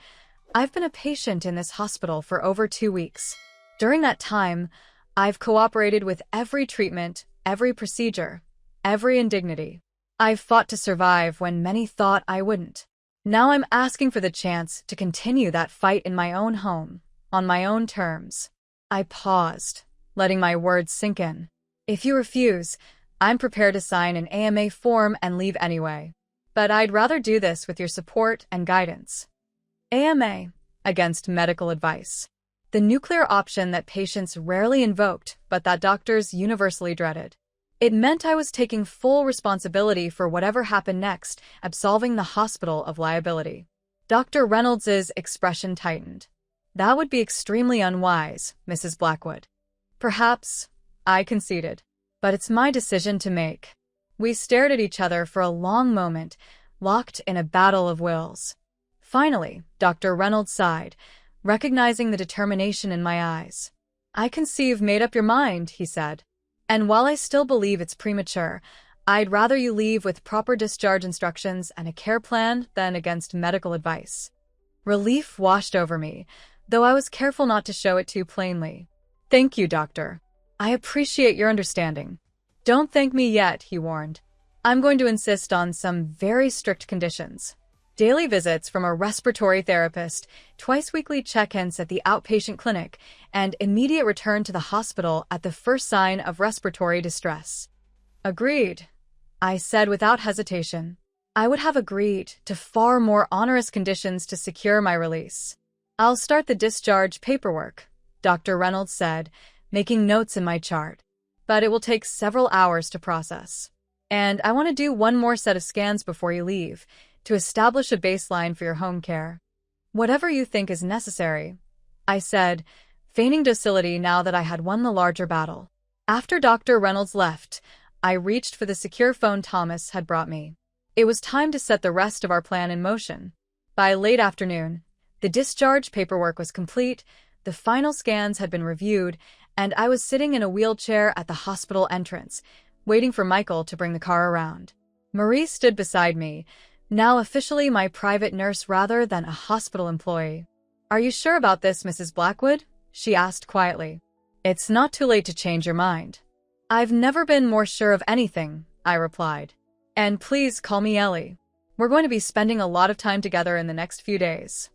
I've been a patient in this hospital for over 2 weeks. During that time, I've cooperated with every treatment, every procedure, every indignity. I've fought to survive when many thought I wouldn't. Now I'm asking for the chance to continue that fight in my own home, on my own terms. I paused, letting my words sink in. If you refuse, I'm prepared to sign an AMA form and leave anyway. But I'd rather do this with your support and guidance. AMA, against medical advice. The nuclear option that patients rarely invoked, but that doctors universally dreaded. It meant I was taking full responsibility for whatever happened next, absolving the hospital of liability. Dr. Reynolds's expression tightened. That would be extremely unwise, Mrs. Blackwood. Perhaps, I conceded. But it's my decision to make. We stared at each other for a long moment, locked in a battle of wills. Finally, Dr. Reynolds sighed, recognizing the determination in my eyes. I can see you've made up your mind, he said. And while I still believe it's premature, I'd rather you leave with proper discharge instructions and a care plan than against medical advice. Relief washed over me, though I was careful not to show it too plainly. Thank you, doctor. I appreciate your understanding. Don't thank me yet, he warned. I'm going to insist on some very strict conditions. Daily visits from a respiratory therapist, twice-weekly check-ins at the outpatient clinic, and immediate return to the hospital at the first sign of respiratory distress. Agreed, I said without hesitation. I would have agreed to far more onerous conditions to secure my release. I'll start the discharge paperwork, Dr. Reynolds said, making notes in my chart. But it will take several hours to process. And I want to do one more set of scans before you leave, to establish a baseline for your home care. Whatever you think is necessary, I said, feigning docility now that I had won the larger battle. After Dr. Reynolds left, I reached for the secure phone Thomas had brought me. It was time to set the rest of our plan in motion. By late afternoon, the discharge paperwork was complete, the final scans had been reviewed, and I was sitting in a wheelchair at the hospital entrance, waiting for Michael to bring the car around. Marie stood beside me, now officially my private nurse rather than a hospital employee. Are you sure about this, Mrs. Blackwood? She asked quietly. It's not too late to change your mind. I've never been more sure of anything, I replied. And please call me Ellie. We're going to be spending a lot of time together in the next few days.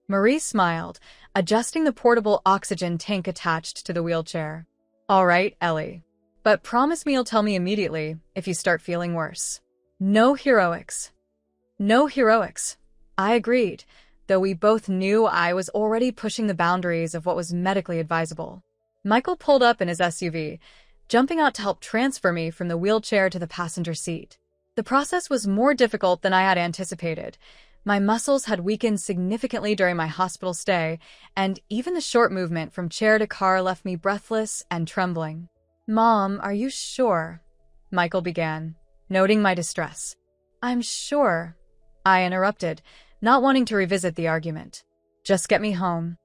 Marie smiled, adjusting the portable oxygen tank attached to the wheelchair. All right, Ellie. But promise me you'll tell me immediately if you start feeling worse. No heroics. No heroics. I agreed, though we both knew I was already pushing the boundaries of what was medically advisable. Michael pulled up in his SUV, jumping out to help transfer me from the wheelchair to the passenger seat. The process was more difficult than I had anticipated. My muscles had weakened significantly during my hospital stay, and even the short movement from chair to car left me breathless and trembling. Mom, are you sure? Michael began, noting my distress. I'm sure, I interrupted, not wanting to revisit the argument. Just get me home.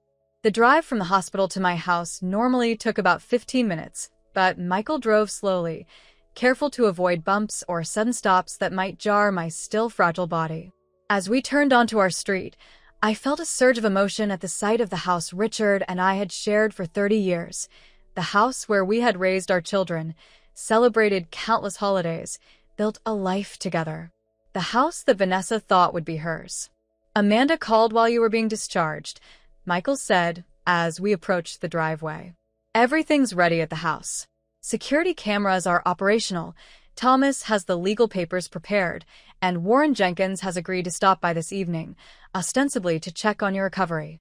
The drive from the hospital to my house normally took about 15 minutes, but Michael drove slowly, careful to avoid bumps or sudden stops that might jar my still fragile body. As we turned onto our street, I felt a surge of emotion at the sight of the house Richard and I had shared for 30 years, the house where we had raised our children, celebrated countless holidays, built a life together. The house that Vanessa thought would be hers. Amanda called while you were being discharged, Michael said as we approached the driveway. Everything's ready at the house. Security cameras are operational, Thomas has the legal papers prepared, and Warren Jenkins has agreed to stop by this evening, ostensibly to check on your recovery.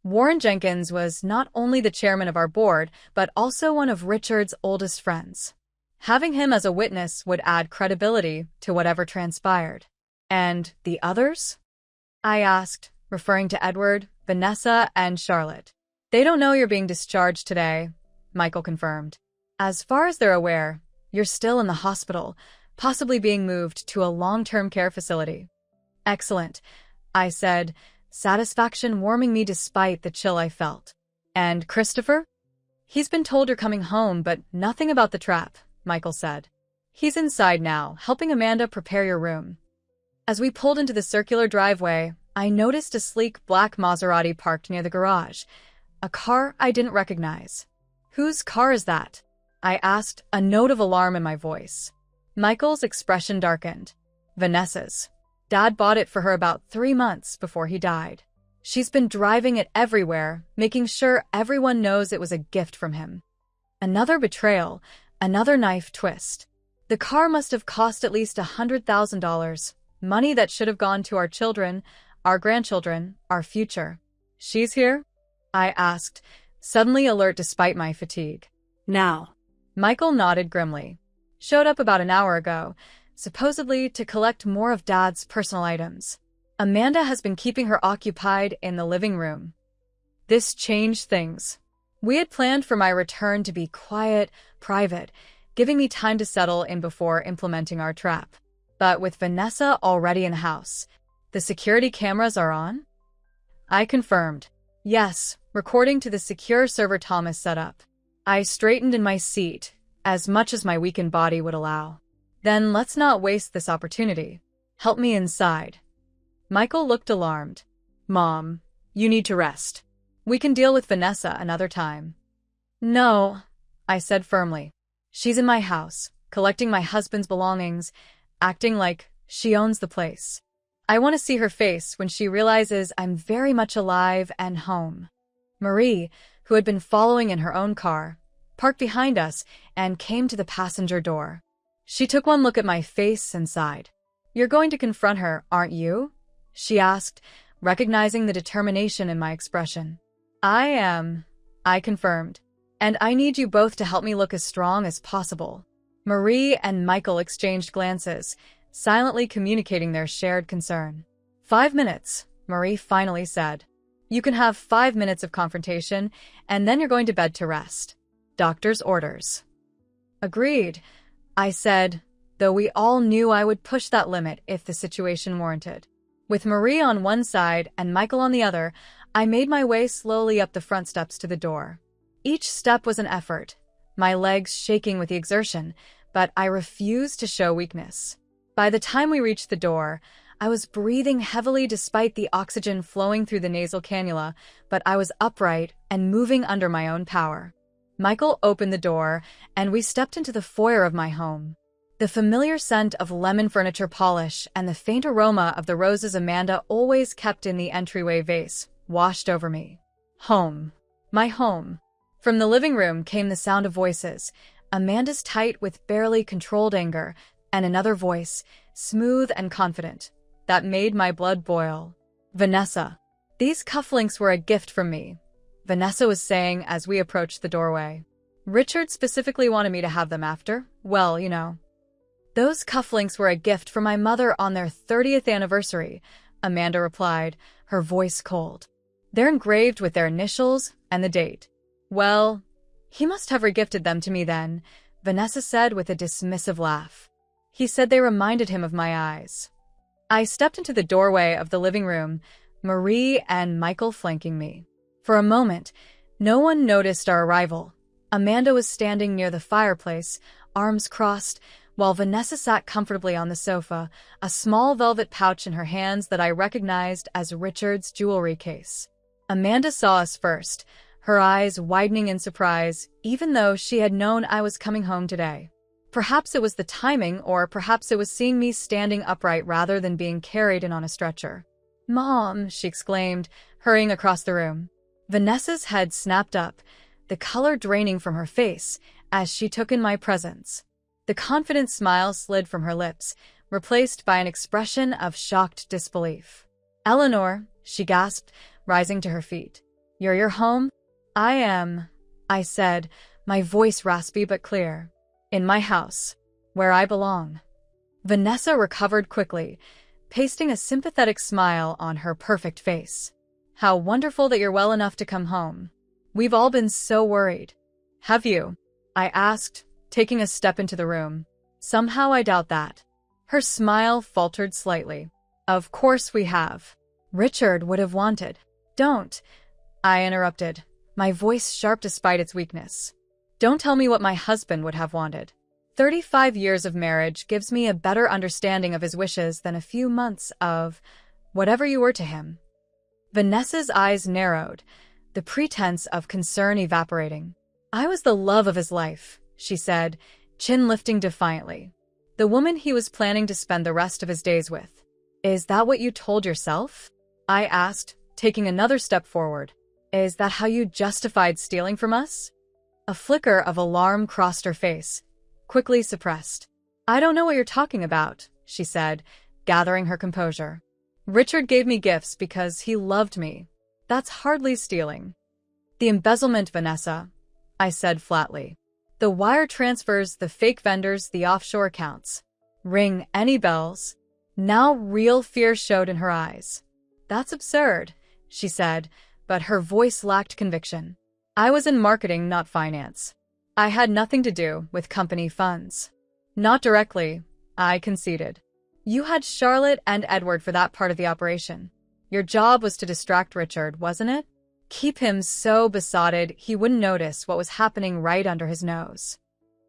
Warren Jenkins was not only the chairman of our board, but also one of Richard's oldest friends. Having him as a witness would add credibility to whatever transpired. And the others? I asked, referring to Edward, Vanessa, and Charlotte. They don't know you're being discharged today, Michael confirmed. As far as they're aware, you're still in the hospital, possibly being moved to a long-term care facility. Excellent, I said, satisfaction warming me despite the chill I felt. And Christopher? He's been told you're coming home, but nothing about the trap, Michael said. He's inside now, helping Amanda prepare your room. As we pulled into the circular driveway, I noticed a sleek black Maserati parked near the garage, a car I didn't recognize. Whose car is that? I asked, a note of alarm in my voice. Michael's expression darkened. Vanessa's. Dad bought it for her about 3 months before he died. She's been driving it everywhere, making sure everyone knows it was a gift from him. Another betrayal, another knife twist. The car must have cost at least $100,000, money that should have gone to our children, our grandchildren, our future. She's here? I asked, suddenly alert despite my fatigue. Now. Michael nodded grimly. Showed up about an hour ago, supposedly to collect more of Dad's personal items. Amanda has been keeping her occupied in the living room. This changed things. We had planned for my return to be quiet, private, giving me time to settle in before implementing our trap. But with Vanessa already in the house, the security cameras are on? I confirmed. Yes, recording to the secure server Thomas set up. I straightened in my seat, as much as my weakened body would allow. Then let's not waste this opportunity. Help me inside. Michael looked alarmed. Mom, you need to rest. We can deal with Vanessa another time. No, I said firmly. She's in my house, collecting my husband's belongings, acting like she owns the place. I want to see her face when she realizes I'm very much alive and home. Marie, who had been following in her own car, parked behind us and came to the passenger door. She took one look at my face and sighed. You're going to confront her, aren't you? She asked, recognizing the determination in my expression. I am, I confirmed. And I need you both to help me look as strong as possible. Marie and Michael exchanged glances, silently communicating their shared concern. 5 minutes, Marie finally said. You can have 5 minutes of confrontation, and then you're going to bed to rest. Doctor's orders. Agreed, I said, though we all knew I would push that limit if the situation warranted. With Marie on one side and Michael on the other, I made my way slowly up the front steps to the door. Each step was an effort, my legs shaking with the exertion, but I refused to show weakness. By the time we reached the door, I was breathing heavily despite the oxygen flowing through the nasal cannula, but I was upright and moving under my own power. Michael opened the door, and we stepped into the foyer of my home. The familiar scent of lemon furniture polish and the faint aroma of the roses Amanda always kept in the entryway vase washed over me. Home. My home. From the living room came the sound of voices, Amanda's tight with barely controlled anger, and another voice, smooth and confident, that made my blood boil. Vanessa. These cufflinks were a gift from me, Vanessa was saying as we approached the doorway. Richard specifically wanted me to have them after, well, you know. Those cufflinks were a gift from my mother on their 30th anniversary, Amanda replied, her voice cold. They're engraved with their initials and the date. Well, he must have regifted them to me then, Vanessa said with a dismissive laugh. He said they reminded him of my eyes. I stepped into the doorway of the living room, Marie and Michael flanking me. For a moment, no one noticed our arrival. Amanda was standing near the fireplace, arms crossed, while Vanessa sat comfortably on the sofa, a small velvet pouch in her hands that I recognized as Richard's jewelry case. Amanda saw us first, her eyes widening in surprise, even though she had known I was coming home today. Perhaps it was the timing, or perhaps it was seeing me standing upright rather than being carried in on a stretcher. "Mom," she exclaimed, hurrying across the room. Vanessa's head snapped up, the color draining from her face as she took in my presence. The confident smile slid from her lips, replaced by an expression of shocked disbelief. "Eleanor," she gasped, rising to her feet. "You're home?" "I am," I said, my voice raspy but clear. "In my house, where I belong." Vanessa recovered quickly, pasting a sympathetic smile on her perfect face. "How wonderful that you're well enough to come home." We've all been so worried. Have you? I asked, taking a step into the room. Somehow I doubt that. Her smile faltered slightly. Of course we have. Richard would have wanted. Don't. I interrupted, my voice sharp despite its weakness. Don't tell me what my husband would have wanted. 35 years of marriage gives me a better understanding of his wishes than a few months of whatever you were to him. Vanessa's eyes narrowed, the pretense of concern evaporating. I was the love of his life, she said, chin lifting defiantly. The woman he was planning to spend the rest of his days with. Is that what you told yourself? I asked, taking another step forward. Is that how you justified stealing from us? A flicker of alarm crossed her face, quickly suppressed. I don't know what you're talking about, she said, gathering her composure. Richard gave me gifts because he loved me. That's hardly stealing. The embezzlement, Vanessa, I said flatly. The wire transfers, the fake vendors, the offshore accounts. Ring any bells? Now real fear showed in her eyes. That's absurd, she said, but her voice lacked conviction. I was in marketing, not finance. I had nothing to do with company funds. Not directly, I conceded. You had Charlotte and Edward for that part of the operation. Your job was to distract Richard, wasn't it? Keep him so besotted he wouldn't notice what was happening right under his nose.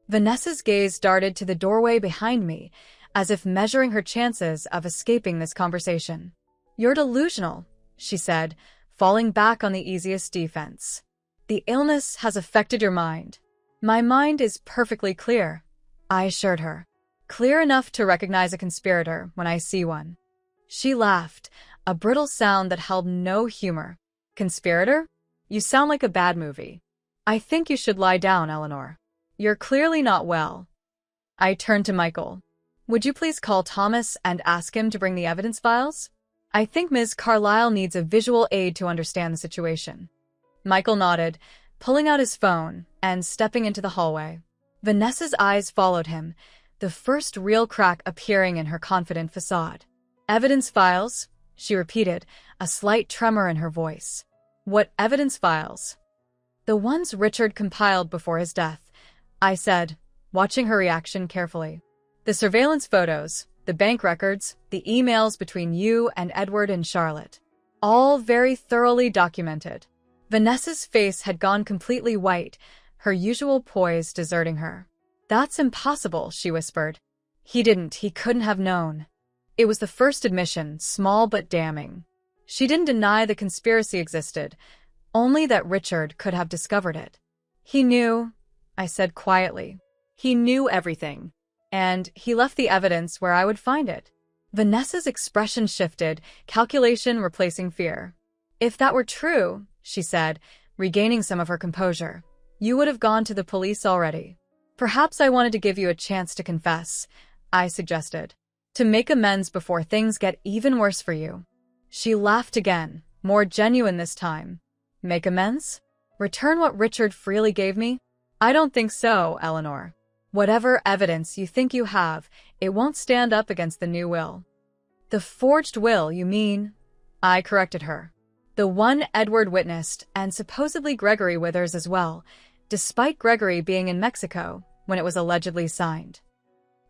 Vanessa's gaze darted to the doorway behind me, as if measuring her chances of escaping this conversation. You're delusional, she said, falling back on the easiest defense. The illness has affected your mind. My mind is perfectly clear, I assured her. Clear enough to recognize a conspirator when I see one. She laughed, a brittle sound that held no humor. Conspirator? You sound like a bad movie. I think you should lie down, Eleanor. You're clearly not well. I turned to Michael. Would you please call Thomas and ask him to bring the evidence files? I think Ms. Carlyle needs a visual aid to understand the situation. Michael nodded, pulling out his phone and stepping into the hallway. Vanessa's eyes followed him, the first real crack appearing in her confident facade. Evidence files, she repeated, a slight tremor in her voice. What evidence files? The ones Richard compiled before his death, I said, watching her reaction carefully. The surveillance photos, the bank records, the emails between you and Edward and Charlotte. All very thoroughly documented. Vanessa's face had gone completely white, her usual poise deserting her. That's impossible, she whispered. He couldn't have known. It was the first admission, small but damning. She didn't deny the conspiracy existed, only that Richard could have discovered it. He knew, I said quietly. He knew everything, and he left the evidence where I would find it. Vanessa's expression shifted, calculation replacing fear. If that were true, she said, regaining some of her composure, you would have gone to the police already. Perhaps I wanted to give you a chance to confess, I suggested. To make amends before things get even worse for you. She laughed again, more genuine this time. Make amends? Return what Richard freely gave me? I don't think so, Eleanor. Whatever evidence you think you have, it won't stand up against the new will. The forged will, you mean? I corrected her. The one Edward witnessed, and supposedly Gregory Withers as well, despite Gregory being in Mexico when it was allegedly signed.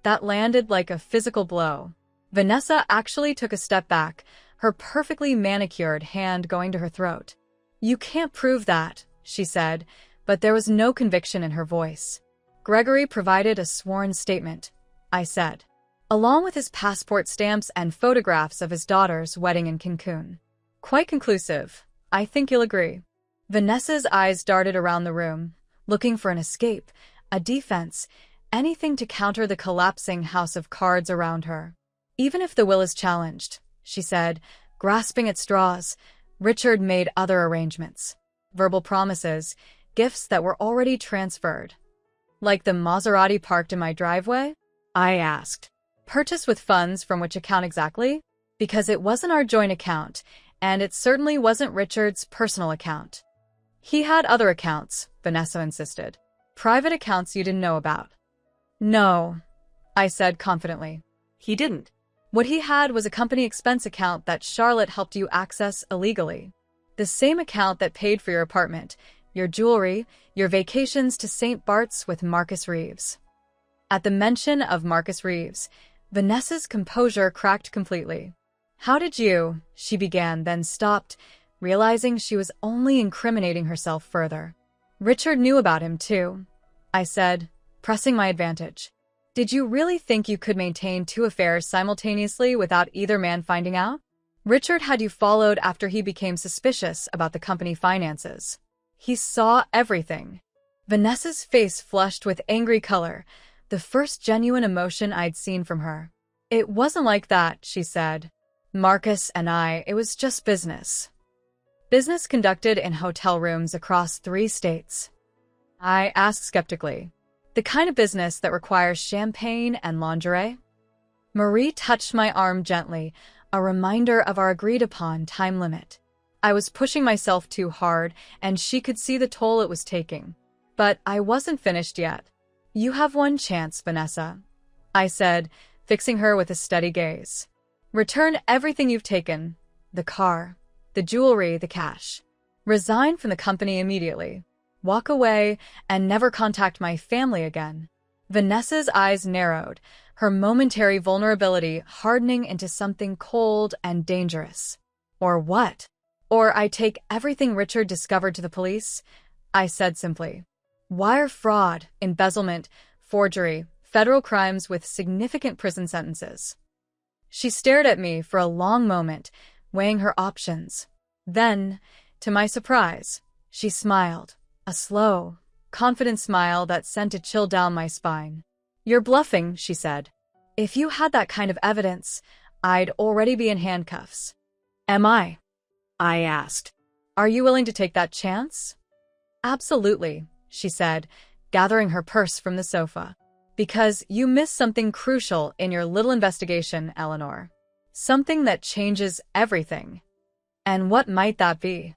That landed like a physical blow. Vanessa actually took a step back, her perfectly manicured hand going to her throat. You can't prove that, she said, but there was no conviction in her voice. Gregory provided a sworn statement, I said, along with his passport stamps and photographs of his daughter's wedding in Cancun. Quite conclusive. I think you'll agree. Vanessa's eyes darted around the room, looking for an escape, a defense, anything to counter the collapsing house of cards around her. Even if the will is challenged, she said, grasping at straws, Richard made other arrangements. Verbal promises, gifts that were already transferred. Like the Maserati parked in my driveway? I asked. Purchased with funds from which account exactly? Because it wasn't our joint account, and it certainly wasn't Richard's personal account. He had other accounts, Vanessa insisted. Private accounts you didn't know about. No, I said confidently. He didn't. What he had was a company expense account that Charlotte helped you access illegally. The same account that paid for your apartment, your jewelry, your vacations to St. Bart's with Marcus Reeves. At the mention of Marcus Reeves, Vanessa's composure cracked completely. How did you, she began, then stopped, realizing she was only incriminating herself further. Richard knew about him too, I said, pressing my advantage. Did you really think you could maintain 2 affairs simultaneously without either man finding out? Richard had you followed after he became suspicious about the company finances. He saw everything. Vanessa's face flushed with angry color, the first genuine emotion I'd seen from her. It wasn't like that, she said. Marcus and it was just business. Business conducted in hotel rooms across 3 states. I asked skeptically. The kind of business that requires champagne and lingerie? Marie touched my arm gently, a reminder of our agreed-upon time limit. I was pushing myself too hard, and she could see the toll it was taking. But I wasn't finished yet. You have one chance, Vanessa, I said, fixing her with a steady gaze. Return everything you've taken, the car, the jewelry, the cash. Resign from the company immediately. Walk away and never contact my family again. Vanessa's eyes narrowed, her momentary vulnerability hardening into something cold and dangerous. Or what? Or I take everything Richard discovered to the police? I said simply. Wire fraud, embezzlement, forgery, federal crimes with significant prison sentences. She stared at me for a long moment, weighing her options. Then, to my surprise, she smiled, a slow, confident smile that sent a chill down my spine. You're bluffing, she said. If you had that kind of evidence, I'd already be in handcuffs. Am I? I asked. Are you willing to take that chance? Absolutely, she said, gathering her purse from the sofa. Because you missed something crucial in your little investigation, Eleanor. Something that changes everything. And what might that be?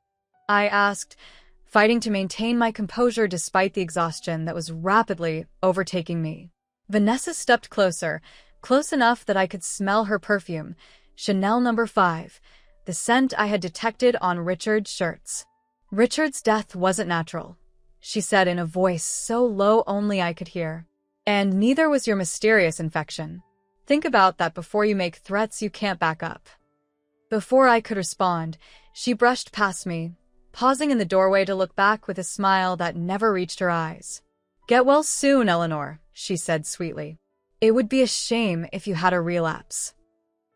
I asked, fighting to maintain my composure despite the exhaustion that was rapidly overtaking me. Vanessa stepped closer, close enough that I could smell her perfume, Chanel No. 5, the scent I had detected on Richard's shirts. Richard's death wasn't natural, she said in a voice so low only I could hear. And neither was your mysterious infection. Think about that before you make threats you can't back up. Before I could respond, she brushed past me, pausing in the doorway to look back with a smile that never reached her eyes. Get well soon, Eleanor, she said sweetly. It would be a shame if you had a relapse.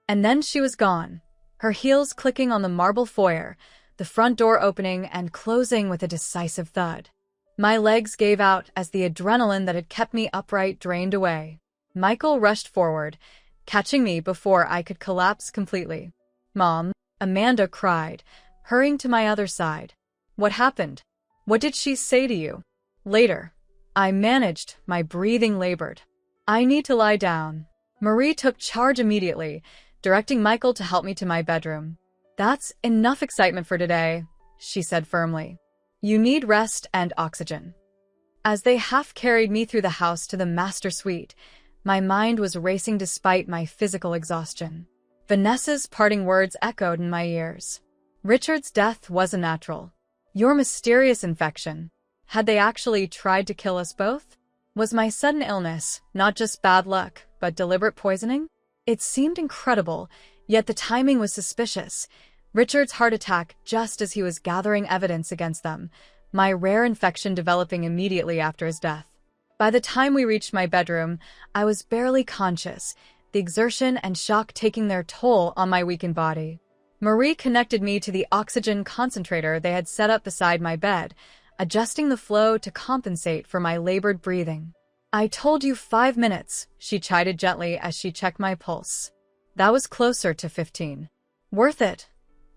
And then she was gone, her heels clicking on the marble foyer, the front door opening and closing with a decisive thud. My legs gave out as the adrenaline that had kept me upright drained away. Michael rushed forward, catching me before I could collapse completely. Mom, Amanda cried, hurrying to my other side. What happened? What did she say to you? Later. I managed, my breathing labored. I need to lie down. Marie took charge immediately, directing Michael to help me to my bedroom. That's enough excitement for today, she said firmly. You need rest and oxygen. As they half-carried me through the house to the master suite, my mind was racing despite my physical exhaustion. Vanessa's parting words echoed in my ears. Richard's death wasn't natural. Your mysterious infection. Had they actually tried to kill us both? Was my sudden illness not just bad luck, but deliberate poisoning? It seemed incredible, yet the timing was suspicious. Richard's heart attack just as he was gathering evidence against them, my rare infection developing immediately after his death. By the time we reached my bedroom, I was barely conscious, the exertion and shock taking their toll on my weakened body. Marie connected me to the oxygen concentrator they had set up beside my bed, adjusting the flow to compensate for my labored breathing. I told you 5 minutes, she chided gently as she checked my pulse. That was closer to 15. Worth it,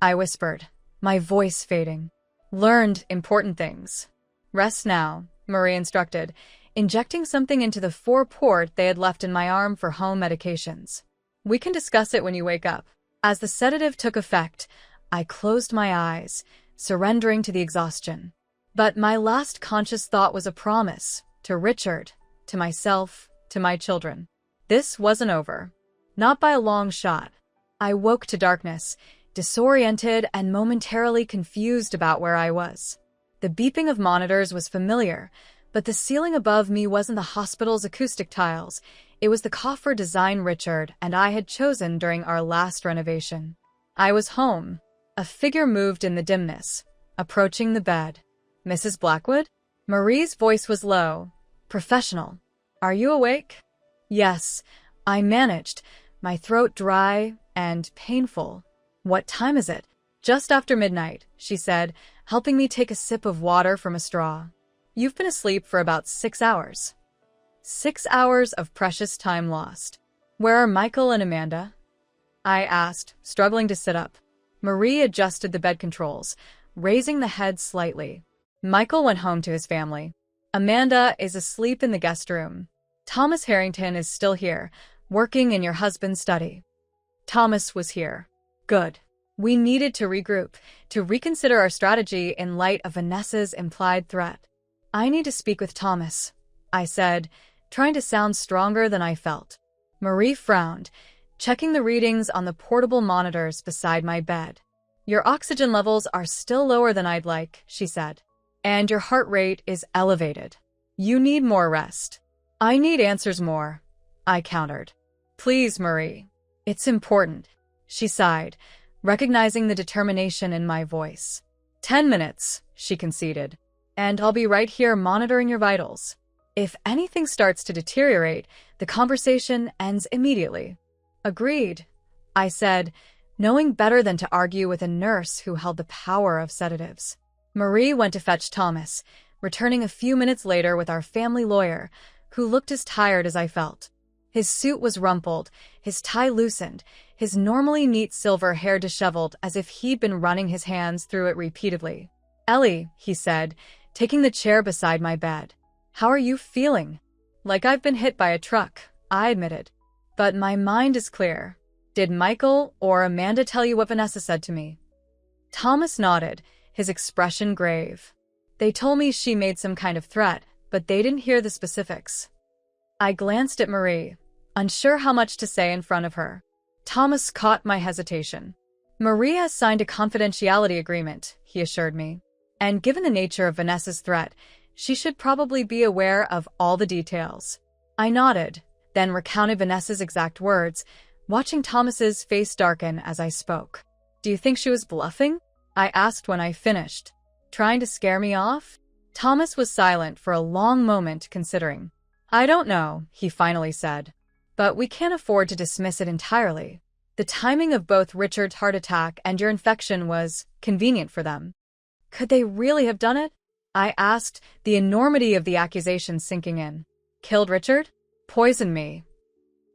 I whispered, my voice fading. Learned important things. Rest now, Marie instructed, injecting something into the 4-port they had left in my arm for home medications. We can discuss it when you wake up. As the sedative took effect, I closed my eyes, surrendering to the exhaustion. But my last conscious thought was a promise, to Richard, to myself, to my children. This wasn't over. Not by a long shot. I woke to darkness, disoriented and momentarily confused about where I was. The beeping of monitors was familiar, but the ceiling above me wasn't the hospital's acoustic tiles. It was the coffer design Richard and I had chosen during our last renovation. I was home. A figure moved in the dimness, approaching the bed. "Mrs. Blackwood?" Marie's voice was low, professional. "Are you awake?" "Yes," I managed, my throat dry and painful. "What time is it?" "Just after midnight," she said, helping me take a sip of water from a straw. "You've been asleep for about 6 hours." 6 hours of precious time lost. "Where are Michael and Amanda?" I asked, struggling to sit up. Marie adjusted the bed controls, raising the head slightly. "Michael went home to his family. Amanda is asleep in the guest room. Thomas Harrington is still here, working in your husband's study." Thomas was here. Good. We needed to regroup, to reconsider our strategy in light of Vanessa's implied threat. "I need to speak with Thomas," I said, trying to sound stronger than I felt. Marie frowned, checking the readings on the portable monitors beside my bed. "Your oxygen levels are still lower than I'd like," she said. "And your heart rate is elevated. You need more rest." "I need answers more," I countered. "Please, Marie. It's important," she sighed, recognizing the determination in my voice. 10 minutes, she conceded, "and I'll be right here monitoring your vitals. If anything starts to deteriorate, the conversation ends immediately." "Agreed," I said, knowing better than to argue with a nurse who held the power of sedatives. Marie went to fetch Thomas, returning a few minutes later with our family lawyer, who looked as tired as I felt. His suit was rumpled, his tie loosened, his normally neat silver hair disheveled as if he'd been running his hands through it repeatedly. "Ellie," he said, taking the chair beside my bed. "How are you feeling?" "Like I've been hit by a truck," I admitted. "But my mind is clear. Did Michael or Amanda tell you what Vanessa said to me?" Thomas nodded, his expression grave. "They told me she made some kind of threat, but they didn't hear the specifics." I glanced at Marie, unsure how much to say in front of her. Thomas caught my hesitation. "Marie has signed a confidentiality agreement," he assured me. "And given the nature of Vanessa's threat, she should probably be aware of all the details." I nodded, then recounted Vanessa's exact words, watching Thomas's face darken as I spoke. "Do you think she was bluffing?" I asked when I finished. "Trying to scare me off?" Thomas was silent for a long moment, considering. "I don't know," he finally said. "But we can't afford to dismiss it entirely. The timing of both Richard's heart attack and your infection was convenient for them." "Could they really have done it?" I asked, the enormity of the accusation sinking in. "Killed Richard? Poisoned me?"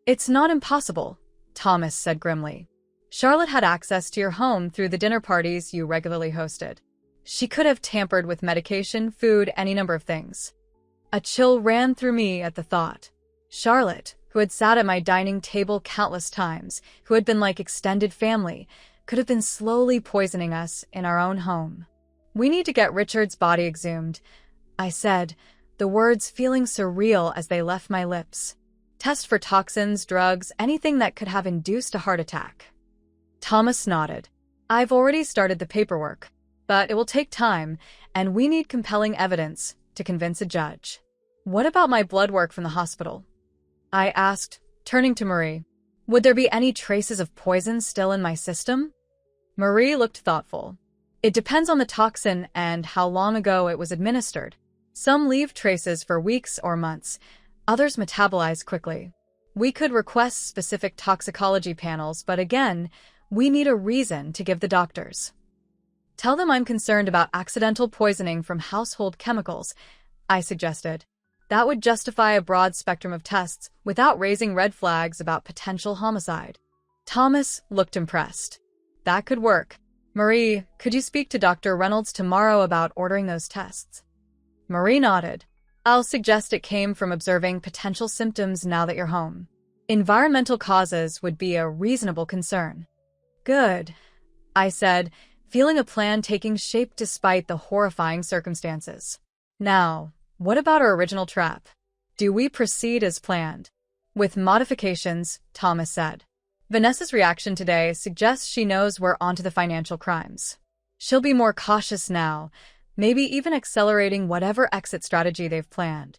"It's not impossible," Thomas said grimly. "Charlotte had access to your home through the dinner parties you regularly hosted. She could have tampered with medication, food, any number of things." A chill ran through me at the thought. Charlotte, who had sat at my dining table countless times, who had been like extended family, could have been slowly poisoning us in our own home. "We need to get Richard's body exhumed," I said, the words feeling surreal as they left my lips. "Test for toxins, drugs, anything that could have induced a heart attack." Thomas nodded. "I've already started the paperwork, but it will take time, and we need compelling evidence to convince a judge." "What about my blood work from the hospital?" I asked, turning to Marie. "Would there be any traces of poison still in my system?" Marie looked thoughtful. "It depends on the toxin and how long ago it was administered. Some leave traces for weeks or months, others metabolize quickly. We could request specific toxicology panels, but again, we need a reason to give the doctors." "Tell them I'm concerned about accidental poisoning from household chemicals," I suggested. "That would justify a broad spectrum of tests without raising red flags about potential homicide." Thomas looked impressed. "That could work. Marie, could you speak to Dr. Reynolds tomorrow about ordering those tests?" Marie nodded. "I'll suggest it came from observing potential symptoms now that you're home. Environmental causes would be a reasonable concern." "Good," I said, feeling a plan taking shape despite the horrifying circumstances. "Now, what about our original trap? Do we proceed as planned?" "With modifications," Thomas said. "Vanessa's reaction today suggests she knows we're onto the financial crimes. She'll be more cautious now, maybe even accelerating whatever exit strategy they've planned.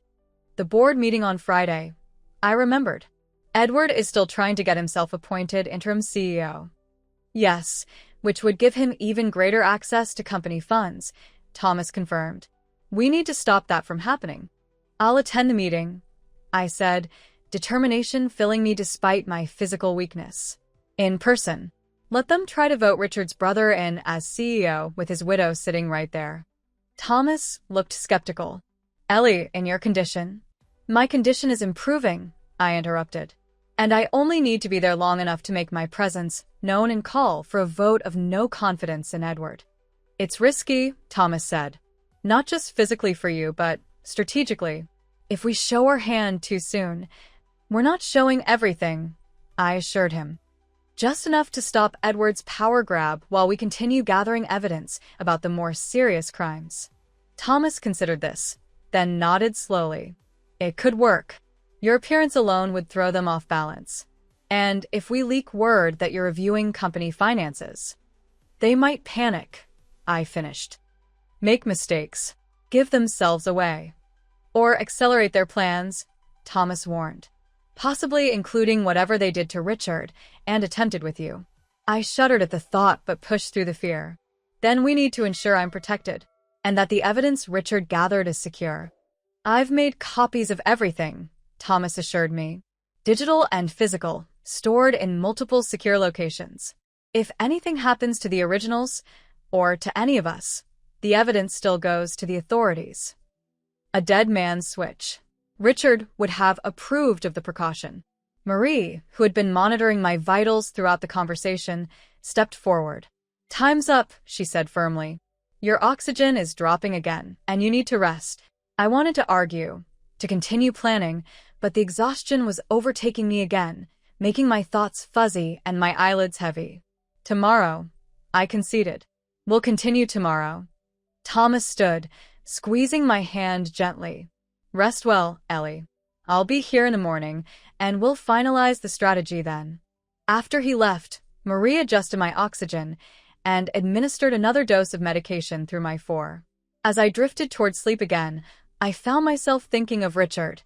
The board meeting on Friday. I remembered. Edward is still trying to get himself appointed interim CEO. Yes, which would give him even greater access to company funds, Thomas confirmed. We need to stop that from happening. I'll attend the meeting, I said, determination filling me despite my physical weakness. In person. Let them try to vote Richard's brother in as CEO with his widow sitting right there. Thomas looked skeptical. Ellie, in your condition? My condition is improving, I interrupted. And I only need to be there long enough to make my presence known and call for a vote of no confidence in Edward. It's risky, Thomas said. Not just physically for you, but strategically. If we show our hand too soon, we're not showing everything, I assured him. Just enough to stop Edward's power grab while we continue gathering evidence about the more serious crimes. Thomas considered this, then nodded slowly. It could work. Your appearance alone would throw them off balance. And if we leak word that you're reviewing company finances, they might panic, I finished. Make mistakes. Give themselves away. Or accelerate their plans, Thomas warned. Possibly including whatever they did to Richard and attempted with you. I shuddered at the thought but pushed through the fear. Then we need to ensure I'm protected, and that the evidence Richard gathered is secure. I've made copies of everything, Thomas assured me. Digital and physical, stored in multiple secure locations. If anything happens to the originals, or to any of us, the evidence still goes to the authorities. A dead man's switch. Richard would have approved of the precaution. Marie, who had been monitoring my vitals throughout the conversation, stepped forward. Time's up, she said firmly. Your oxygen is dropping again, and you need to rest. I wanted to argue, to continue planning, but the exhaustion was overtaking me again, making my thoughts fuzzy and my eyelids heavy. Tomorrow, I conceded. We'll continue tomorrow. Thomas stood, squeezing my hand gently. Rest well, Ellie. I'll be here in the morning, and we'll finalize the strategy then. After he left, Marie adjusted my oxygen and administered another dose of medication through my 4. As I drifted toward sleep again, I found myself thinking of Richard,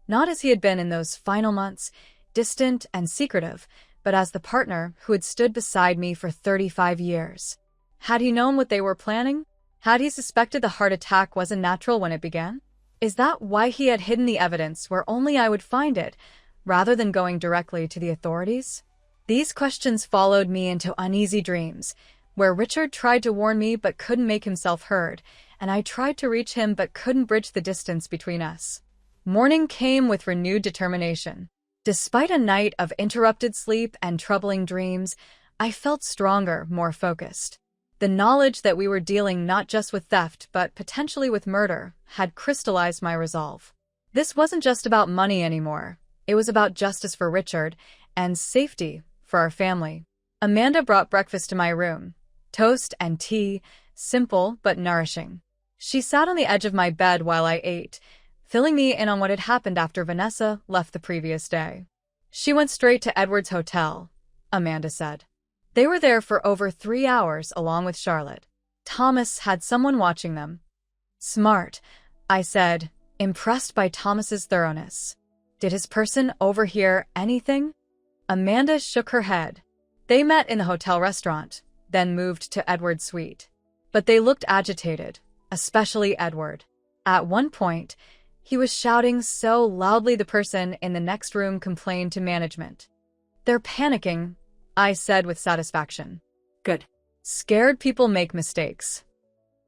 not as he had been in those final months, distant and secretive, but as the partner who had stood beside me for 35 years. Had he known what they were planning? Had he suspected the heart attack wasn't natural when it began? Is that why he had hidden the evidence where only I would find it, rather than going directly to the authorities? These questions followed me into uneasy dreams, where Richard tried to warn me but couldn't make himself heard, and I tried to reach him but couldn't bridge the distance between us. Morning came with renewed determination. Despite a night of interrupted sleep and troubling dreams, I felt stronger, more focused. The knowledge that we were dealing not just with theft but potentially with murder had crystallized my resolve. This wasn't just about money anymore. It was about justice for Richard and safety for our family. Amanda brought breakfast to my room. Toast and tea, simple but nourishing. She sat on the edge of my bed while I ate, filling me in on what had happened after Vanessa left the previous day. She went straight to Edward's hotel, Amanda said. They were there for over 3 hours along with Charlotte. Thomas had someone watching them. Smart, I said, impressed by Thomas's thoroughness. Did his person overhear anything? Amanda shook her head. They met in the hotel restaurant, then moved to Edward's suite. But they looked agitated, especially Edward. At one point, he was shouting so loudly the person in the next room complained to management. They're panicking, I said with satisfaction. Good. Scared people make mistakes.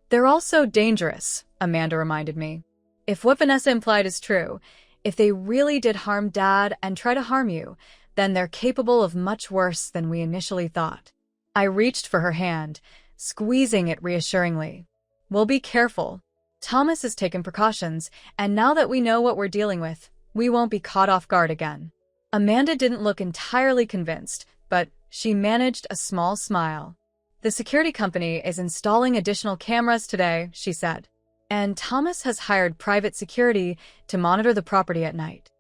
They're also dangerous, Amanda reminded me. If what Vanessa implied is true, if they really did harm Dad and try to harm you, then they're capable of much worse than we initially thought. I reached for her hand, squeezing it reassuringly. We'll be careful. Thomas has taken precautions, and now that we know what we're dealing with, we won't be caught off guard again. Amanda didn't look entirely convinced, but she managed a small smile. The security company is installing additional cameras today, she said. And Thomas has hired private security to monitor the property at night.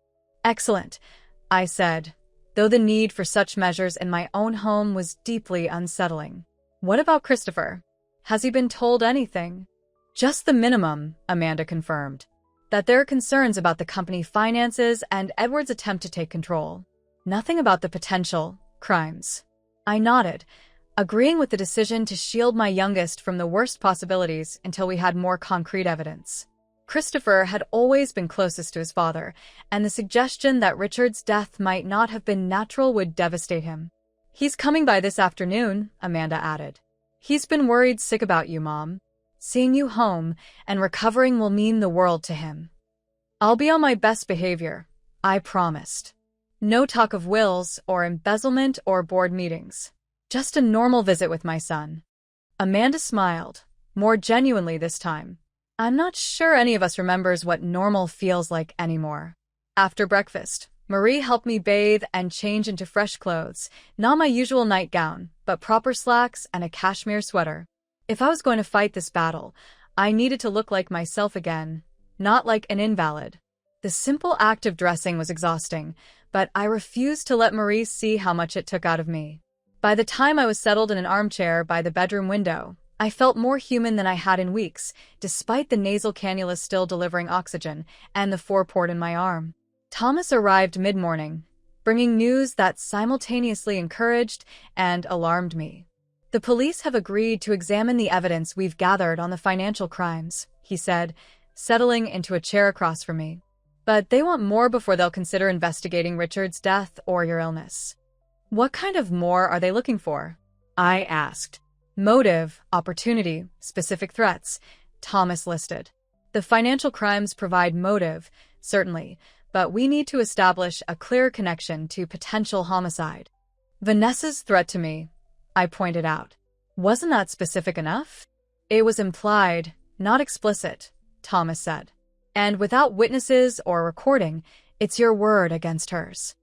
Excellent, I said, though the need for such measures in my own home was deeply unsettling. What about Christopher? Has he been told anything? Just the minimum, Amanda confirmed. That there are concerns about the company finances and Edward's attempt to take control. Nothing about the potential crimes. I nodded, agreeing with the decision to shield my youngest from the worst possibilities until we had more concrete evidence. Christopher had always been closest to his father, and the suggestion that Richard's death might not have been natural would devastate him. "He's coming by this afternoon," Amanda added. "He's been worried sick about you, Mom. Seeing you home and recovering will mean the world to him." "I'll be on my best behavior," I promised. No talk of wills or embezzlement or board meetings. Just a normal visit with my son. Amanda smiled, more genuinely this time. I'm not sure any of us remembers what normal feels like anymore. After breakfast, Marie helped me bathe and change into fresh clothes, not my usual nightgown, but proper slacks and a cashmere sweater. If I was going to fight this battle, I needed to look like myself again, not like an invalid. The simple act of dressing was exhausting, but I refused to let Marie see how much it took out of me. By the time I was settled in an armchair by the bedroom window, I felt more human than I had in weeks, despite the nasal cannula still delivering oxygen and the four-port in my arm. Thomas arrived mid-morning, bringing news that simultaneously encouraged and alarmed me. "The police have agreed to examine the evidence we've gathered on the financial crimes," he said, settling into a chair across from me. "But they want more before they'll consider investigating Richard's death or your illness." "What kind of more are they looking for?" I asked. "Motive, opportunity, specific threats," Thomas listed. "The financial crimes provide motive, certainly, but we need to establish a clear connection to potential homicide." "Vanessa's threat to me," I pointed out. "Wasn't that specific enough?" "It was implied, not explicit," Thomas said. "And without witnesses or recording, it's your word against hers."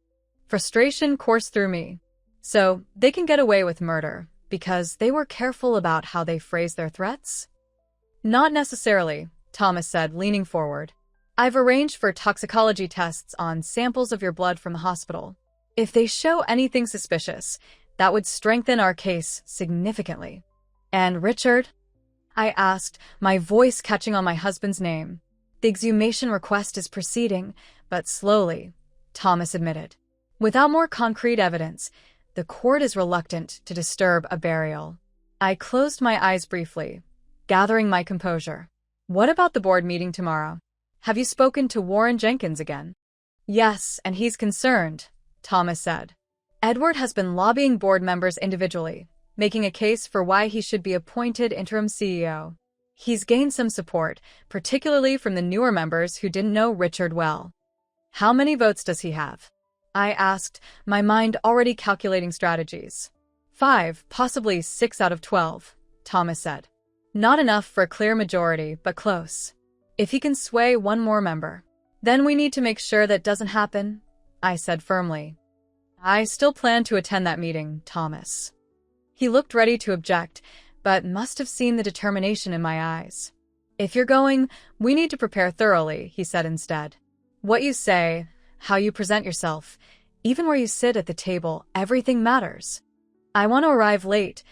Frustration coursed through me. "So they can get away with murder because they were careful about how they phrased their threats?" "Not necessarily," Thomas said, leaning forward. "I've arranged for toxicology tests on samples of your blood from the hospital. If they show anything suspicious, that would strengthen our case significantly." "And Richard?" I asked, my voice catching on my husband's name. "The exhumation request is proceeding, but slowly," Thomas admitted. "Without more concrete evidence, the court is reluctant to disturb a burial." I closed my eyes briefly, gathering my composure. "What about the board meeting tomorrow? Have you spoken to Warren Jenkins again?" "Yes, and he's concerned," Thomas said. "Edward has been lobbying board members individually, making a case for why he should be appointed interim CEO. He's gained some support, particularly from the newer members who didn't know Richard well." "How many votes does he have?" I asked, my mind already calculating strategies. 5, possibly 6 out of 12, Thomas said. "Not enough for a clear majority, but close. If he can sway one more member, then we need to make sure that doesn't happen," I said firmly. "I still plan to attend that meeting, Thomas." He looked ready to object, but must have seen the determination in my eyes. "If you're going, we need to prepare thoroughly," he said instead. "What you say, how you present yourself, even where you sit at the table, everything matters." "I want to arrive late,"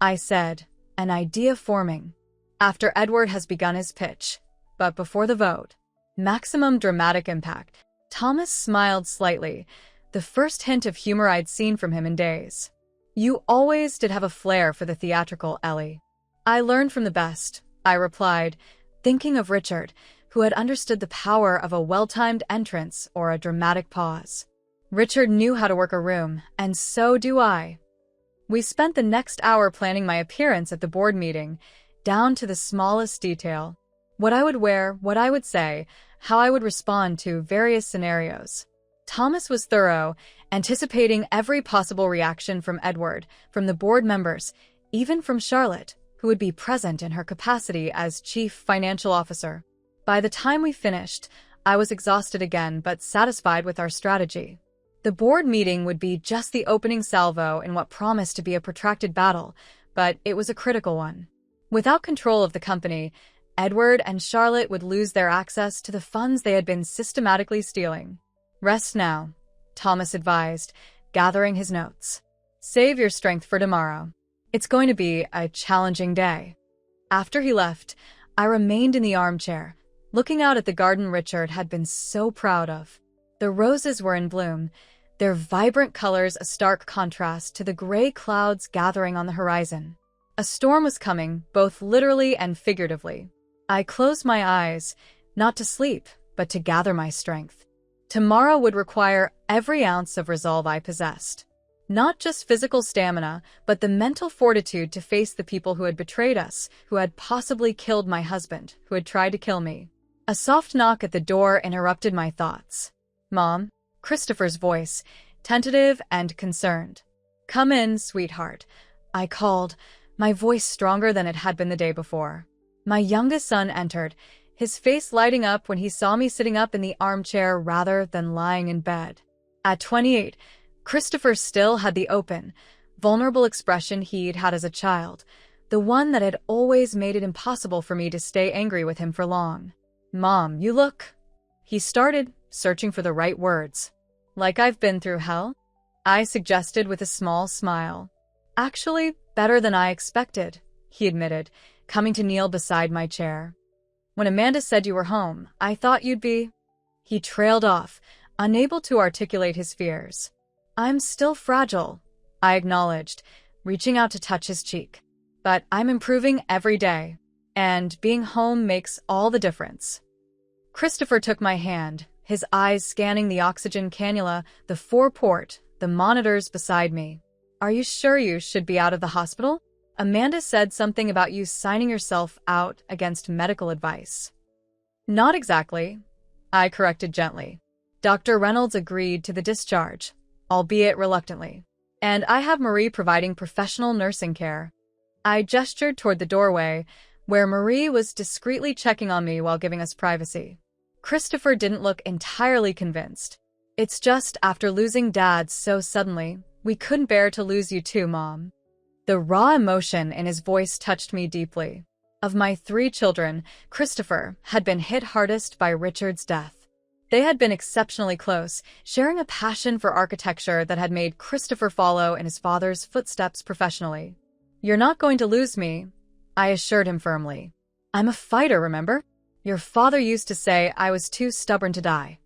I said, an idea forming. "After Edward has begun his pitch, but before the vote. Maximum dramatic impact." Thomas smiled slightly, the first hint of humor I'd seen from him in days. "You always did have a flair for the theatrical, Ellie." "I learned from the best," I replied, thinking of Richard, who had understood the power of a well-timed entrance or a dramatic pause. Richard knew how to work a room, and so do I. We spent the next hour planning my appearance at the board meeting, down to the smallest detail. What I would wear, what I would say, how I would respond to various scenarios. Thomas was thorough, anticipating every possible reaction from Edward, from the board members, even from Charlotte, who would be present in her capacity as chief financial officer. By the time we finished, I was exhausted again but satisfied with our strategy. The board meeting would be just the opening salvo in what promised to be a protracted battle, but it was a critical one. Without control of the company, Edward and Charlotte would lose their access to the funds they had been systematically stealing. "Rest now," Thomas advised, gathering his notes. "Save your strength for tomorrow. It's going to be a challenging day." After he left, I remained in the armchair, looking out at the garden Richard had been so proud of. The roses were in bloom, their vibrant colors a stark contrast to the gray clouds gathering on the horizon. A storm was coming, both literally and figuratively. I closed my eyes, not to sleep, but to gather my strength. Tomorrow would require every ounce of resolve I possessed. Not just physical stamina, but the mental fortitude to face the people who had betrayed us, who had possibly killed my husband, who had tried to kill me. A soft knock at the door interrupted my thoughts. "Mom," Christopher's voice, tentative and concerned. "Come in, sweetheart," I called, my voice stronger than it had been the day before. My youngest son entered, his face lighting up when he saw me sitting up in the armchair rather than lying in bed. At 28, Christopher still had the open, vulnerable expression he'd had as a child, the one that had always made it impossible for me to stay angry with him for long. "Mom, you look—" He started, searching for the right words. "Like I've been through hell?" I suggested with a small smile. "Actually, better than I expected," he admitted, coming to kneel beside my chair. "When Amanda said you were home, I thought you'd be—" He trailed off, unable to articulate his fears. "I'm still fragile," I acknowledged, reaching out to touch his cheek. "But I'm improving every day, and being home makes all the difference." Christopher took my hand, his eyes scanning the oxygen cannula, the four-port, the monitors beside me. "Are you sure you should be out of the hospital? Amanda said something about you signing yourself out against medical advice." "Not exactly," I corrected gently. "Dr. Reynolds agreed to the discharge, albeit reluctantly. And I have Marie providing professional nursing care." I gestured toward the doorway, where Marie was discreetly checking on me while giving us privacy. Christopher didn't look entirely convinced. "It's just after losing Dad so suddenly, we couldn't bear to lose you too, Mom." The raw emotion in his voice touched me deeply. Of my 3 children, Christopher had been hit hardest by Richard's death. They had been exceptionally close, sharing a passion for architecture that had made Christopher follow in his father's footsteps professionally. "You're not going to lose me," I assured him firmly. "I'm a fighter, remember? Your father used to say I was too stubborn to die."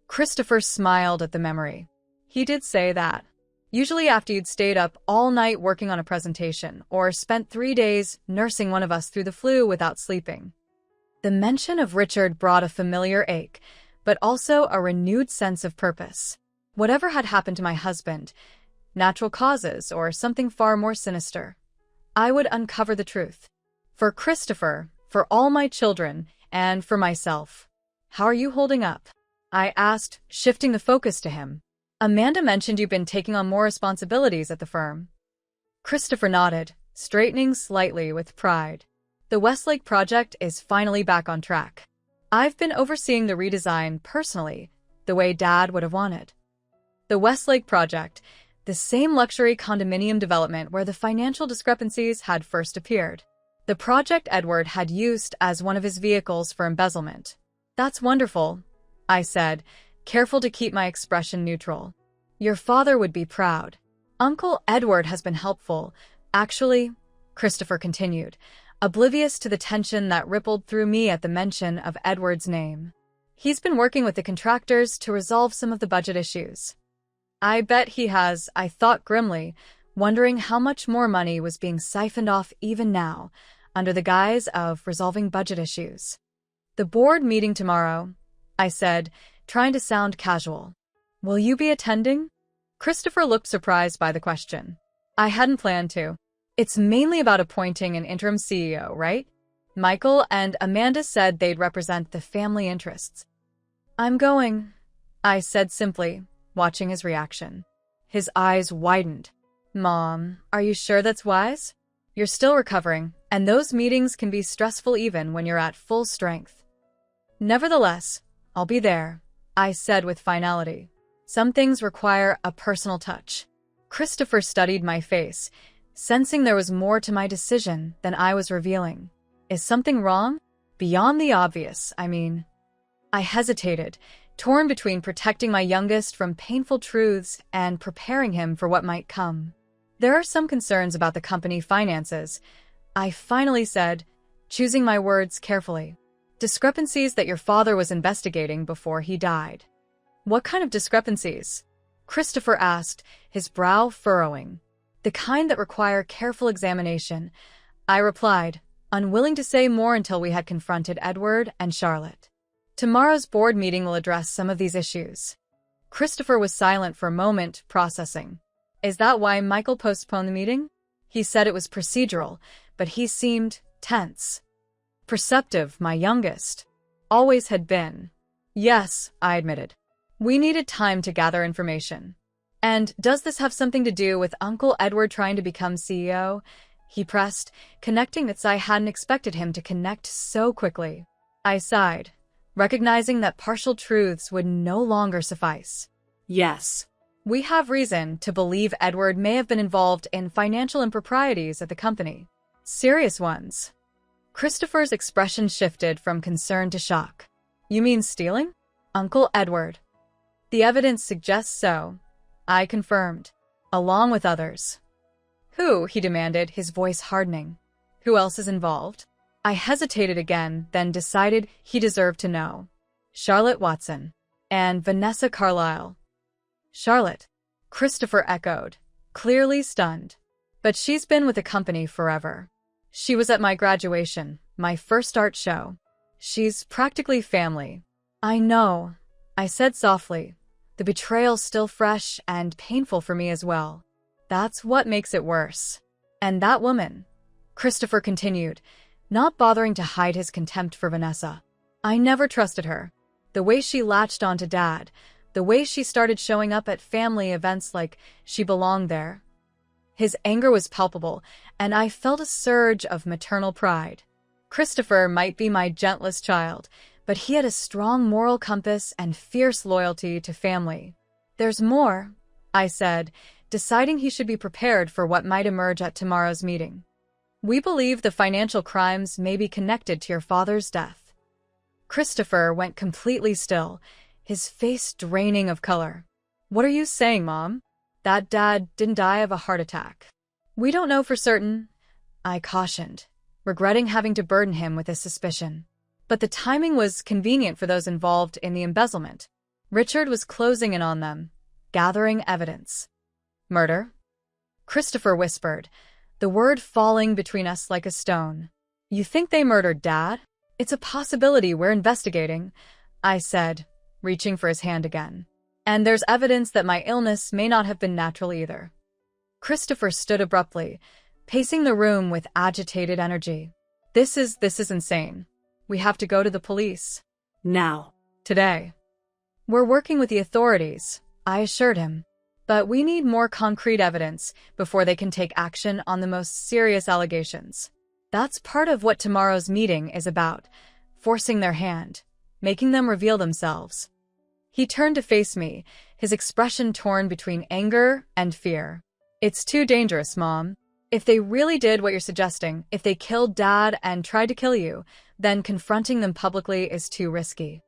Christopher smiled at the memory. "He did say that. Usually after you'd stayed up all night working on a presentation, or spent 3 days nursing one of us through the flu without sleeping." The mention of Richard brought a familiar ache, but also a renewed sense of purpose. Whatever had happened to my husband, natural causes or something far more sinister, I would uncover the truth. For Christopher, for all my children, and for myself. "How are you holding up?" I asked, shifting the focus to him. "Amanda mentioned you've been taking on more responsibilities at the firm." Christopher nodded, straightening slightly with pride. "The Westlake project is finally back on track. I've been overseeing the redesign personally, the way Dad would have wanted." The Westlake project, the same luxury condominium development where the financial discrepancies had first appeared. The project Edward had used as one of his vehicles for embezzlement. "That's wonderful," I said, careful to keep my expression neutral. "Your father would be proud. Uncle Edward has been helpful. Actually," Christopher continued, oblivious to the tension that rippled through me at the mention of Edward's name. "He's been working with the contractors to resolve some of the budget issues." "I bet he has," I thought grimly, wondering how much more money was being siphoned off even now, under the guise of resolving budget issues. "The board meeting tomorrow," I said, trying to sound casual. "Will you be attending?" Christopher looked surprised by the question. "I hadn't planned to. It's mainly about appointing an interim CEO, right? Michael and Amanda said they'd represent the family interests." "I'm going," I said simply, watching his reaction. His eyes widened. "Mom, are you sure that's wise? You're still recovering, and those meetings can be stressful even when you're at full strength." "Nevertheless, I'll be there," I said with finality. "Some things require a personal touch." Christopher studied my face, sensing there was more to my decision than I was revealing. "Is something wrong? Beyond the obvious, I mean." I hesitated, torn between protecting my youngest from painful truths and preparing him for what might come. "There are some concerns about the company finances," I finally said, choosing my words carefully. Discrepancies that your father was investigating before he died. What kind of discrepancies? Christopher asked, his brow furrowing. The kind that require careful examination, I replied, unwilling to say more until we had confronted Edward and Charlotte. Tomorrow's board meeting will address some of these issues. Christopher was silent for a moment, processing. Is that why Michael postponed the meeting? He said it was procedural, but he seemed tense. Perceptive, my youngest. Always had been. Yes, I admitted. We needed time to gather information. And does this have something to do with Uncle Edward trying to become CEO? He pressed, connecting dots I hadn't expected him to connect so quickly. I sighed, recognizing that partial truths would no longer suffice. Yes. We have reason to believe Edward may have been involved in financial improprieties at the company. Serious ones. Christopher's expression shifted from concern to shock. You mean stealing? Uncle Edward. The evidence suggests so, I confirmed, along with others. Who? He demanded, his voice hardening. Who else is involved? I hesitated again, then decided he deserved to know. Charlotte Watson and Vanessa Carlyle. Charlotte, Christopher echoed, clearly stunned. But she's been with the company forever. She was at my graduation, my first art show. She's practically family. I know, I said softly, the betrayal still fresh and painful for me as well. That's what makes it worse. And that woman, Christopher continued, not bothering to hide his contempt for Vanessa. I never trusted her. The way she latched onto Dad, the way she started showing up at family events like she belonged there. His anger was palpable, and I felt a surge of maternal pride. Christopher might be my gentlest child, but he had a strong moral compass and fierce loyalty to family. There's more, I said, deciding he should be prepared for what might emerge at tomorrow's meeting. We believe the financial crimes may be connected to your father's death. Christopher went completely still, his face draining of color. What are you saying, Mom? That Dad didn't die of a heart attack. We don't know for certain, I cautioned, regretting having to burden him with this suspicion. But the timing was convenient for those involved in the embezzlement. Richard was closing in on them, gathering evidence. Murder? Christopher whispered, the word falling between us like a stone. You think they murdered Dad? It's a possibility we're investigating, I said, reaching for his hand again. And there's evidence that my illness may not have been natural either. Christopher stood abruptly, pacing the room with agitated energy. This is insane. We have to go to the police. Now. Today. We're working with the authorities, I assured him. But we need more concrete evidence before they can take action on the most serious allegations. That's part of what tomorrow's meeting is about, forcing their hand, making them reveal themselves. He turned to face me, his expression torn between anger and fear. It's too dangerous, Mom. If they really did what you're suggesting, if they killed Dad and tried to kill you, then confronting them publicly is too risky.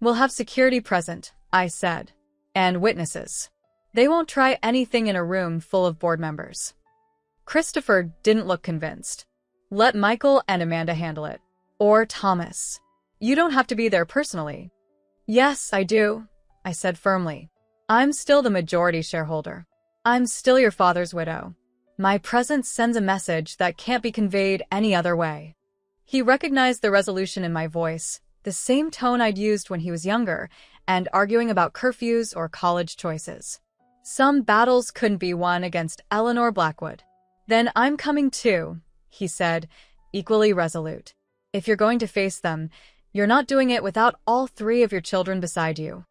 We'll have security present, I said, and witnesses. They won't try anything in a room full of board members. Christopher didn't look convinced. Let Michael and Amanda handle it. Or Thomas. You don't have to be there personally. Yes, I do, I said firmly. I'm still the majority shareholder. I'm still your father's widow. My presence sends a message that can't be conveyed any other way. He recognized the resolution in my voice, the same tone I'd used when he was younger, and arguing about curfews or college choices. Some battles couldn't be won against Eleanor Blackwood. Then I'm coming too, he said, equally resolute. If you're going to face them, you're not doing it without all three of your children beside you.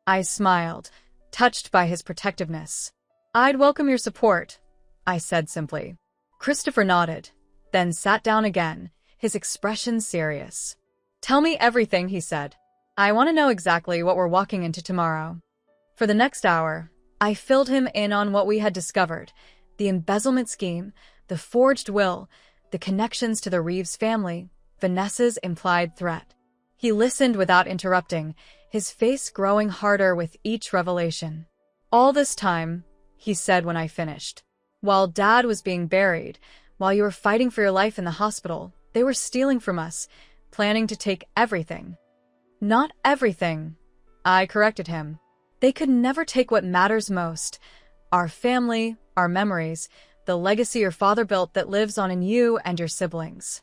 I smiled, touched by his protectiveness. I'd welcome your support, I said simply. Christopher nodded, then sat down again, his expression serious. Tell me everything, he said. I want to know exactly what we're walking into tomorrow. For the next hour, I filled him in on what we had discovered, the embezzlement scheme, the forged will, the connections to the Reeves family, Vanessa's implied threat. He listened without interrupting, his face growing harder with each revelation. All this time, he said when I finished, while Dad was being buried, while you were fighting for your life in the hospital, They were stealing from us, planning to take everything. Not everything, I corrected him. They could never take what matters most: our family, our memories, the legacy your father built that lives on in you and your siblings.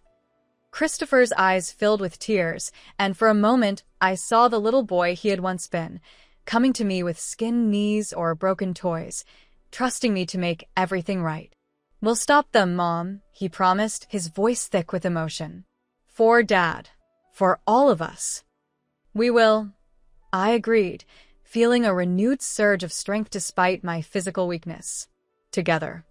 Christopher's eyes filled with tears, and for a moment I saw the little boy he had once been, coming to me with skinned knees or broken toys, trusting me to make everything right. "We'll stop them, Mom," he promised, his voice thick with emotion. "For Dad. For all of us." "We will," I agreed, feeling a renewed surge of strength despite my physical weakness. "Together."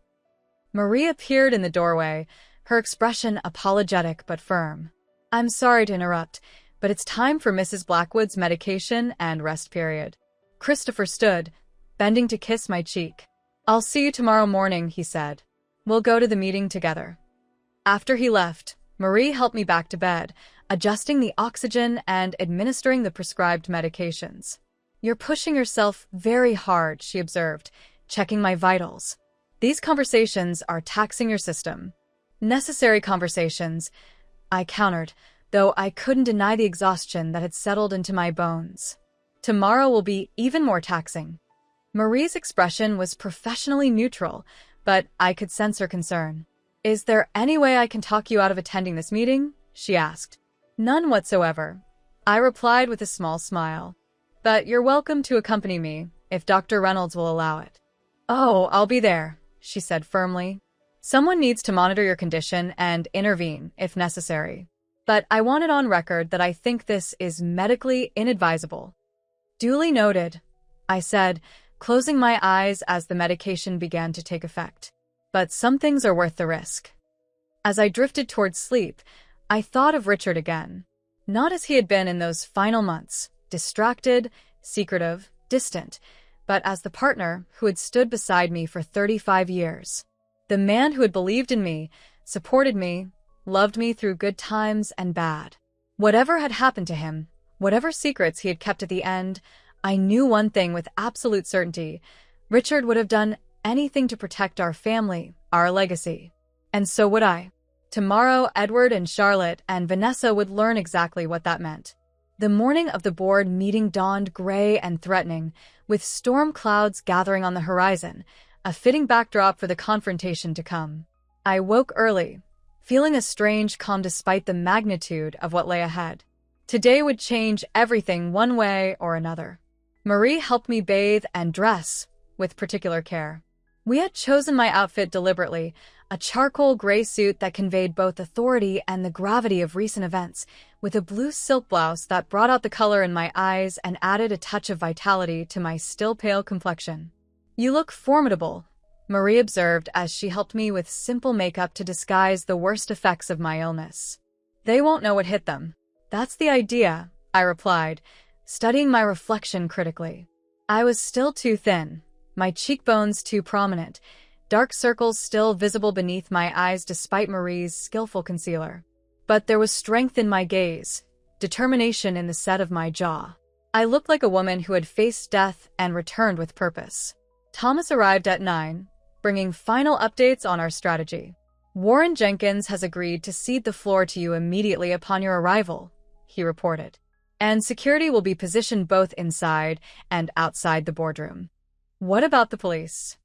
Marie appeared in the doorway, her expression apologetic but firm. "I'm sorry to interrupt, but it's time for Mrs. Blackwood's medication and rest period." Christopher stood, bending to kiss my cheek. "I'll see you tomorrow morning," he said. "We'll go to the meeting together." After he left, Marie helped me back to bed, adjusting the oxygen and administering the prescribed medications. "You're pushing yourself very hard," she observed, checking my vitals. "These conversations are taxing your system." "Necessary conversations," I countered, though I couldn't deny the exhaustion that had settled into my bones. "Tomorrow will be even more taxing." Marie's expression was professionally neutral, but I could sense her concern. "Is there any way I can talk you out of attending this meeting?" she asked. "None whatsoever," I replied with a small smile. "But you're welcome to accompany me, if Dr. Reynolds will allow it." "Oh, I'll be there," she said firmly. "Someone needs to monitor your condition and intervene, if necessary. But I want it on record that I think this is medically inadvisable." "Duly noted," I said, closing my eyes as the medication began to take effect. "But some things are worth the risk." As I drifted towards sleep, I thought of Richard again. Not as he had been in those final months, distracted, secretive, distant, but as the partner who had stood beside me for 35 years. The man who had believed in me, supported me, loved me through good times and bad. Whatever had happened to him, whatever secrets he had kept at the end, I knew one thing with absolute certainty: Richard would have done anything to protect our family, our legacy. And so would I. Tomorrow, Edward and Charlotte and Vanessa would learn exactly what that meant. The morning of the board meeting dawned gray and threatening, with storm clouds gathering on the horizon, a fitting backdrop for the confrontation to come. I woke early, feeling a strange calm despite the magnitude of what lay ahead. Today would change everything one way or another. Marie helped me bathe and dress, with particular care. We had chosen my outfit deliberately, a charcoal gray suit that conveyed both authority and the gravity of recent events, with a blue silk blouse that brought out the color in my eyes and added a touch of vitality to my still pale complexion. "You look formidable," Marie observed as she helped me with simple makeup to disguise the worst effects of my illness. "They won't know what hit them." "That's the idea," I replied, studying my reflection critically. I was still too thin, my cheekbones too prominent, dark circles still visible beneath my eyes despite Marie's skillful concealer. But there was strength in my gaze, determination in the set of my jaw. I looked like a woman who had faced death and returned with purpose. Thomas arrived at 9, bringing final updates on our strategy. "Warren Jenkins has agreed to cede the floor to you immediately upon your arrival," he reported. "And security will be positioned both inside and outside the boardroom." "What about the police?"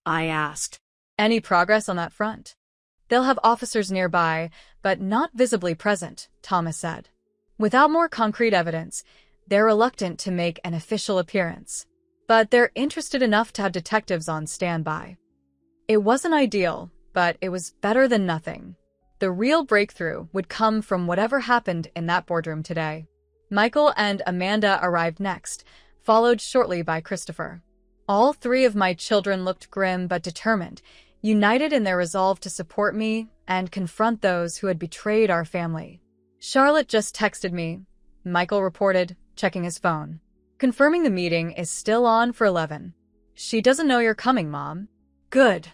I asked. "Any progress on that front?" "They'll have officers nearby, but not visibly present," Thomas said. "Without more concrete evidence, they're reluctant to make an official appearance. But they're interested enough to have detectives on standby." It wasn't ideal, but it was better than nothing. The real breakthrough would come from whatever happened in that boardroom today. Michael and Amanda arrived next, followed shortly by Christopher. All three of my children looked grim but determined, united in their resolve to support me and confront those who had betrayed our family. "Charlotte just texted me," Michael reported, checking his phone, "confirming the meeting is still on for 11. She doesn't know you're coming, Mom." "Good,"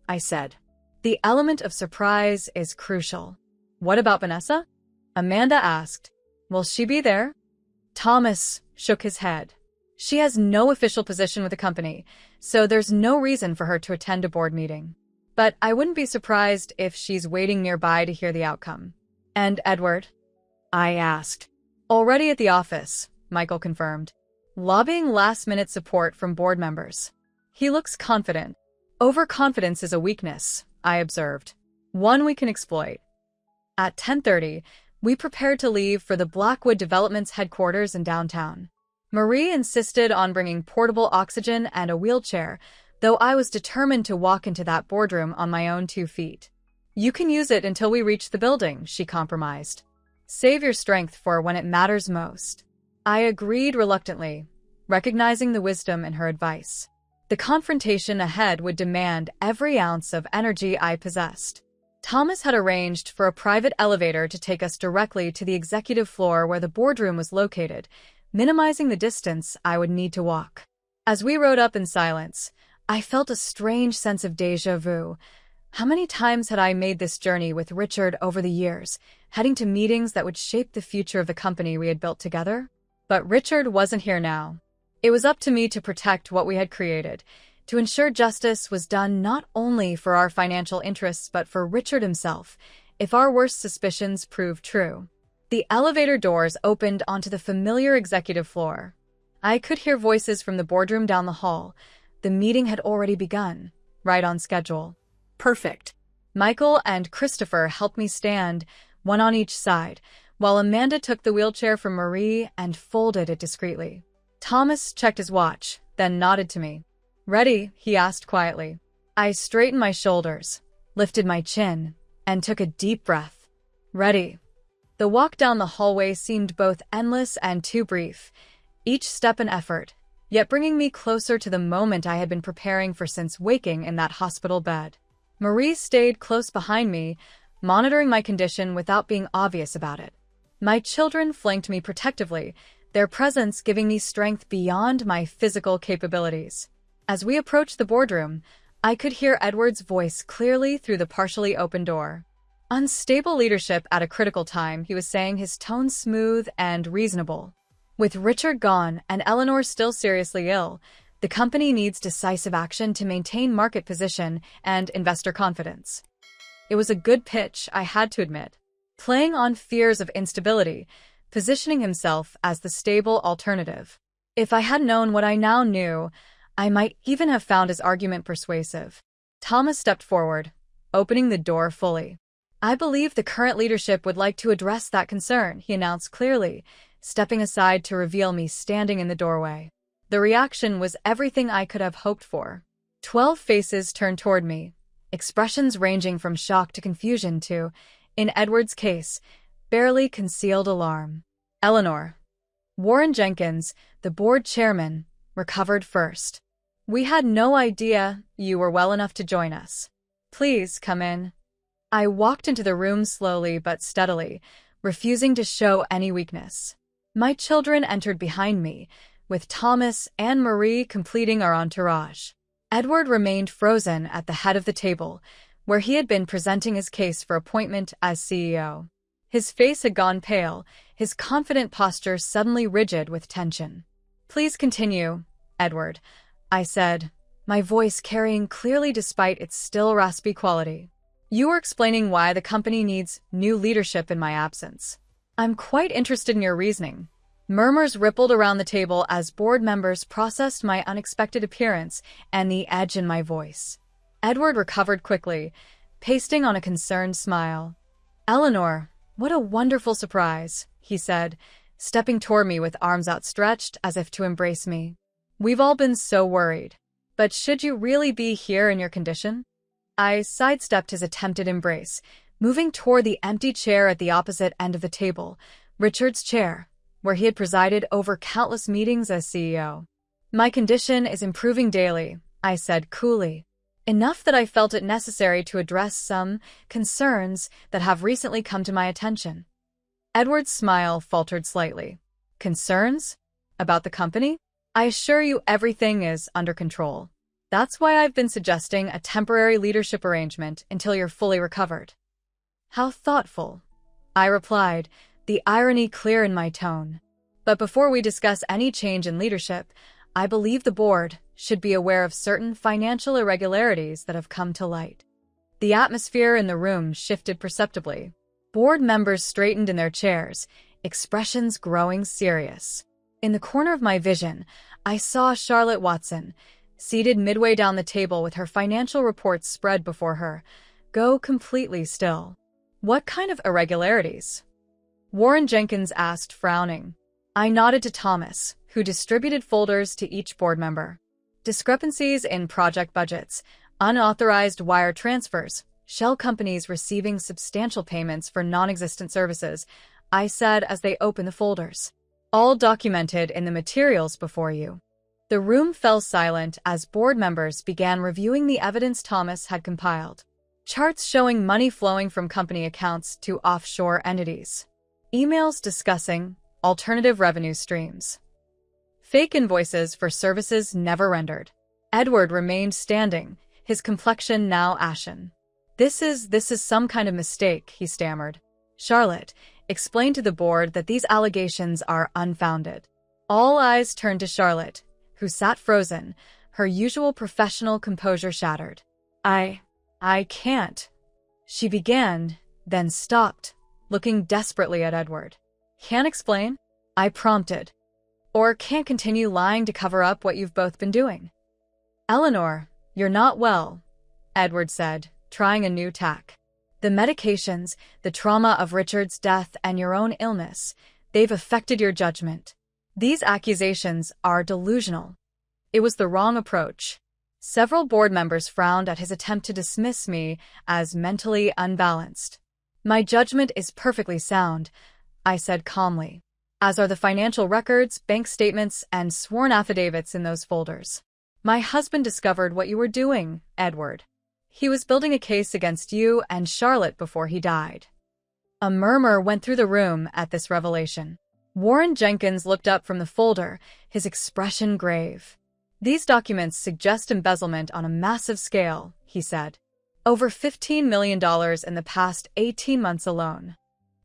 I said. "The element of surprise is crucial." "What about Vanessa?" Amanda asked. "Will she be there?" Thomas shook his head. "She has no official position with the company, so there's no reason for her to attend a board meeting. But I wouldn't be surprised if she's waiting nearby to hear the outcome." "And Edward?" I asked. "Already at the office," Michael confirmed, lobbying last-minute support from board members. "He looks confident." "Overconfidence is a weakness," I observed. "One we can exploit." At 10:30, we prepared to leave for the Blackwood Development's headquarters in downtown. Marie insisted on bringing portable oxygen and a wheelchair, though I was determined to walk into that boardroom on my own 2 feet. "You can use it until we reach the building," she compromised. "Save your strength for when it matters most." I agreed reluctantly, recognizing the wisdom in her advice. The confrontation ahead would demand every ounce of energy I possessed. Thomas had arranged for a private elevator to take us directly to the executive floor where the boardroom was located, minimizing the distance I would need to walk. As we rode up in silence, I felt a strange sense of déjà vu. How many times had I made this journey with Richard over the years, heading to meetings that would shape the future of the company we had built together? But Richard wasn't here now. It was up to me to protect what we had created, to ensure justice was done not only for our financial interests but for Richard himself, if our worst suspicions proved true. The elevator doors opened onto the familiar executive floor. I could hear voices from the boardroom down the hall. The meeting had already begun, right on schedule. Perfect. Michael and Christopher helped me stand, one on each side, while Amanda took the wheelchair from Marie and folded it discreetly. Thomas checked his watch, then nodded to me. "Ready?" he asked quietly. I straightened my shoulders, lifted my chin, and took a deep breath. Ready. The walk down the hallway seemed both endless and too brief, each step an effort, yet bringing me closer to the moment I had been preparing for since waking in that hospital bed. Marie stayed close behind me, monitoring my condition without being obvious about it. My children flanked me protectively, their presence giving me strength beyond my physical capabilities. As we approached the boardroom, I could hear Edward's voice clearly through the partially open door. "Unstable leadership at a critical time," he was saying, his tone smooth and reasonable. "With Richard gone and Eleanor still seriously ill, the company needs decisive action to maintain market position and investor confidence." It was a good pitch, I had to admit. Playing on fears of instability, positioning himself as the stable alternative. If I had known what I now knew, I might even have found his argument persuasive. Thomas stepped forward, opening the door fully. "I believe the current leadership would like to address that concern," he announced clearly, stepping aside to reveal me standing in the doorway. The reaction was everything I could have hoped for. 12 faces turned toward me, expressions ranging from shock to confusion to, in Edward's case, barely concealed alarm. Eleanor. Warren Jenkins, the board chairman, recovered first. "We had no idea you were well enough to join us. Please come in." I walked into the room slowly but steadily, refusing to show any weakness. My children entered behind me, with Thomas and Marie completing our entourage. Edward remained frozen at the head of the table, where he had been presenting his case for appointment as CEO. His face had gone pale, his confident posture suddenly rigid with tension. "Please continue, Edward," I said, my voice carrying clearly despite its still raspy quality. "You were explaining why the company needs new leadership in my absence. I'm quite interested in your reasoning." Murmurs rippled around the table as board members processed my unexpected appearance and the edge in my voice. Edward recovered quickly, pasting on a concerned smile. "Eleanor, what a wonderful surprise," he said, stepping toward me with arms outstretched as if to embrace me. "We've all been so worried. But should you really be here in your condition?" I sidestepped his attempted embrace, moving toward the empty chair at the opposite end of the table, Richard's chair, where he had presided over countless meetings as CEO. "My condition is improving daily," I said coolly. "Enough that I felt it necessary to address some concerns that have recently come to my attention." Edward's smile faltered slightly. "Concerns? About the company? I assure you everything is under control. That's why I've been suggesting a temporary leadership arrangement until you're fully recovered." "How thoughtful," I replied, the irony clear in my tone. "But before we discuss any change in leadership, I believe the board should be aware of certain financial irregularities that have come to light." The atmosphere in the room shifted perceptibly. Board members straightened in their chairs, expressions growing serious. In the corner of my vision, I saw Charlotte Watson, seated midway down the table with her financial reports spread before her, go completely still. "What kind of irregularities?" Warren Jenkins asked, frowning. I nodded to Thomas, who distributed folders to each board member. Discrepancies in project budgets, unauthorized wire transfers, shell companies receiving substantial payments for non-existent services, I said as they opened the folders. All documented in the materials before you. The room fell silent as board members began reviewing the evidence Thomas had compiled. Charts showing money flowing from company accounts to offshore entities. Emails discussing alternative revenue streams. Fake invoices for services never rendered. Edward remained standing, his complexion now ashen. This is some kind of mistake," he stammered. "Charlotte, explain to the board that these allegations are unfounded." All eyes turned to Charlotte, who sat frozen, her usual professional composure shattered. I can't," she began, then stopped, looking desperately at Edward. "Can't explain?" I prompted. "Or can't continue lying to cover up what you've both been doing?" "Eleanor, you're not well," Edward said, trying a new tack. "The medications, the trauma of Richard's death, and your own illness, they've affected your judgment. These accusations are delusional. It was the wrong approach." Several board members frowned at his attempt to dismiss me as mentally unbalanced. "My judgment is perfectly sound," I said calmly, "as are the financial records, bank statements, and sworn affidavits in those folders. My husband discovered what you were doing, Edward. He was building a case against you and Charlotte before he died." A murmur went through the room at this revelation. Warren Jenkins looked up from the folder, his expression grave. "These documents suggest embezzlement on a massive scale," he said. "Over $15 million in the past 18 months alone."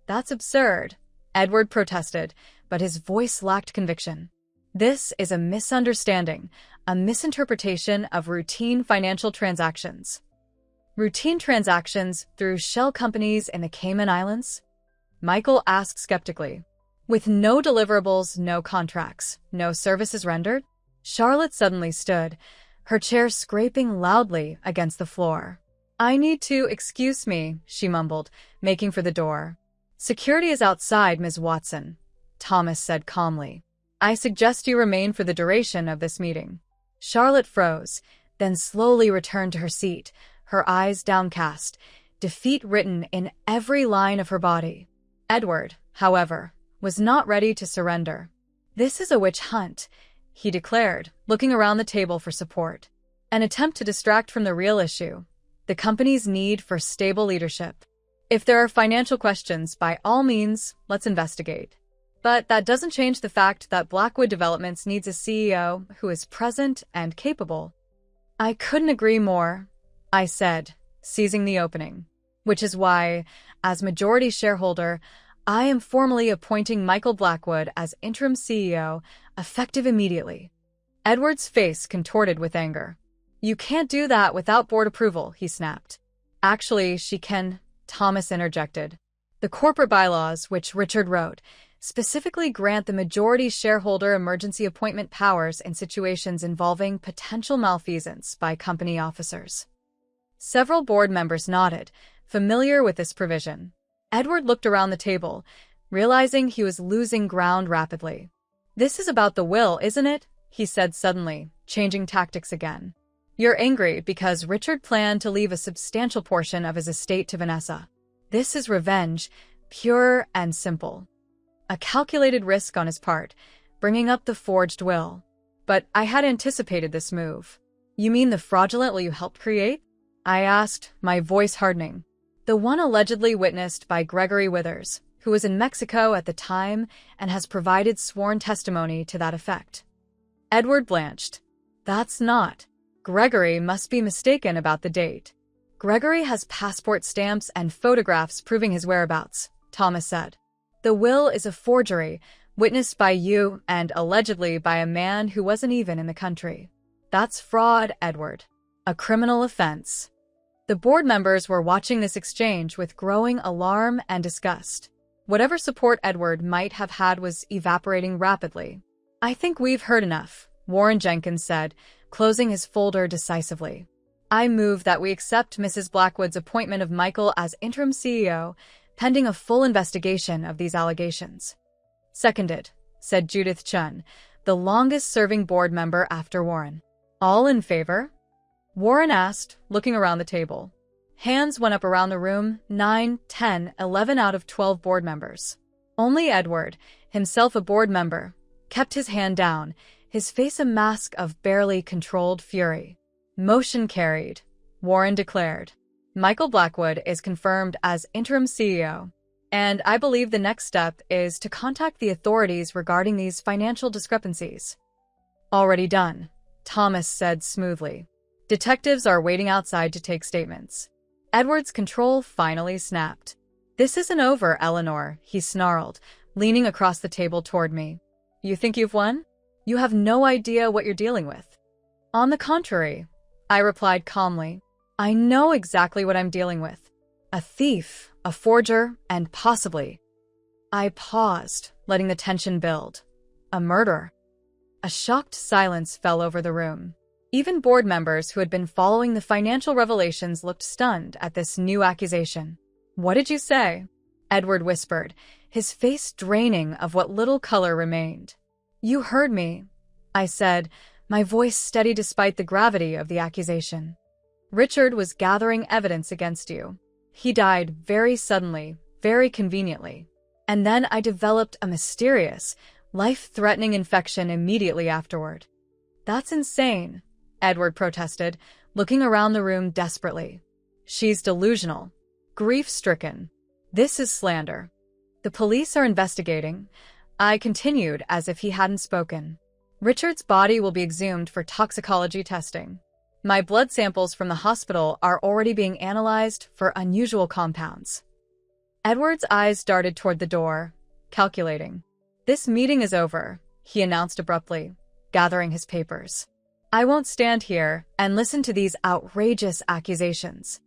"That's absurd," Edward protested, but his voice lacked conviction. "This is a misunderstanding, a misinterpretation of routine financial transactions." "Routine transactions through shell companies in the Cayman Islands?" Michael asked skeptically. "With no deliverables, no contracts, no services rendered?" Charlotte suddenly stood, her chair scraping loudly against the floor. "I need to excuse me," she mumbled, making for the door. "Security is outside, Ms. Watson," Thomas said calmly. "I suggest you remain for the duration of this meeting." Charlotte froze, then slowly returned to her seat, her eyes downcast, defeat written in every line of her body. Edward, however, was not ready to surrender. "This is a witch hunt," he declared, looking around the table for support. "An attempt to distract from the real issue, the company's need for stable leadership. If there are financial questions, by all means, let's investigate. But that doesn't change the fact that Blackwood Developments needs a CEO who is present and capable." "I couldn't agree more," I said, seizing the opening. "Which is why, as majority shareholder, I am formally appointing Michael Blackwood as interim CEO, effective immediately." Edward's face contorted with anger. "You can't do that without board approval," he snapped. "Actually, she can," Thomas interjected. "The corporate bylaws, which Richard wrote, specifically grant the majority shareholder emergency appointment powers in situations involving potential malfeasance by company officers." Several board members nodded, familiar with this provision. Edward looked around the table, realizing he was losing ground rapidly. "This is about the will, isn't it?" he said suddenly, changing tactics again. "You're angry because Richard planned to leave a substantial portion of his estate to Vanessa. This is revenge, pure and simple. A calculated risk on his part, bringing up the forged will. But I had anticipated this move." "You mean the fraudulent will you helped create?" I asked, my voice hardening. "The one allegedly witnessed by Gregory Withers, who was in Mexico at the time and has provided sworn testimony to that effect." Edward blanched. "That's not. Gregory must be mistaken about the date. Gregory has passport stamps and photographs proving his whereabouts," Thomas said. "The will is a forgery, witnessed by you and allegedly by a man who wasn't even in the country. That's fraud, Edward. A criminal offense." The board members were watching this exchange with growing alarm and disgust. Whatever support Edward might have had was evaporating rapidly. "I think we've heard enough," Warren Jenkins said, closing his folder decisively. "I move that we accept Mrs. Blackwood's appointment of Michael as interim CEO, pending a full investigation of these allegations." "Seconded," said Judith Chun, the longest-serving board member after Warren. "All in favor?" Warren asked, looking around the table. Hands went up around the room, 9, 10, 11 out of 12 board members. Only Edward, himself a board member, kept his hand down, his face a mask of barely controlled fury. "Motion carried," Warren declared. "Michael Blackwood is confirmed as interim CEO, and I believe the next step is to contact the authorities regarding these financial discrepancies." "Already done," Thomas said smoothly. "Detectives are waiting outside to take statements." Edward's control finally snapped. "This isn't over, Eleanor," he snarled, leaning across the table toward me. "You think you've won? You have no idea what you're dealing with." "On the contrary," I replied calmly, "I know exactly what I'm dealing with. A thief, a forger, and possibly—" I paused, letting the tension build. "A murderer." A shocked silence fell over the room. Even board members who had been following the financial revelations looked stunned at this new accusation. "What did you say?" Edward whispered, his face draining of what little color remained. "You heard me," I said, my voice steady despite the gravity of the accusation. "Richard was gathering evidence against you. He died very suddenly, very conveniently. And then I developed a mysterious, life-threatening infection immediately afterward." "That's insane," Edward protested, looking around the room desperately. "She's delusional, grief-stricken. This is slander. The police are investigating," I continued as if he hadn't spoken. "Richard's body will be exhumed for toxicology testing. My blood samples from the hospital are already being analyzed for unusual compounds." Edward's eyes darted toward the door, calculating. "This meeting is over," he announced abruptly, gathering his papers. "I won't stand here and listen to these outrageous accusations."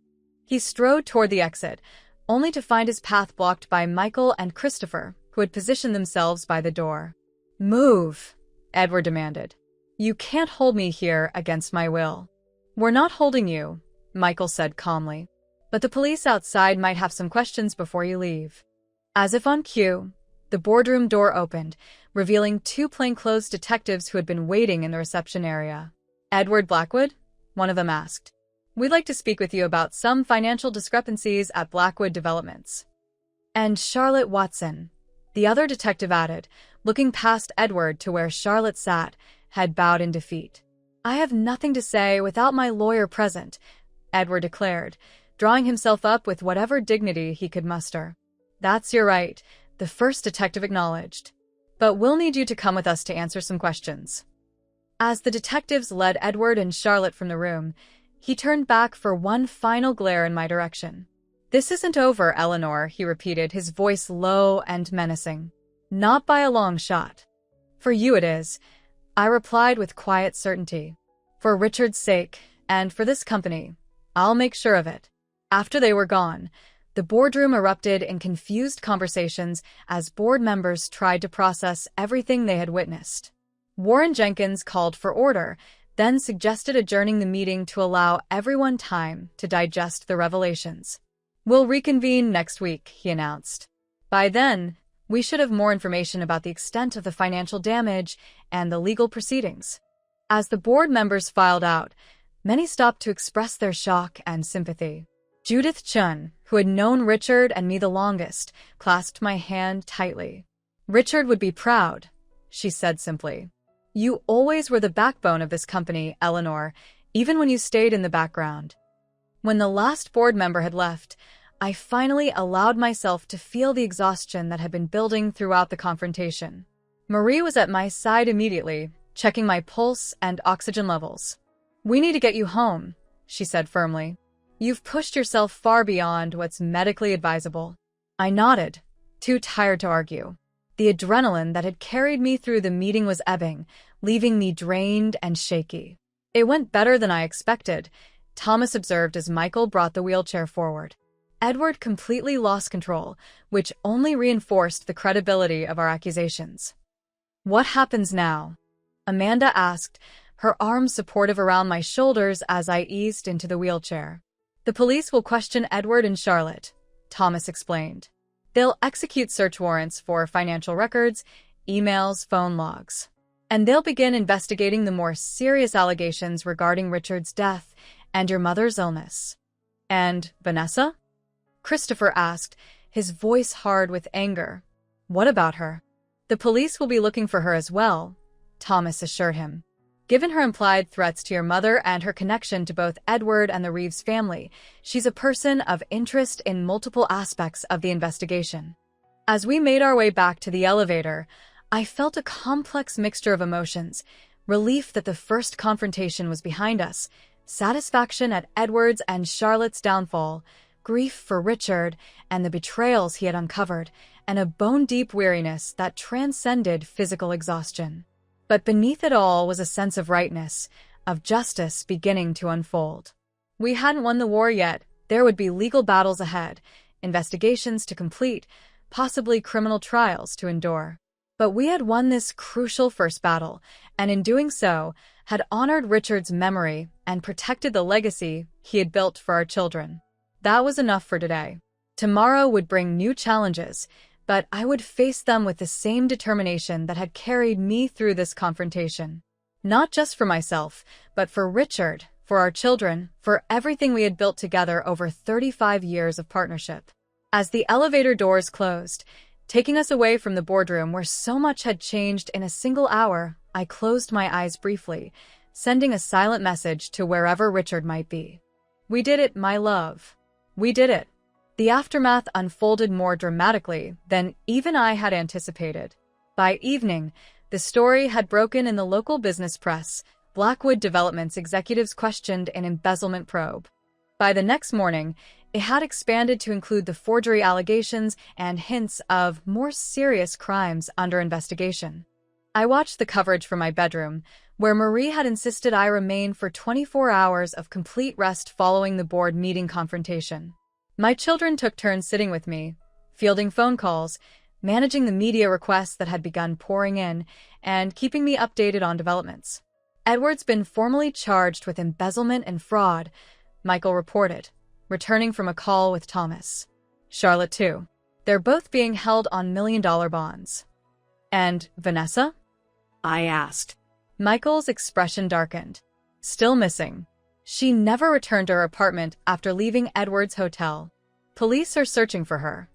He strode toward the exit, only to find his path blocked by Michael and Christopher, who had positioned themselves by the door. "Move," Edward demanded. "You can't hold me here against my will." "We're not holding you," Michael said calmly. "But the police outside might have some questions before you leave." As if on cue, the boardroom door opened, revealing 2 plainclothes detectives who had been waiting in the reception area. "Edward Blackwood?" one of them asked. "We'd like to speak with you about some financial discrepancies at Blackwood Developments." "And Charlotte Watson," the other detective added, looking past Edward to where Charlotte sat, had bowed in defeat. "I have nothing to say without my lawyer present," Edward declared, drawing himself up with whatever dignity he could muster. "That's your right," the first detective acknowledged. "But we'll need you to come with us to answer some questions." As the detectives led Edward and Charlotte from the room, he turned back for one final glare in my direction. "This isn't over, Eleanor," he repeated, his voice low and menacing. "Not by a long shot." "For you it is," I replied with quiet certainty. "For Richard's sake, and for this company, I'll make sure of it." After they were gone, the boardroom erupted in confused conversations as board members tried to process everything they had witnessed. Warren Jenkins called for order, then suggested adjourning the meeting to allow everyone time to digest the revelations. "We'll reconvene next week," he announced. "By then, we should have more information about the extent of the financial damage and the legal proceedings." As the board members filed out, many stopped to express their shock and sympathy. Judith Chun, who had known Richard and me the longest, clasped my hand tightly. "Richard would be proud," she said simply. "You always were the backbone of this company, Eleanor, even when you stayed in the background." When the last board member had left, I finally allowed myself to feel the exhaustion that had been building throughout the confrontation. Marie was at my side immediately, checking my pulse and oxygen levels. "We need to get you home," she said firmly. "You've pushed yourself far beyond what's medically advisable." I nodded, too tired to argue. The adrenaline that had carried me through the meeting was ebbing, leaving me drained and shaky. It went better than I expected, Thomas observed as Michael brought the wheelchair forward. Edward completely lost control, which only reinforced the credibility of our accusations. "What happens now?" Amanda asked, her arms supportive around my shoulders as I eased into the wheelchair. "The police will question Edward and Charlotte," Thomas explained. "They'll execute search warrants for financial records, emails, phone logs. And they'll begin investigating the more serious allegations regarding Richard's death and your mother's illness." "And Vanessa?" Christopher asked, his voice hard with anger. "What about her?" "The police will be looking for her as well," Thomas assured him. "Given her implied threats to your mother and her connection to both Edward and the Reeves family, she's a person of interest in multiple aspects of the investigation." As we made our way back to the elevator, I felt a complex mixture of emotions: relief that the first confrontation was behind us, satisfaction at Edward's and Charlotte's downfall, grief for Richard and the betrayals he had uncovered, and a bone-deep weariness that transcended physical exhaustion. But beneath it all was a sense of rightness, of justice beginning to unfold. We hadn't won the war yet. There would be legal battles ahead, investigations to complete, possibly criminal trials to endure. But we had won this crucial first battle, and in doing so, had honored Richard's memory and protected the legacy he had built for our children. That was enough for today. Tomorrow would bring new challenges, but I would face them with the same determination that had carried me through this confrontation. Not just for myself, but for Richard, for our children, for everything we had built together over 35 years of partnership. As the elevator doors closed, taking us away from the boardroom where so much had changed in a single hour, I closed my eyes briefly, sending a silent message to wherever Richard might be. "We did it, my love. We did it." The aftermath unfolded more dramatically than even I had anticipated. By evening, the story had broken in the local business press. Blackwood Development's executives questioned an embezzlement probe. By the next morning, it had expanded to include the forgery allegations and hints of more serious crimes under investigation. I watched the coverage from my bedroom, where Marie had insisted I remain for 24 hours of complete rest following the board meeting confrontation. My children took turns sitting with me, fielding phone calls, managing the media requests that had begun pouring in, and keeping me updated on developments. "Edward's been formally charged with embezzlement and fraud," Michael reported, returning from a call with Thomas. "Charlotte, too. They're both being held on million-dollar bonds." "And Vanessa?" I asked. Michael's expression darkened. "Still missing. She never returned to her apartment after leaving Edward's hotel. Police are searching for her."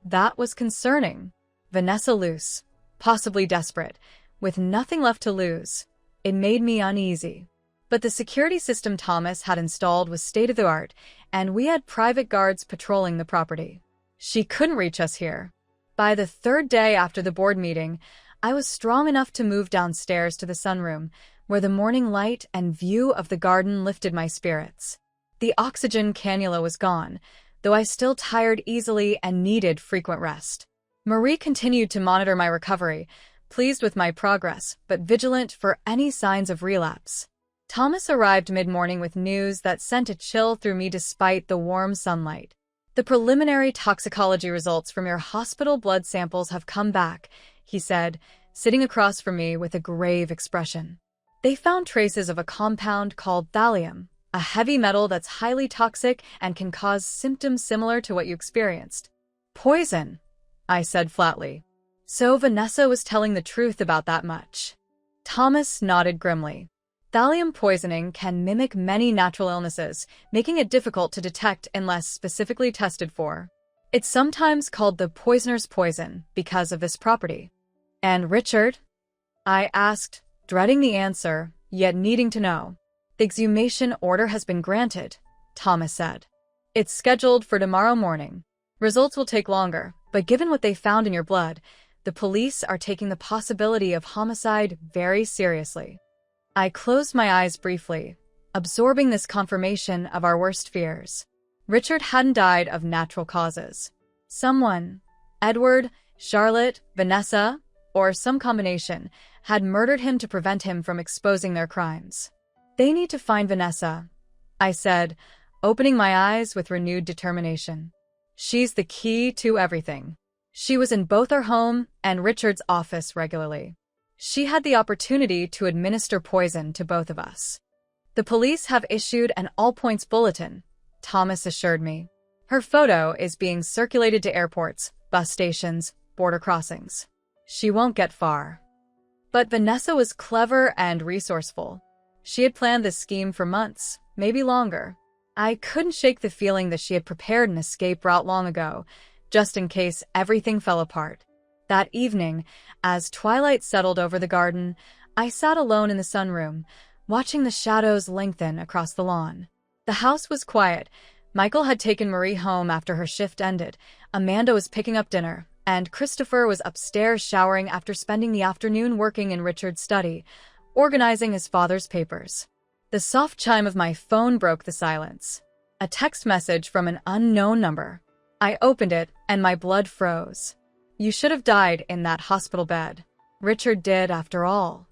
That was concerning. Vanessa loose, possibly desperate, with nothing left to lose. It made me uneasy. But the security system Thomas had installed was state-of-the-art, and we had private guards patrolling the property. She couldn't reach us here. By the third day after the board meeting, I was strong enough to move downstairs to the sunroom, where the morning light and view of the garden lifted my spirits. The oxygen cannula was gone, though I still tired easily and needed frequent rest. Marie continued to monitor my recovery, pleased with my progress, but vigilant for any signs of relapse. Thomas arrived mid-morning with news that sent a chill through me despite the warm sunlight. "The preliminary toxicology results from your hospital blood samples have come back," he said, sitting across from me with a grave expression. "They found traces of a compound called thallium, a heavy metal that's highly toxic and can cause symptoms similar to what you experienced." "Poison," I said flatly. So Vanessa was telling the truth about that much. Thomas nodded grimly. "Thallium poisoning can mimic many natural illnesses, making it difficult to detect unless specifically tested for. It's sometimes called the poisoner's poison because of this property." "And Richard?" I asked, dreading the answer, yet needing to know. "The exhumation order has been granted," Thomas said. "It's scheduled for tomorrow morning. Results will take longer, but given what they found in your blood, the police are taking the possibility of homicide very seriously." I closed my eyes briefly, absorbing this confirmation of our worst fears. Richard hadn't died of natural causes. Someone, Edward, Charlotte, Vanessa, or some combination, had murdered him to prevent him from exposing their crimes. "They need to find Vanessa," I said, opening my eyes with renewed determination. She's the key to everything. She was in both our home and Richard's office regularly. She had the opportunity to administer poison to both of us. The police have issued an all-points bulletin, Thomas assured me. Her photo is being circulated to airports, bus stations, border crossings. She won't get far. But Vanessa was clever and resourceful. She had planned this scheme for months, maybe longer. I couldn't shake the feeling that she had prepared an escape route long ago, just in case everything fell apart. That evening, as twilight settled over the garden, I sat alone in the sunroom, watching the shadows lengthen across the lawn. The house was quiet. Michael had taken Marie home after her shift ended, Amanda was picking up dinner, and Christopher was upstairs showering after spending the afternoon working in Richard's study, organizing his father's papers. The soft chime of my phone broke the silence. A text message from an unknown number. I opened it, and my blood froze. You should have died in that hospital bed. Richard did, after all.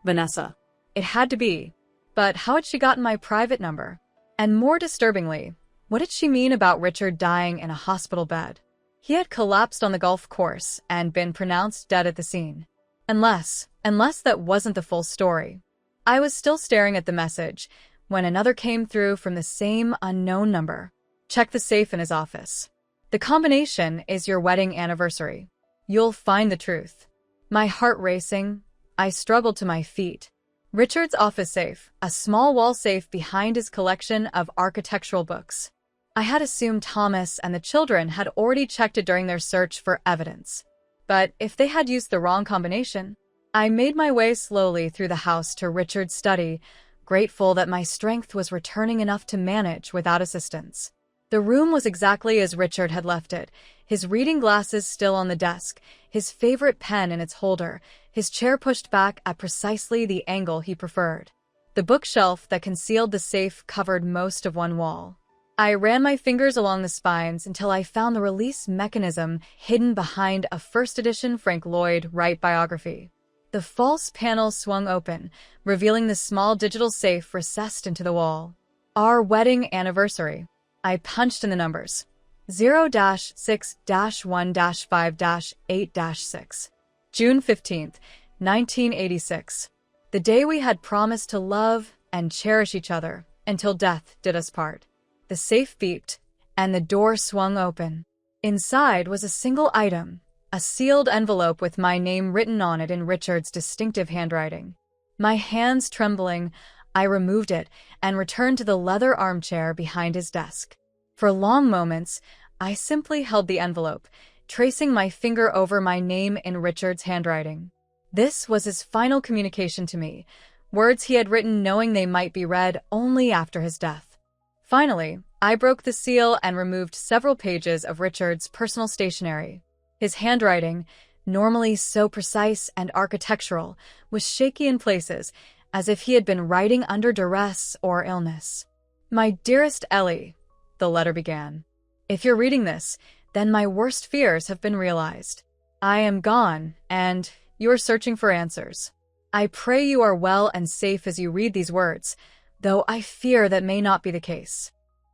Vanessa. It had to be. But how had she gotten my private number? And more disturbingly, what did she mean about Richard dying in a hospital bed? He had collapsed on the golf course and been pronounced dead at the scene. Unless that wasn't the full story. I was still staring at the message when another came through from the same unknown number. Check the safe in his office. The combination is your wedding anniversary. You'll find the truth. My heart racing, I struggled to my feet. Richard's office safe, a small wall safe behind his collection of architectural books. I had assumed Thomas and the children had already checked it during their search for evidence. But if they had used the wrong combination, I made my way slowly through the house to Richard's study, grateful that my strength was returning enough to manage without assistance. The room was exactly as Richard had left it, his reading glasses still on the desk, his favorite pen in its holder, his chair pushed back at precisely the angle he preferred. The bookshelf that concealed the safe covered most of one wall. I ran my fingers along the spines until I found the release mechanism hidden behind a first edition Frank Lloyd Wright biography. The false panel swung open, revealing the small digital safe recessed into the wall. Our wedding anniversary. I punched in the numbers. 0-6-1-5-8-6. June 15th, 1986. The day we had promised to love and cherish each other until death did us part. The safe beeped, and the door swung open. Inside was a single item, a sealed envelope with my name written on it in Richard's distinctive handwriting. My hands trembling, I removed it and returned to the leather armchair behind his desk. For long moments, I simply held the envelope, tracing my finger over my name in Richard's handwriting. This was his final communication to me, words he had written knowing they might be read only after his death. Finally, I broke the seal and removed several pages of Richard's personal stationery. His handwriting, normally so precise and architectural, was shaky in places, as if he had been writing under duress or illness. My dearest Ellie, the letter began. If you're reading this, then my worst fears have been realized. I am gone, and you are searching for answers. I pray you are well and safe as you read these words, though I fear that may not be the case.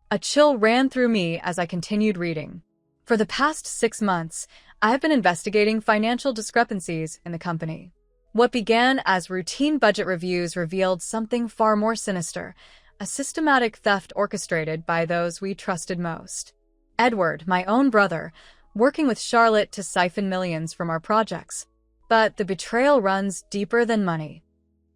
A chill ran through me as I continued reading. For the past 6 months, I have been investigating financial discrepancies in the company. What began as routine budget reviews revealed something far more sinister, a systematic theft orchestrated by those we trusted most. Edward, my own brother, working with Charlotte to siphon millions from our projects. But the betrayal runs deeper than money.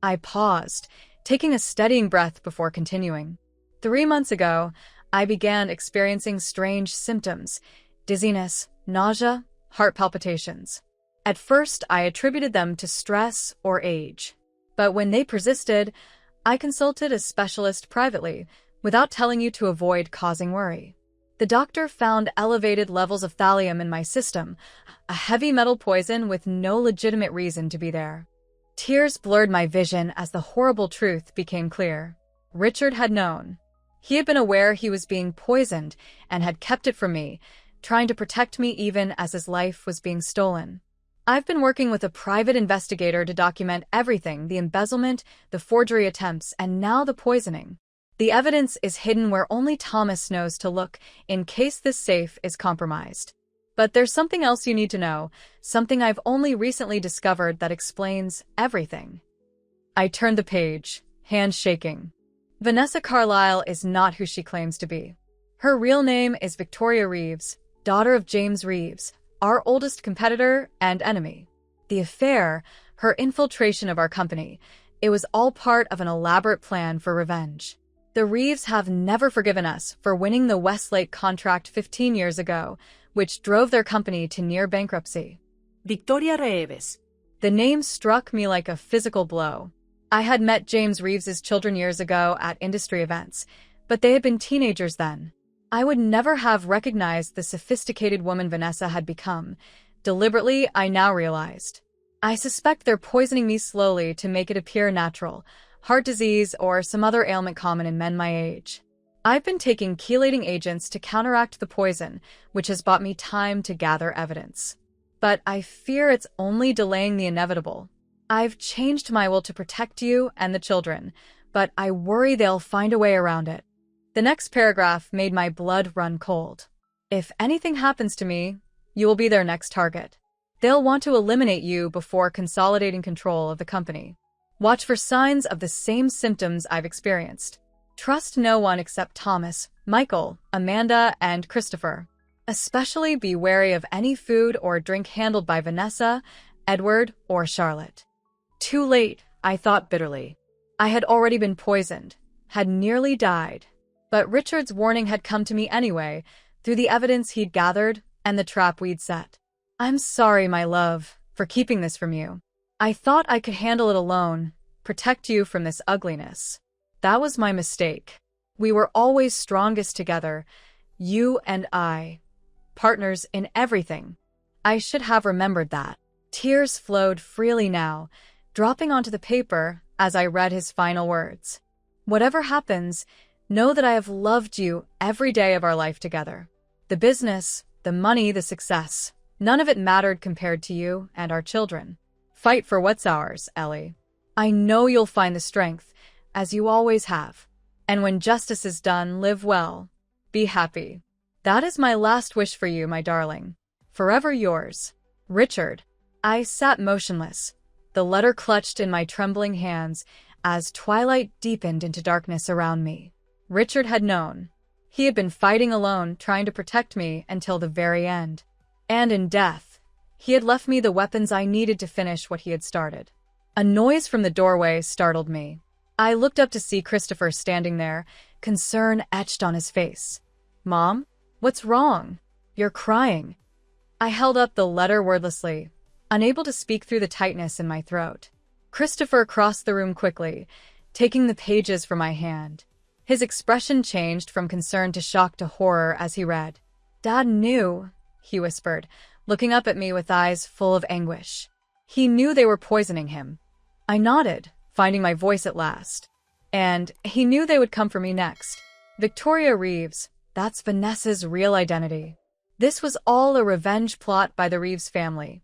I paused, taking a steadying breath before continuing. 3 months ago, I began experiencing strange symptoms, dizziness, nausea, heart palpitations. At first, I attributed them to stress or age. But when they persisted, I consulted a specialist privately, without telling you to avoid causing worry. The doctor found elevated levels of thallium in my system, a heavy metal poison with no legitimate reason to be there. Tears blurred my vision as the horrible truth became clear. Richard had known. He had been aware he was being poisoned and had kept it from me, trying to protect me even as his life was being stolen. I've been working with a private investigator to document everything, the embezzlement, the forgery attempts, and now the poisoning. The evidence is hidden where only Thomas knows to look in case this safe is compromised. But there's something else you need to know, something I've only recently discovered that explains everything. I turned the page, hands shaking. Vanessa Carlyle is not who she claims to be. Her real name is Victoria Reeves, daughter of James Reeves, our oldest competitor and enemy. The affair, her infiltration of our company, it was all part of an elaborate plan for revenge. The Reeves have never forgiven us for winning the Westlake contract 15 years ago, which drove their company to near bankruptcy. Victoria Reeves. The name struck me like a physical blow. I had met James Reeves's children years ago at industry events, but they had been teenagers then. I would never have recognized the sophisticated woman Vanessa had become. Deliberately, I now realized. I suspect they're poisoning me slowly to make it appear natural, heart disease or some other ailment common in men my age. I've been taking chelating agents to counteract the poison, which has bought me time to gather evidence. But I fear it's only delaying the inevitable. I've changed my will to protect you and the children, but I worry they'll find a way around it. The next paragraph made my blood run cold. If anything happens to me, you will be their next target. They'll want to eliminate you before consolidating control of the company. Watch for signs of the same symptoms I've experienced. Trust no one except Thomas, Michael, Amanda, and Christopher. Especially be wary of any food or drink handled by Vanessa, Edward, or Charlotte. Too late, I thought bitterly. I had already been poisoned, had nearly died. But Richard's warning had come to me anyway, through the evidence he'd gathered and the trap we'd set. I'm sorry, my love, for keeping this from you. I thought I could handle it alone, protect you from this ugliness. That was my mistake. We were always strongest together, you and I, partners in everything. I should have remembered that. Tears flowed freely now, dropping onto the paper as I read his final words. Whatever happens, know that I have loved you every day of our life together. The business, the money, the success, none of it mattered compared to you and our children. Fight for what's ours, Ellie. I know you'll find the strength, as you always have. And when justice is done, live well. Be happy. That is my last wish for you, my darling. Forever yours, Richard. I sat motionless, the letter clutched in my trembling hands as twilight deepened into darkness around me. Richard had known. He had been fighting alone, trying to protect me until the very end. And in death, he had left me the weapons I needed to finish what he had started. A noise from the doorway startled me. I looked up to see Christopher standing there, concern etched on his face. Mom? What's wrong? You're crying. I held up the letter wordlessly, unable to speak through the tightness in my throat. Christopher crossed the room quickly, taking the pages from my hand. His expression changed from concern to shock to horror as he read. Dad knew, he whispered, looking up at me with eyes full of anguish. He knew they were poisoning him. I nodded, finding my voice at last. And he knew they would come for me next. Victoria Reeves, that's Vanessa's real identity. This was all a revenge plot by the Reeves family.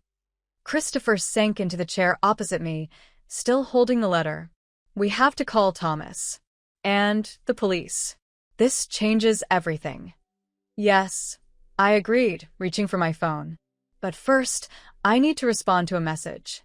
Christopher sank into the chair opposite me, still holding the letter. We have to call Thomas. And the police. This changes everything. Yes, I agreed, reaching for my phone. But first, I need to respond to a message.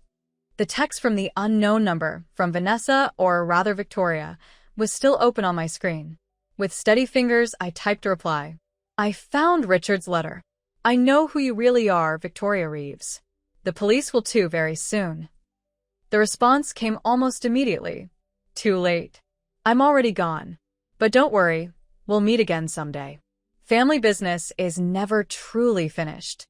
The text from the unknown number, from Vanessa, or rather Victoria, was still open on my screen. With steady fingers, I typed a reply. I found Richard's letter. I know who you really are, Victoria Reeves. The police will too very soon. The response came almost immediately. Too late. I'm already gone. But don't worry, we'll meet again someday. Family business is never truly finished.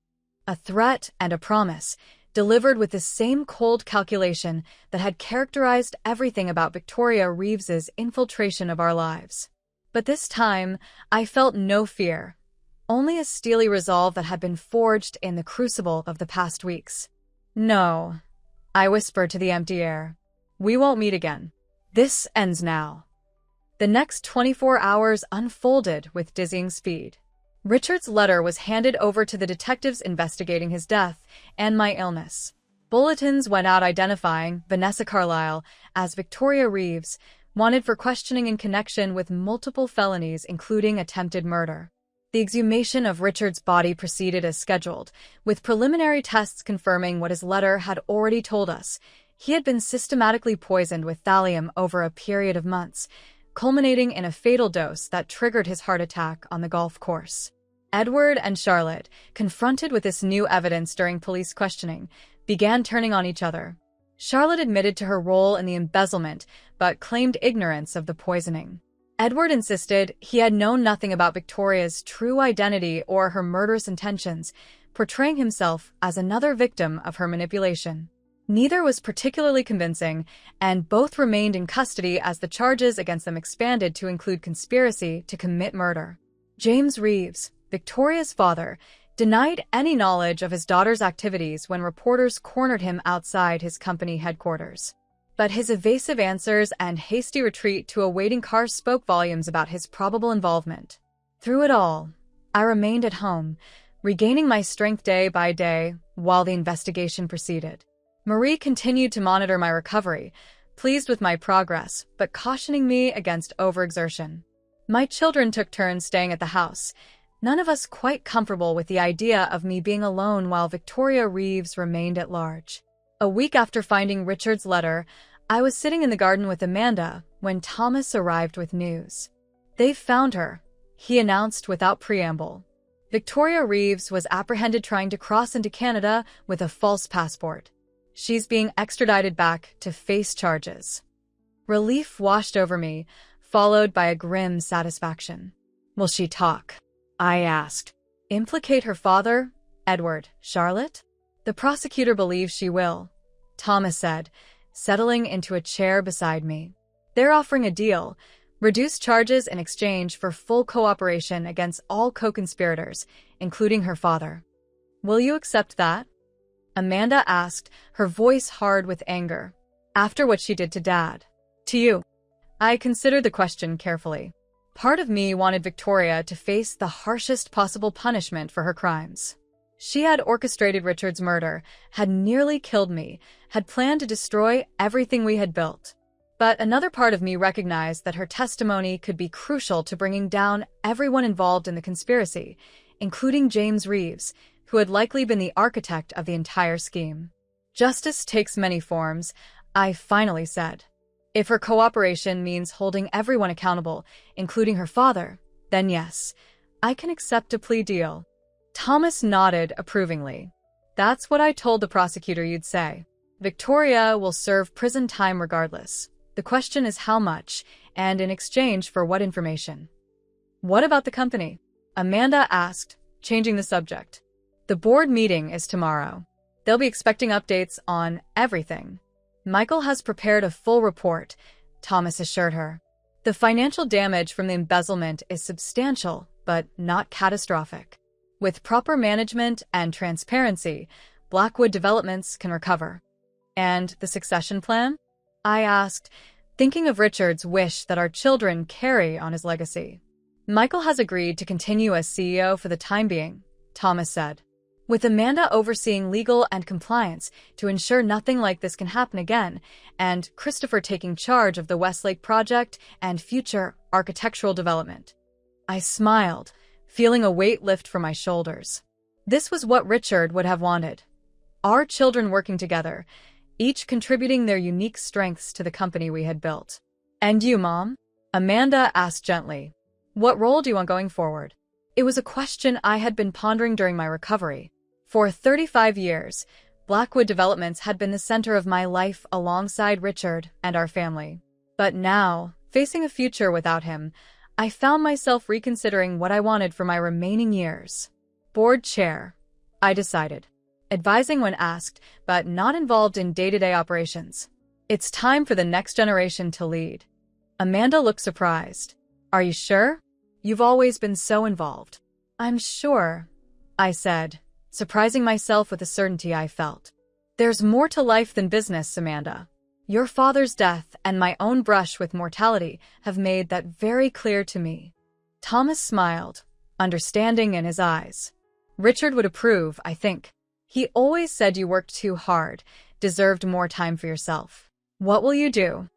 A threat and a promise, delivered with the same cold calculation that had characterized everything about Victoria Reeves's infiltration of our lives. But this time, I felt no fear, only a steely resolve that had been forged in the crucible of the past weeks. No, I whispered to the empty air. We won't meet again. This ends now. The next 24 hours unfolded with dizzying speed. Richard's letter was handed over to the detectives investigating his death and my illness. Bulletins went out identifying Vanessa Carlyle as Victoria Reeves, wanted for questioning in connection with multiple felonies, including attempted murder. The exhumation of Richard's body proceeded as scheduled, with preliminary tests confirming what his letter had already told us. He had been systematically poisoned with thallium over a period of months, culminating in a fatal dose that triggered his heart attack on the golf course. Edward and Charlotte, confronted with this new evidence during police questioning, began turning on each other. Charlotte admitted to her role in the embezzlement, but claimed ignorance of the poisoning. Edward insisted he had known nothing about Victoria's true identity or her murderous intentions, portraying himself as another victim of her manipulation. Neither was particularly convincing, and both remained in custody as the charges against them expanded to include conspiracy to commit murder. James Reeves, Victoria's father, denied any knowledge of his daughter's activities when reporters cornered him outside his company headquarters. But his evasive answers and hasty retreat to a waiting car spoke volumes about his probable involvement. Through it all, I remained at home, regaining my strength day by day while the investigation proceeded. Marie continued to monitor my recovery, pleased with my progress, but cautioning me against overexertion. My children took turns staying at the house, none of us quite comfortable with the idea of me being alone while Victoria Reeves remained at large. A week after finding Richard's letter, I was sitting in the garden with Amanda when Thomas arrived with news. "They've found her," he announced without preamble. Victoria Reeves was apprehended trying to cross into Canada with a false passport. She's being extradited back to face charges. Relief washed over me, followed by a grim satisfaction. "Will she talk?" I asked. "Implicate her father, Edward, Charlotte?" "The prosecutor believes she will," Thomas said, settling into a chair beside me. "They're offering a deal, reduced charges in exchange for full cooperation against all co-conspirators, including her father." "Will you accept that?" Amanda asked, her voice hard with anger. "After what she did to Dad?" "To you." I considered the question carefully. Part of me wanted Victoria to face the harshest possible punishment for her crimes. She had orchestrated Richard's murder, had nearly killed me, had planned to destroy everything we had built. But another part of me recognized that her testimony could be crucial to bringing down everyone involved in the conspiracy, including James Reeves, who had likely been the architect of the entire scheme. "Justice takes many forms," I finally said. "If her cooperation means holding everyone accountable, including her father, then yes, I can accept a plea deal." Thomas nodded approvingly. "That's what I told the prosecutor you'd say. Victoria will serve prison time regardless. The question is how much, and in exchange for what information." "What about the company?" Amanda asked, changing the subject. "The board meeting is tomorrow. They'll be expecting updates on everything." "Michael has prepared a full report," Thomas assured her. "The financial damage from the embezzlement is substantial, but not catastrophic. With proper management and transparency, Blackwood Developments can recover." "And the succession plan?" I asked, thinking of Richard's wish that our children carry on his legacy. "Michael has agreed to continue as CEO for the time being," Thomas said, "with Amanda overseeing legal and compliance to ensure nothing like this can happen again, and Christopher taking charge of the Westlake project and future architectural development." I smiled, feeling a weight lift from my shoulders. This was what Richard would have wanted. Our children working together, each contributing their unique strengths to the company we had built. "And you, Mom?" Amanda asked gently. "What role do you want going forward?" It was a question I had been pondering during my recovery. For 35 years, Blackwood Developments had been the center of my life alongside Richard and our family. But now, facing a future without him, I found myself reconsidering what I wanted for my remaining years. Board chair, I decided. Advising when asked, but not involved in day-to-day operations. It's time for the next generation to lead. Amanda looked surprised. "Are you sure? You've always been so involved." "I'm sure," I said, surprising myself with the certainty I felt. "There's more to life than business, Amanda. Your father's death and my own brush with mortality have made that very clear to me." Thomas smiled, understanding in his eyes. "Richard would approve, I think. He always said you worked too hard, deserved more time for yourself." "What will you do?"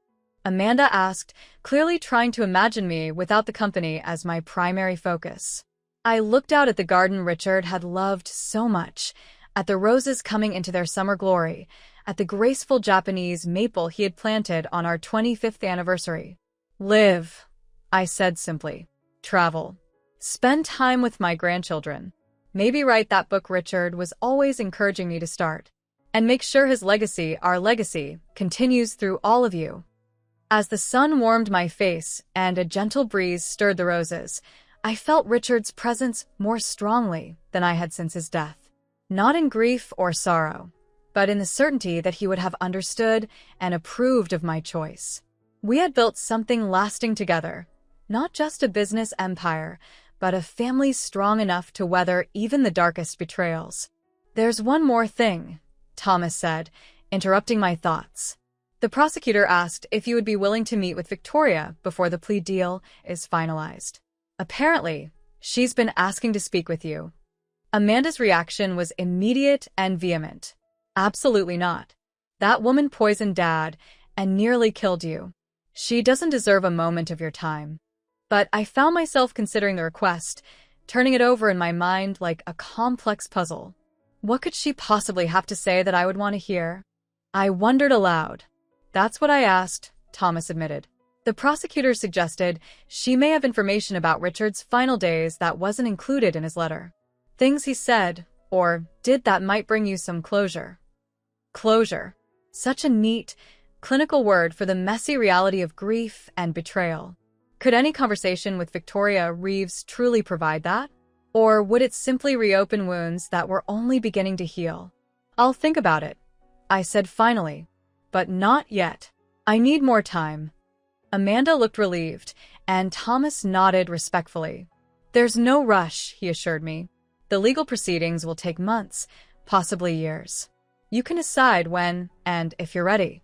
Amanda asked, clearly trying to imagine me without the company as my primary focus. I looked out at the garden Richard had loved so much, at the roses coming into their summer glory, at the graceful Japanese maple he had planted on our 25th anniversary. Live, I said simply. Travel. Spend time with my grandchildren. Maybe write that book Richard was always encouraging me to start. And make sure his legacy, our legacy, continues through all of you. As the sun warmed my face and a gentle breeze stirred the roses, I felt Richard's presence more strongly than I had since his death. Not in grief or sorrow, but in the certainty that he would have understood and approved of my choice. We had built something lasting together, not just a business empire, but a family strong enough to weather even the darkest betrayals. There's one more thing, Thomas said, interrupting my thoughts. The prosecutor asked if you would be willing to meet with Victoria before the plea deal is finalized. Apparently, she's been asking to speak with you. Amanda's reaction was immediate and vehement. Absolutely not. That woman poisoned Dad and nearly killed you. She doesn't deserve a moment of your time. But I found myself considering the request, turning it over in my mind like a complex puzzle. What could she possibly have to say that I would want to hear? I wondered aloud. That's what I asked, Thomas admitted. The prosecutor suggested she may have information about Richard's final days that wasn't included in his letter. Things he said, or did that might bring you some closure. Closure. Such a neat, clinical word for the messy reality of grief and betrayal. Could any conversation with Victoria Reeves truly provide that? Or would it simply reopen wounds that were only beginning to heal? I'll think about it, I said finally. But not yet. I need more time. Amanda looked relieved, and Thomas nodded respectfully. There's no rush, he assured me. The legal proceedings will take months, possibly years. You can decide when and if you're ready.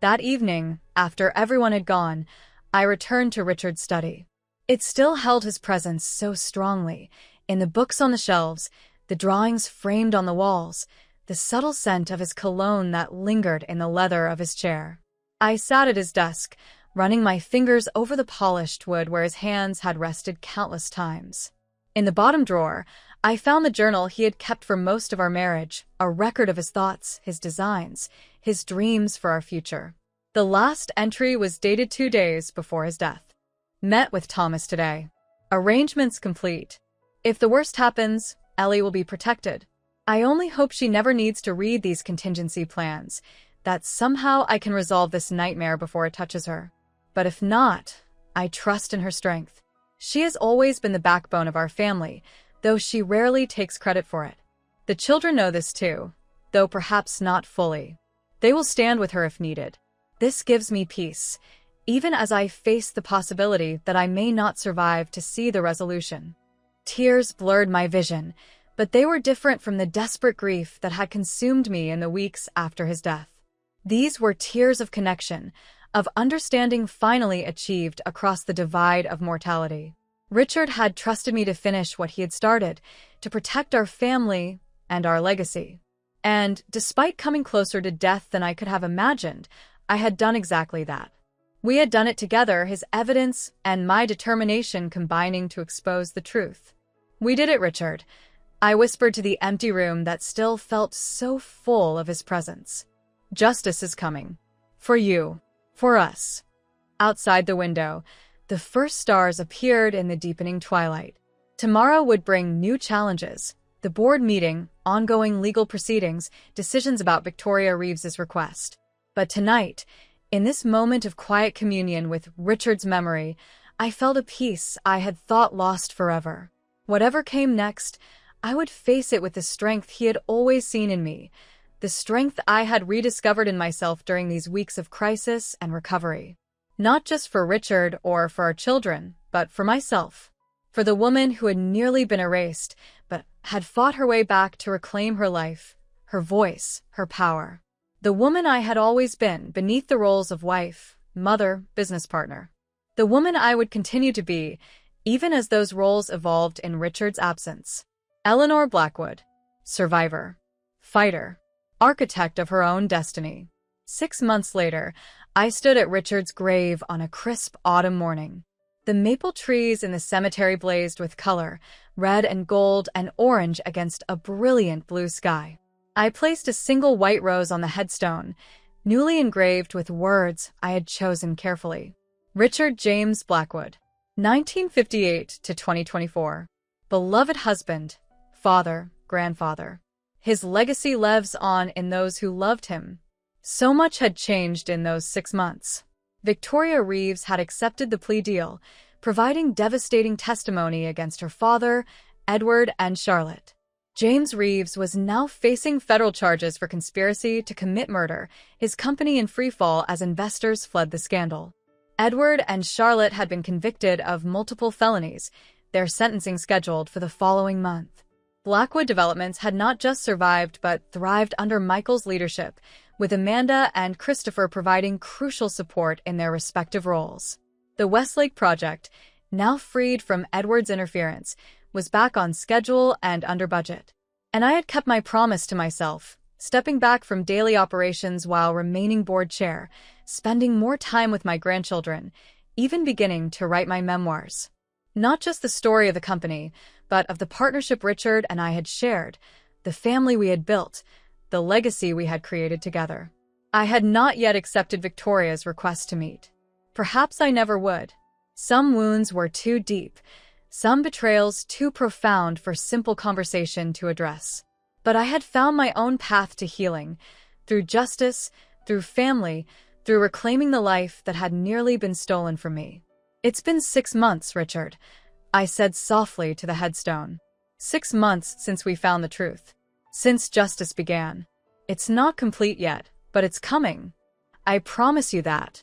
That evening, after everyone had gone, I returned to Richard's study. It still held his presence so strongly, in the books on the shelves, the drawings framed on the walls, the subtle scent of his cologne that lingered in the leather of his chair. I sat at his desk, running my fingers over the polished wood where his hands had rested countless times. In the bottom drawer, I found the journal he had kept for most of our marriage, a record of his thoughts, his designs, his dreams for our future. The last entry was dated 2 days before his death. Met with Thomas today. Arrangements complete. If the worst happens, Ellie will be protected. I only hope she never needs to read these contingency plans, that somehow I can resolve this nightmare before it touches her. But if not, I trust in her strength. She has always been the backbone of our family, though she rarely takes credit for it. The children know this too, though perhaps not fully. They will stand with her if needed. This gives me peace, even as I face the possibility that I may not survive to see the resolution. Tears blurred my vision, but they were different from the desperate grief that had consumed me in the weeks after his death. These were tears of connection, of understanding finally achieved across the divide of mortality. Richard had trusted me to finish what he had started, to protect our family and our legacy. And despite coming closer to death than I could have imagined, I had done exactly that. We had done it together, his evidence and my determination combining to expose the truth. We did it, Richard, I whispered to the empty room that still felt so full of his presence. Justice is coming. For you. For us. Outside the window, the first stars appeared in the deepening twilight. Tomorrow would bring new challenges. The board meeting, ongoing legal proceedings, decisions about Victoria Reeves's request. But tonight, in this moment of quiet communion with Richard's memory, I felt a peace I had thought lost forever. Whatever came next, I would face it with the strength he had always seen in me, the strength I had rediscovered in myself during these weeks of crisis and recovery. Not just for Richard or for our children, but for myself. For the woman who had nearly been erased, but had fought her way back to reclaim her life, her voice, her power. The woman I had always been beneath the roles of wife, mother, business partner. The woman I would continue to be, even as those roles evolved in Richard's absence. Eleanor Blackwood. Survivor. Fighter. Architect of her own destiny. 6 months later, I stood at Richard's grave on a crisp autumn morning. The maple trees in the cemetery blazed with color, red and gold and orange against a brilliant blue sky. I placed a single white rose on the headstone, newly engraved with words I had chosen carefully. Richard James Blackwood, 1958 to 2024. Beloved husband, father, grandfather. His legacy lives on in those who loved him. So much had changed in those 6 months. Victoria Reeves had accepted the plea deal, providing devastating testimony against her father, Edward, and Charlotte. James Reeves was now facing federal charges for conspiracy to commit murder, his company in freefall as investors fled the scandal. Edward and Charlotte had been convicted of multiple felonies, their sentencing scheduled for the following month. Blackwood Developments had not just survived but thrived under Michael's leadership, with Amanda and Christopher providing crucial support in their respective roles. The Westlake project, now freed from Edward's interference, was back on schedule and under budget. And I had kept my promise to myself, stepping back from daily operations while remaining board chair, spending more time with my grandchildren, even beginning to write my memoirs. Not just the story of the company, but of the partnership Richard and I had shared, the family we had built, the legacy we had created together. I had not yet accepted Victoria's request to meet. Perhaps I never would. Some wounds were too deep, some betrayals too profound for simple conversation to address. But I had found my own path to healing, through justice, through family, through reclaiming the life that had nearly been stolen from me. "It's been 6 months, Richard," I said softly to the headstone. 6 months since we found the truth. Since justice began. It's not complete yet, but it's coming. I promise you that.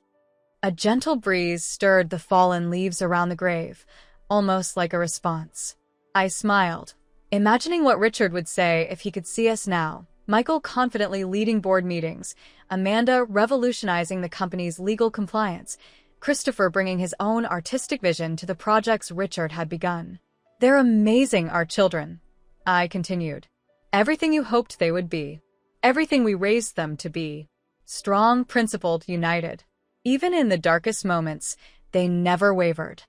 A gentle breeze stirred the fallen leaves around the grave, almost like a response. I smiled, imagining what Richard would say if he could see us now. Michael confidently leading board meetings, Amanda revolutionizing the company's legal compliance, Christopher bringing his own artistic vision to the projects Richard had begun. "They're amazing, our children," I continued. "Everything you hoped they would be. Everything we raised them to be. Strong, principled, united. Even in the darkest moments, they never wavered."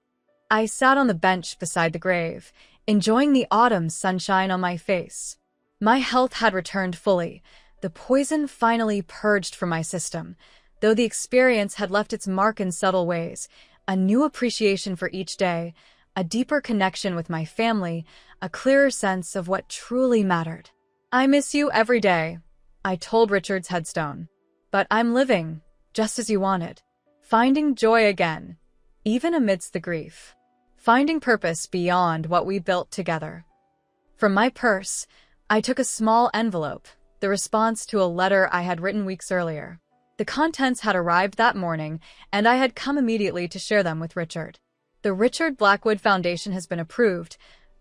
I sat on the bench beside the grave, enjoying the autumn sunshine on my face. My health had returned fully, the poison finally purged from my system. Though the experience had left its mark in subtle ways, a new appreciation for each day, a deeper connection with my family, a clearer sense of what truly mattered. "I miss you every day," I told Richard's headstone. "But I'm living, just as you wanted. Finding joy again, even amidst the grief. Finding purpose beyond what we built together." From my purse, I took a small envelope, the response to a letter I had written weeks earlier. The contents had arrived that morning, and I had come immediately to share them with Richard. "The Richard Blackwood Foundation has been approved,"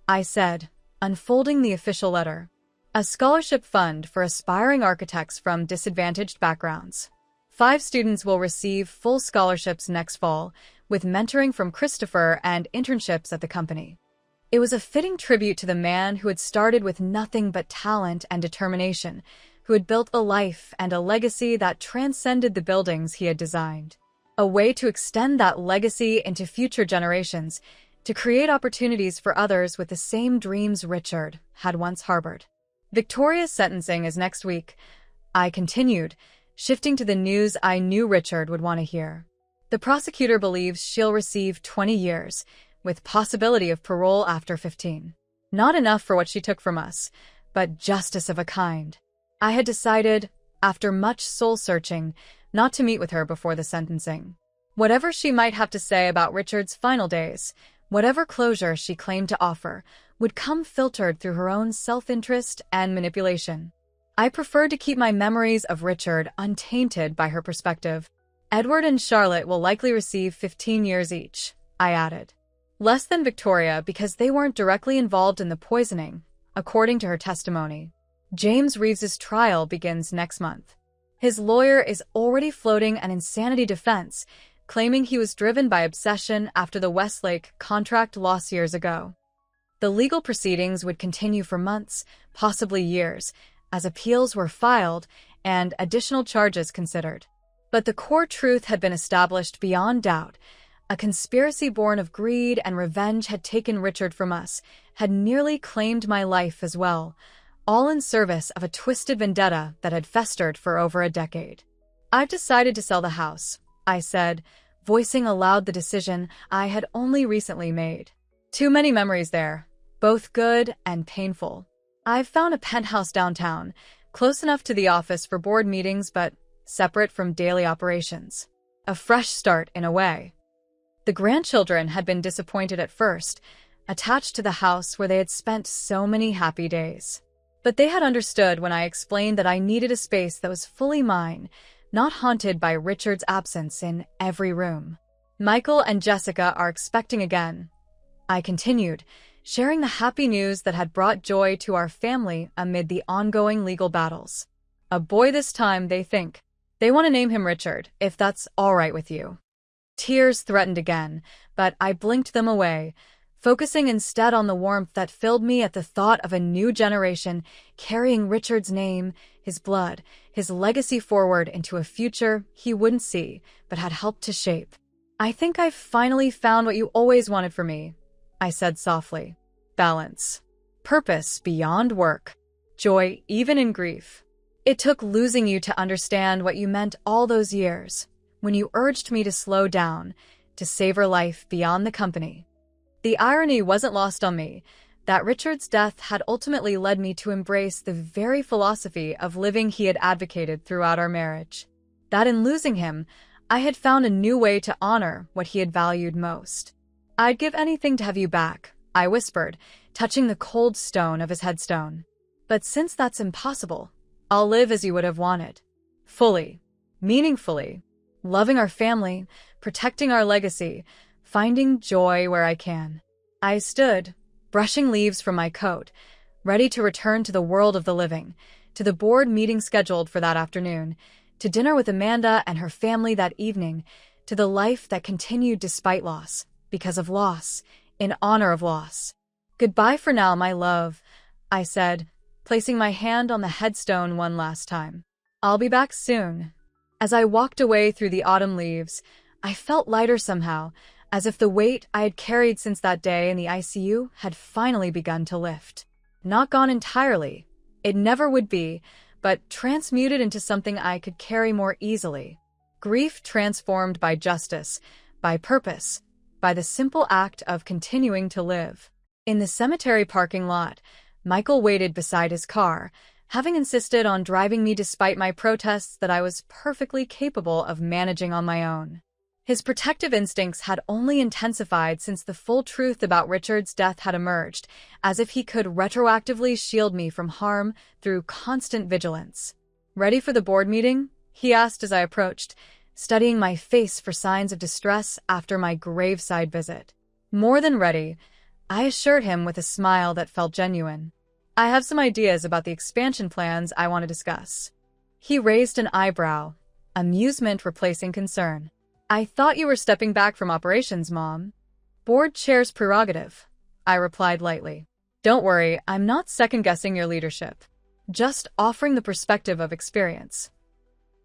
I said, unfolding the official letter. "A scholarship fund for aspiring architects from disadvantaged backgrounds. 5 students will receive full scholarships next fall, with mentoring from Christopher and internships at the company." It was a fitting tribute to the man who had started with nothing but talent and determination, who had built a life and a legacy that transcended the buildings he had designed. A way to extend that legacy into future generations, to create opportunities for others with the same dreams Richard had once harbored. "Victoria's sentencing is next week," I continued, shifting to the news I knew Richard would want to hear. "The prosecutor believes she'll receive 20 years, with possibility of parole after 15. Not enough for what she took from us, but justice of a kind." I had decided, after much soul-searching, not to meet with her before the sentencing. Whatever she might have to say about Richard's final days, whatever closure she claimed to offer, would come filtered through her own self-interest and manipulation. I preferred to keep my memories of Richard untainted by her perspective. "Edward and Charlotte will likely receive 15 years each," I added. "Less than Victoria because they weren't directly involved in the poisoning," according to her testimony. James Reeves's trial begins next month. His lawyer is already floating an insanity defense, claiming he was driven by obsession after the Westlake contract loss years ago. The legal proceedings would continue for months, possibly years, as appeals were filed and additional charges considered. But the core truth had been established beyond doubt. A conspiracy born of greed and revenge had taken Richard from us, had nearly claimed my life as well, all in service of a twisted vendetta that had festered for over a decade. "I've decided to sell the house," I said, voicing aloud the decision I had only recently made. "Too many memories there, both good and painful. I've found a penthouse downtown, close enough to the office for board meetings but separate from daily operations. A fresh start in a way." The grandchildren had been disappointed at first, attached to the house where they had spent so many happy days. But they had understood when I explained that I needed a space that was fully mine, not haunted by Richard's absence in every room. "Michael and Jessica are expecting again," I continued, sharing the happy news that had brought joy to our family amid the ongoing legal battles. "A boy this time, they think. They want to name him Richard, if that's all right with you." Tears threatened again, but I blinked them away, focusing instead on the warmth that filled me at the thought of a new generation carrying Richard's name, his blood, his legacy forward into a future he wouldn't see, but had helped to shape. "I think I've finally found what you always wanted for me," I said softly. "Balance. Purpose beyond work. Joy even in grief. It took losing you to understand what you meant all those years, when you urged me to slow down, to savor life beyond the company." The irony wasn't lost on me, that Richard's death had ultimately led me to embrace the very philosophy of living he had advocated throughout our marriage. That in losing him, I had found a new way to honor what he had valued most. "I'd give anything to have you back," I whispered, touching the cold stone of his headstone. "But since that's impossible, I'll live as you would have wanted. Fully, meaningfully, loving our family, protecting our legacy, finding joy where I can." I stood, brushing leaves from my coat, ready to return to the world of the living, to the board meeting scheduled for that afternoon, to dinner with Amanda and her family that evening, to the life that continued despite loss, because of loss, in honor of loss. "Goodbye for now, my love," I said, placing my hand on the headstone one last time. "I'll be back soon." As I walked away through the autumn leaves, I felt lighter somehow, as if the weight I had carried since that day in the ICU had finally begun to lift. Not gone entirely, it never would be, but transmuted into something I could carry more easily. Grief transformed by justice, by purpose, by the simple act of continuing to live. In the cemetery parking lot, Michael waited beside his car, having insisted on driving me despite my protests that I was perfectly capable of managing on my own. His protective instincts had only intensified since the full truth about Richard's death had emerged, as if he could retroactively shield me from harm through constant vigilance. "Ready for the board meeting?" he asked as I approached, studying my face for signs of distress after my graveside visit. "More than ready," I assured him with a smile that felt genuine. "I have some ideas about the expansion plans I want to discuss." He raised an eyebrow, amusement replacing concern. "I thought you were stepping back from operations, Mom." "Board chair's prerogative," I replied lightly. "Don't worry, I'm not second-guessing your leadership. Just offering the perspective of experience."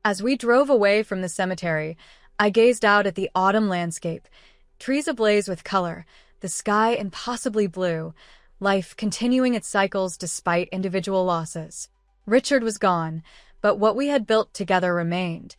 As we drove away from the cemetery, I gazed out at the autumn landscape, trees ablaze with color, the sky impossibly blue, life continuing its cycles despite individual losses. Richard was gone, but what we had built together remained,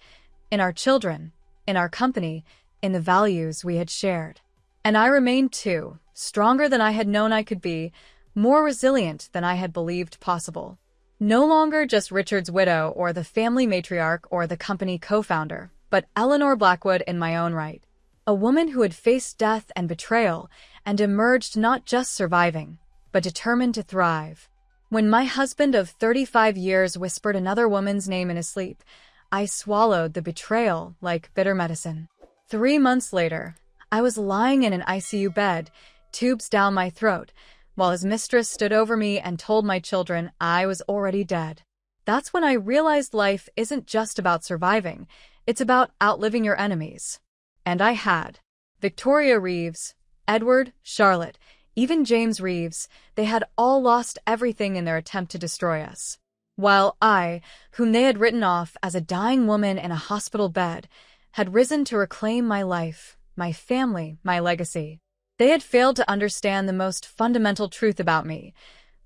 in our children, in our company, in the values we had shared. And I remained too, stronger than I had known I could be, more resilient than I had believed possible. No longer just Richard's widow or the family matriarch or the company co-founder, but Eleanor Blackwood in my own right. A woman who had faced death and betrayal and emerged not just surviving, but determined to thrive. When my husband of 35 years whispered another woman's name in his sleep, I swallowed the betrayal like bitter medicine. 3 months later, I was lying in an ICU bed, tubes down my throat, while his mistress stood over me and told my children I was already dead. That's when I realized life isn't just about surviving, it's about outliving your enemies. And I had. Victoria Reeves, Edward, Charlotte, even James Reeves, they had all lost everything in their attempt to destroy us. while I, whom they had written off as a dying woman in a hospital bed, had risen to reclaim my life, my family, my legacy. They had failed to understand the most fundamental truth about me,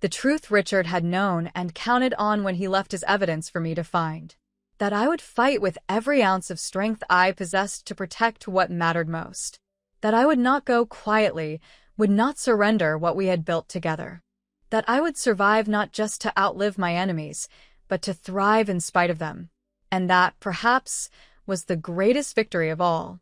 the truth Richard had known and counted on when he left his evidence for me to find. That I would fight with every ounce of strength I possessed to protect what mattered most. That I would not go quietly, would not surrender what we had built together. That I would survive not just to outlive my enemies, but to thrive in spite of them. And that, perhaps, was the greatest victory of all.